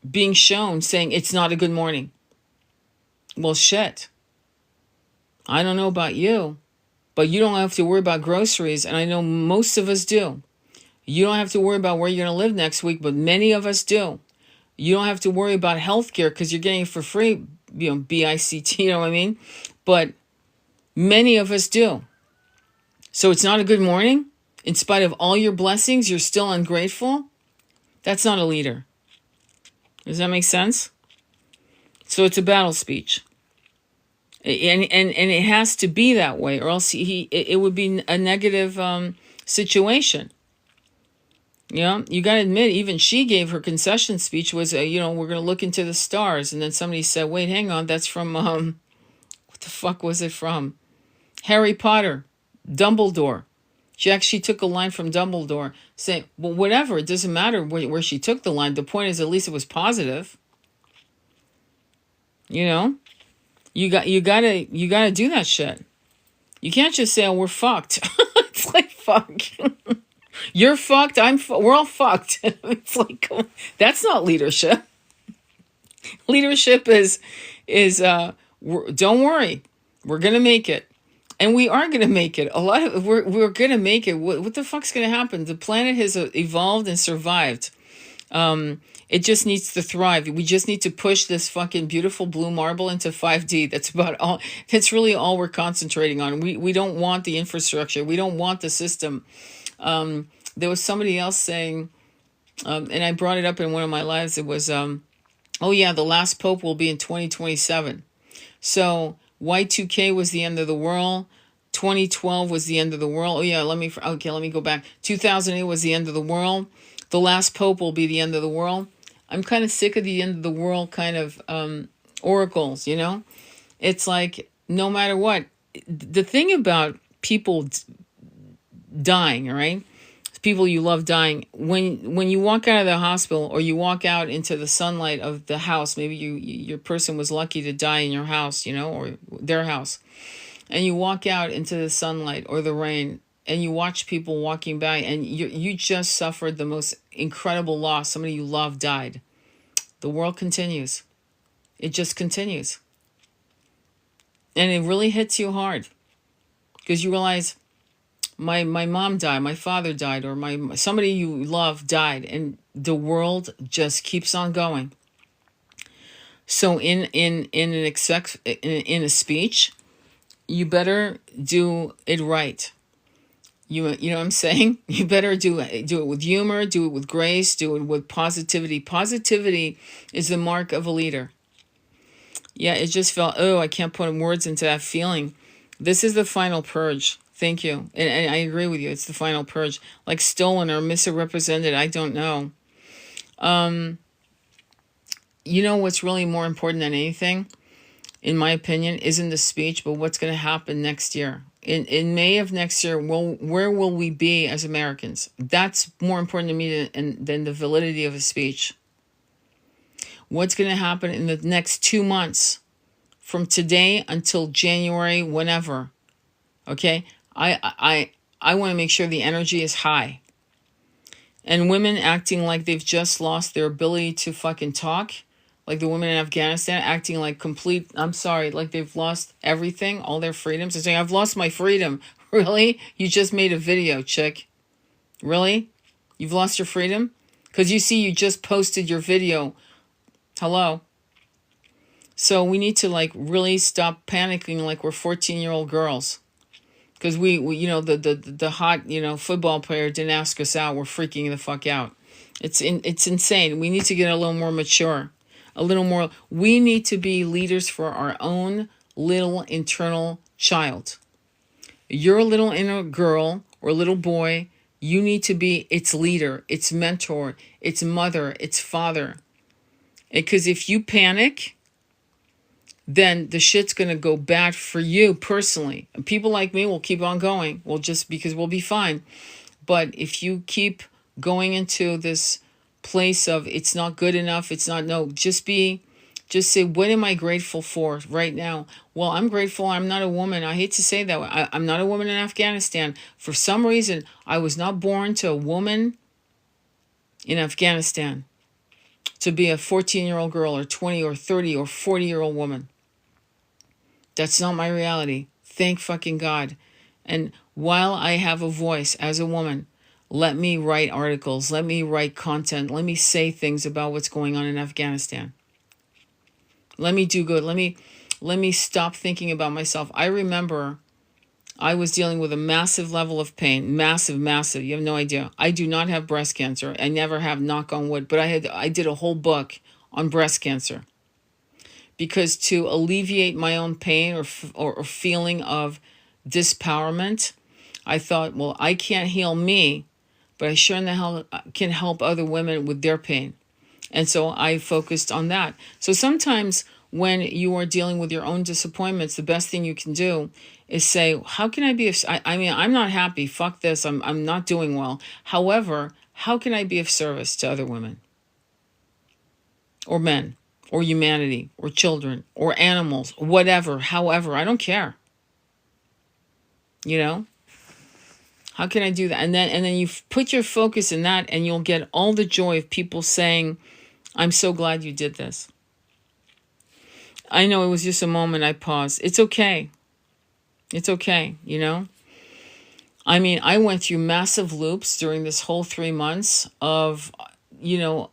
being shown saying, it's not a good morning. Well, shit. I don't know about you, but you don't have to worry about groceries, and I know most of us do. You don't have to worry about where you're going to live next week, but many of us do. You don't have to worry about healthcare because you're getting it for free, BICT, you know what I mean? But many of us do. So it's not a good morning? In spite of all your blessings, you're still ungrateful? That's not a leader. Does that make sense? So it's a battle speech. And it has to be that way, or else it would be a negative situation. You got to admit, even she gave her concession speech was, we're going to look into the stars. And then somebody said, wait, hang on, that's from, what the fuck was it from? Harry Potter, Dumbledore. She actually took a line from Dumbledore saying, well, whatever, it doesn't matter where she took the line. The point is, at least it was positive. You gotta do that shit. You can't just say, oh, we're fucked. It's like, fuck. You're fucked. We're all fucked. It's like, that's not leadership. Leadership is don't worry. We're going to make it. And we are going to make it. We're going to make it. What the fuck's going to happen? The planet has evolved and survived. It just needs to thrive. We just need to push this fucking beautiful blue marble into 5D. That's really all we're concentrating on. We don't want the infrastructure. We don't want the system. There was somebody else saying, and I brought it up in one of my lives. It was, the last pope will be in 2027. So Y2K was the end of the world. 2012 was the end of the world. Let me go back. 2008 was the end of the world. The last pope will be the end of the world. I'm kind of sick of the end of the world kind of oracles, It's like, no matter what, the thing about people dying, all right? People you love dying, when you walk out of the hospital or you walk out into the sunlight of the house, maybe your person was lucky to die in your house, or their house, and you walk out into the sunlight or the rain and you watch people walking by, and you just suffered the most incredible loss. Somebody you love died. The world continues. It just continues. And it really hits you hard because you realize my mom died, my father died, or somebody you love died, and the world just keeps on going. So in a speech, you better do it right. You know what I'm saying? You better do it with humor, do it with grace, do it with positivity. Positivity is the mark of a leader. Yeah, it just felt, oh, I can't put words into that feeling. This is the final purge. Thank you. And I agree with you. It's the final purge. Like stolen or misrepresented, I don't know. You know what's really more important than anything, in my opinion, isn't the speech, but what's going to happen next year. In May of next year, where will we be as Americans? That's more important to me than the validity of a speech. What's going to happen in the next 2 months, from today until January, whenever? Okay, I want to make sure the energy is high. And women acting like they've just lost their ability to fucking talk, like the women in Afghanistan acting like like they've lost everything, all their freedoms, and saying, I've lost my freedom. Really? You just made a video, chick. Really? You've lost your freedom? Because you just posted your video. Hello? So we need to really stop panicking like we're 14-year-old girls. Because we the hot football player didn't ask us out. We're freaking the fuck out. It's insane. We need to get a little more mature, a little more. We need to be leaders for our own little internal child. Your little inner girl or little boy, you need to be its leader, its mentor, its mother, its father. Because if you panic, then the shit's going to go bad for you personally. And people like me will keep on going. Well, just because we'll be fine. But if you keep going into this place of it's not good enough, just say, what am I grateful for right now? Well, I'm grateful I'm not a woman. I hate to say that. I'm not a woman in Afghanistan. For some reason, I was not born to a woman in Afghanistan to be a 14-year-old girl or 20 or 30 or 40-year-old woman. That's not my reality. Thank fucking God. And while I have a voice as a woman, let me write articles. Let me write content. Let me say things about what's going on in Afghanistan. Let me do good. Let me stop thinking about myself. I remember I was dealing with a massive level of pain. Massive, massive. You have no idea. I do not have breast cancer. I never have, knock on wood. But I did a whole book on breast cancer. Because to alleviate my own pain or feeling of disempowerment, I thought, well, I can't heal me, but I sure in the hell can help other women with their pain. And so I focused on that. So sometimes when you are dealing with your own disappointments, the best thing you can do is say, how can I be I'm not happy. Fuck this. I'm not doing well. However, how can I be of service to other women or men? Or humanity, or children, or animals, whatever, however, I don't care. How can I do that? And then you put your focus in that, and you'll get all the joy of people saying, I'm so glad you did this. I know it was just a moment I paused. It's okay. It's okay, I went through massive loops during this whole 3 months of,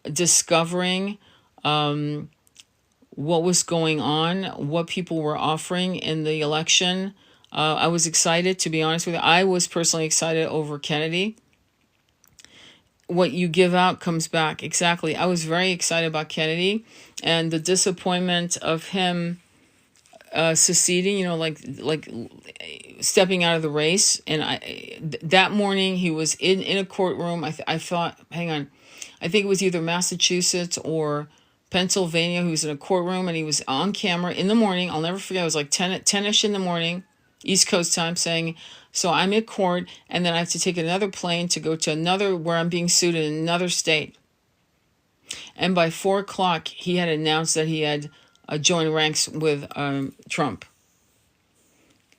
discovering what was going on, what people were offering in the election. I was excited, to be honest with you. I was personally excited over Kennedy. What you give out comes back. Exactly. I was very excited about Kennedy and the disappointment of him seceding, like stepping out of the race. And that morning he was in a courtroom. I thought, hang on, I think it was either Massachusetts or Pennsylvania. He was in a courtroom and he was on camera in the morning. I'll never forget. It was like 10-ish in the morning. East Coast time, saying, so I'm at court, and then I have to take another plane to go to another, where I'm being sued in another state. And by 4 o'clock, he had announced that he had joined ranks with Trump.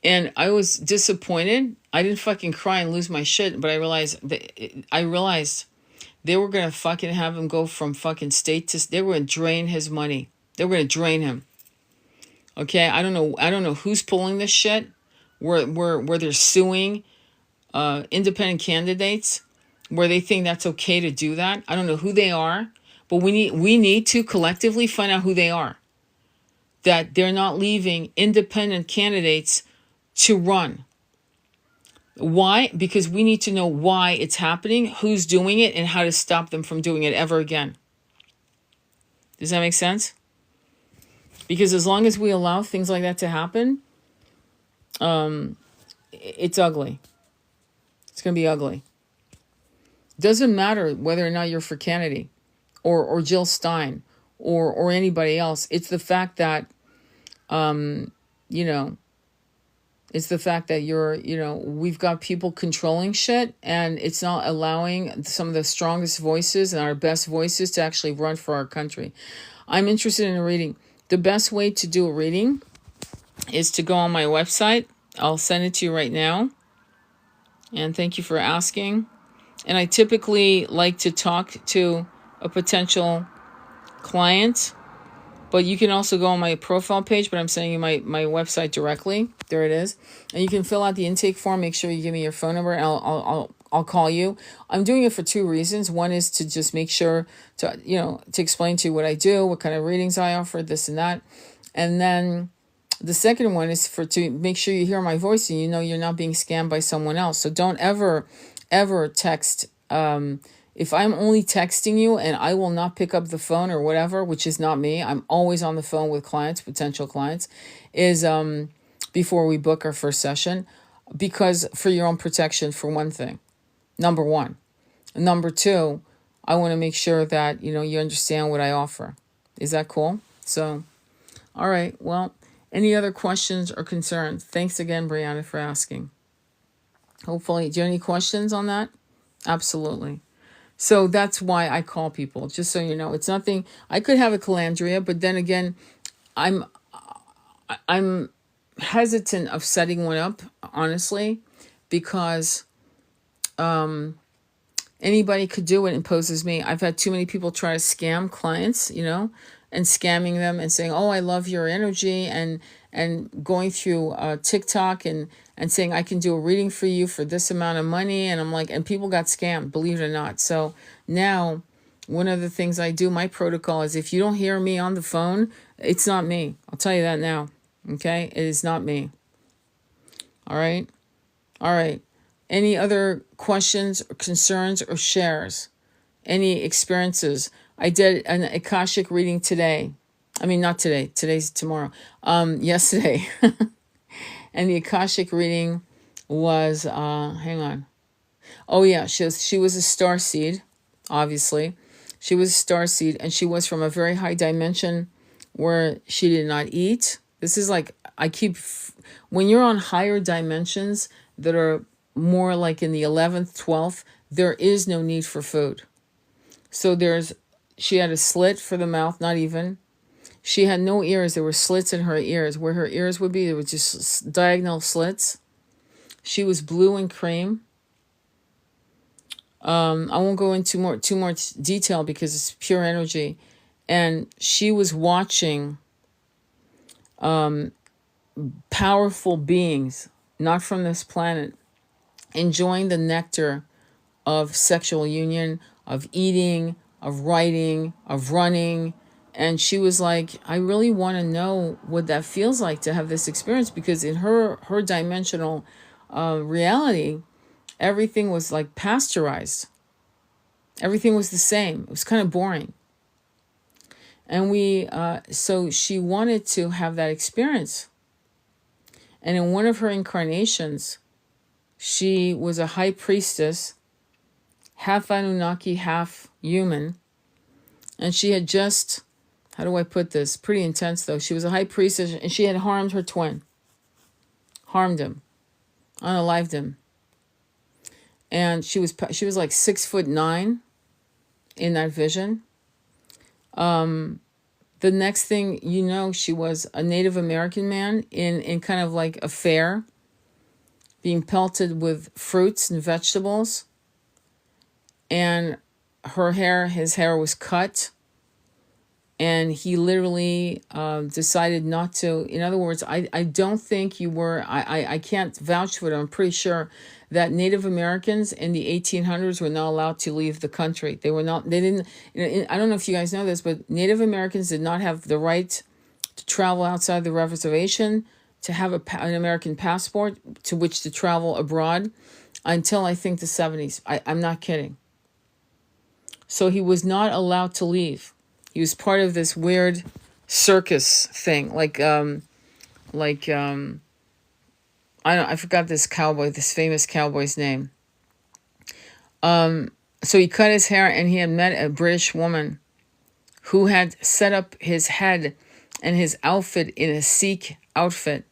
And I was disappointed. I didn't fucking cry and lose my shit, but I realized they were gonna fucking have him go from fucking state to. They were gonna drain his money. They were gonna drain him. Okay, I don't know who's pulling this shit. Where they're suing independent candidates, where they think that's okay to do that. I don't know who they are, but we need to collectively find out who they are. That they're not leaving independent candidates to run. Why? Because we need to know why it's happening, who's doing it, and how to stop them from doing it ever again. Does that make sense? Because as long as we allow things like that to happen, it's ugly. It's going to be ugly. Doesn't matter whether or not you're for Kennedy or Jill Stein or anybody else. It's the fact that, it's the fact that we've got people controlling shit, and it's not allowing some of the strongest voices and our best voices to actually run for our country. I'm interested in a reading. The best way to do a reading is to go on my website. I'll send it to you right now. And thank you for asking. And I typically like to talk to a potential client, but you can also go on my profile page, but I'm sending you my website directly. There it is. And you can fill out the intake form. Make sure you give me your phone number, and I'll call you. I'm doing it for 2 reasons. One is to just make sure to explain to you what I do, what kind of readings I offer, this and that. And then the second one is to make sure you hear my voice and you're not being scammed by someone else. So don't ever text. If I'm only texting you and I will not pick up the phone or whatever, which is not me, I'm always on the phone with clients, potential clients, is before we book our first session, because for your own protection, for one thing, number one. Number two, I want to make sure that, you understand what I offer. Is that cool? So, all right. Well, any other questions or concerns? Thanks again, Brianna, for asking. Hopefully, do you have any questions on that? Absolutely. So that's why I call people, just so you know. It's nothing. I could have a calandria, but then again, I'm hesitant of setting one up, honestly, because anybody could do it and pose as me. I've had too many people try to scam clients, and scamming them and saying, "Oh, I love your energy," and going through TikTok and saying, "I can do a reading for you for this amount of money." And I'm like, and people got scammed, believe it or not. So now one of the things I do, my protocol is, if you don't hear me on the phone, it's not me. I'll tell you that now. Okay? It is not me. All right? All right. Any other questions or concerns or shares? Any experiences? I did an Akashic reading today. I mean, not today. Today's tomorrow. Yesterday. And the Akashic reading was, hang on. Oh yeah, she was a starseed, obviously. She was a starseed, and she was from a very high dimension where she did not eat. This is like, when you're on higher dimensions that are more like in the 11th, 12th, there is no need for food. So she had a slit for the mouth, not even. She had no ears. There were slits in her ears. Where her ears would be, there were just diagonal slits. She was blue and cream. I won't go into too much detail because it's pure energy. And she was watching powerful beings, not from this planet, enjoying the nectar of sexual union, of eating, of writing, of running. And she was like, I really want to know what that feels like to have this experience, because in her dimensional reality, everything was like pasteurized. Everything was the same. It was kind of boring. And so she wanted to have that experience. And in one of her incarnations, she was a high priestess, half Anunnaki, half human. And she had just, how do I put this? Pretty intense though. She was a high priestess and she had harmed her twin. harmed him, unalived him. And she was like 6'9" in that vision. The next thing you know, she was a Native American man in kind of like a fair, being pelted with fruits and vegetables. And his hair was cut. And he literally decided not to. In other words, I don't think you were, I can't vouch for it. I'm pretty sure that Native Americans in the 1800s were not allowed to leave the country. They didn't, I don't know if you guys know this, but Native Americans did not have the right to travel outside the reservation, to have an American passport to which to travel abroad until I think the 70s. I'm not kidding. So he was not allowed to leave. He was part of this weird circus thing, I forgot this famous cowboy's name. So he cut his hair, and he had met a British woman who had set up his head and his outfit in a Sikh outfit,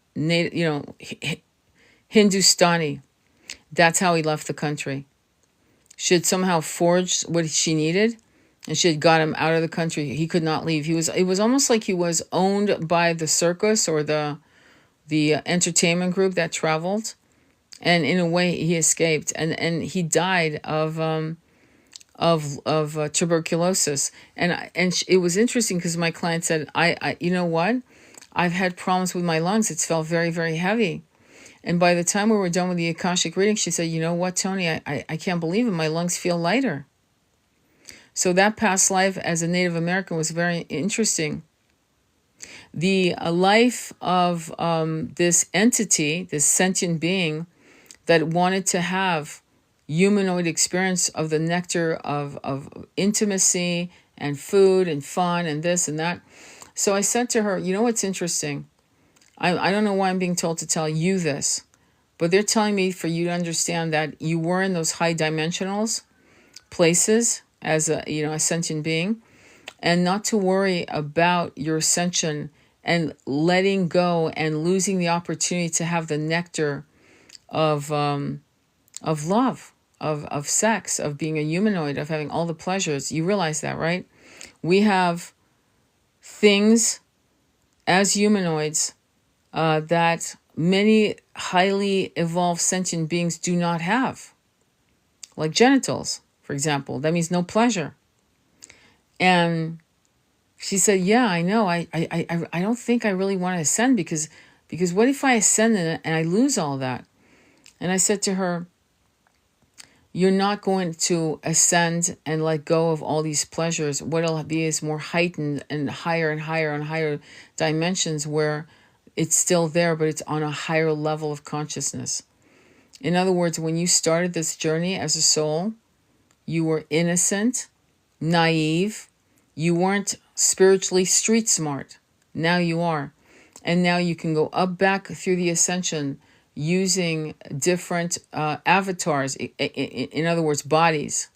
Hindustani. That's how he left the country. She had somehow forged what she needed, and she had got him out of the country. He could not leave. It was almost like he was owned by the circus or the entertainment group that traveled, and in a way he escaped, and he died of tuberculosis. And it was interesting because my client said, I you know what, I've had problems with my lungs. It's felt very, very heavy. And by the time we were done with the Akashic reading, she said, you know what, Tony, I can't believe it. My lungs feel lighter. So that past life as a Native American was very interesting. The life of this entity, this sentient being that wanted to have humanoid experience of the nectar of intimacy and food and fun and this and that. So I said to her, you know what's interesting? I don't know why I'm being told to tell you this, but they're telling me for you to understand that you were in those high dimensionals places as a sentient being, and not to worry about your ascension and letting go and losing the opportunity to have the nectar of love, of sex, of being a humanoid, of having all the pleasures. You realize that, right? We have things as humanoids that many highly evolved sentient beings do not have, like genitals, for example. That means no pleasure. And she said, yeah, I know. I don't think I really want to ascend because what if I ascend and I lose all that? And I said to her, you're not going to ascend and let go of all these pleasures. What it'll be is more heightened and higher and higher and higher dimensions where it's still there, but it's on a higher level of consciousness. In other words, when you started this journey as a soul, you were innocent, naive. You weren't spiritually street smart. Now you are. And now you can go up back through the ascension using different avatars. In other words, bodies.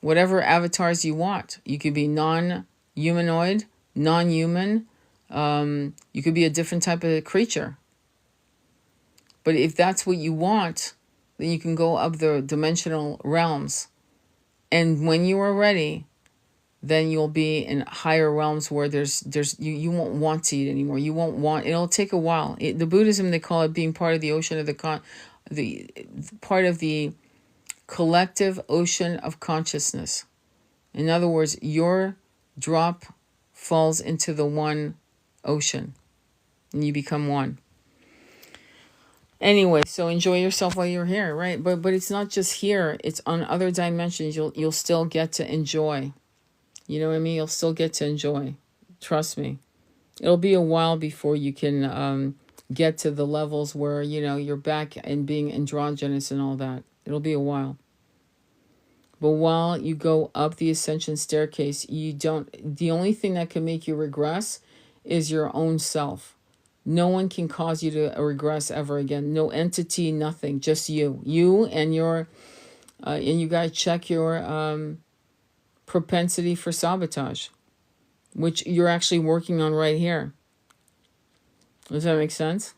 Whatever avatars you want. You could be non-humanoid, non-human. You could be a different type of creature. But if that's what you want, then you can go up the dimensional realms. And when you are ready, then you'll be in higher realms where you won't want to eat anymore. You won't want, it'll take a while. The Buddhism, they call it being part of the ocean of the part of the collective ocean of consciousness. In other words, your drop falls into the one ocean and you become one. Anyway, so enjoy yourself while you're here, right? But it's not just here, it's on other dimensions. You'll still get to enjoy. You know what I mean? You'll still get to enjoy. Trust me. It'll be a while before you can get to the levels where, you're back and being androgynous and all that. It'll be a while. But while you go up the ascension staircase, the only thing that can make you regress is your own self. No one can cause you to regress ever again. No entity, nothing. Just you. You and and you gotta check your propensity for sabotage, which you're actually working on right here. Does that make sense?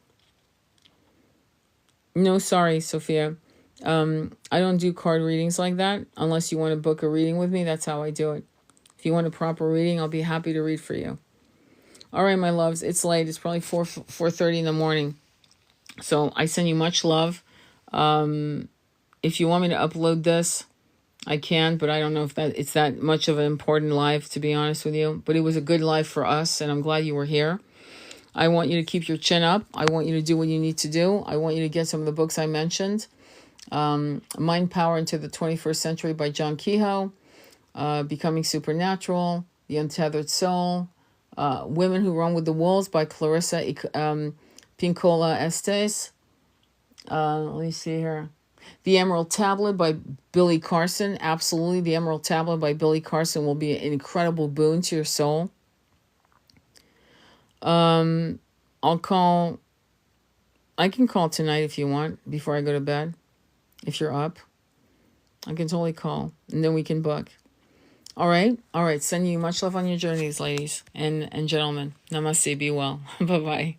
No, sorry, Sophia. I don't do card readings like that unless you want to book a reading with me. That's how I do it. If you want a proper reading, I'll be happy to read for you. All right, my loves. It's late. It's probably 4:30 in the morning. So I send you much love. If you want me to upload this, I can, but I don't know if it's that much of an important live, to be honest with you. But it was a good live for us, and I'm glad you were here. I want you to keep your chin up. I want you to do what you need to do. I want you to get some of the books I mentioned. Mind Power into the 21st Century by John Kehoe. Becoming Supernatural. The Untethered Soul. Women Who Run with the Wolves by Clarissa Pincola Estes. Let me see here. The Emerald Tablet by Billy Carson. Absolutely, the Emerald Tablet by Billy Carson will be an incredible boon to your soul. I can call tonight if you want, before I go to bed. If you're up, I can totally call, and then we can book. All right. Sending you much love on your journeys, ladies and gentlemen. Namaste. Be well. Bye-bye.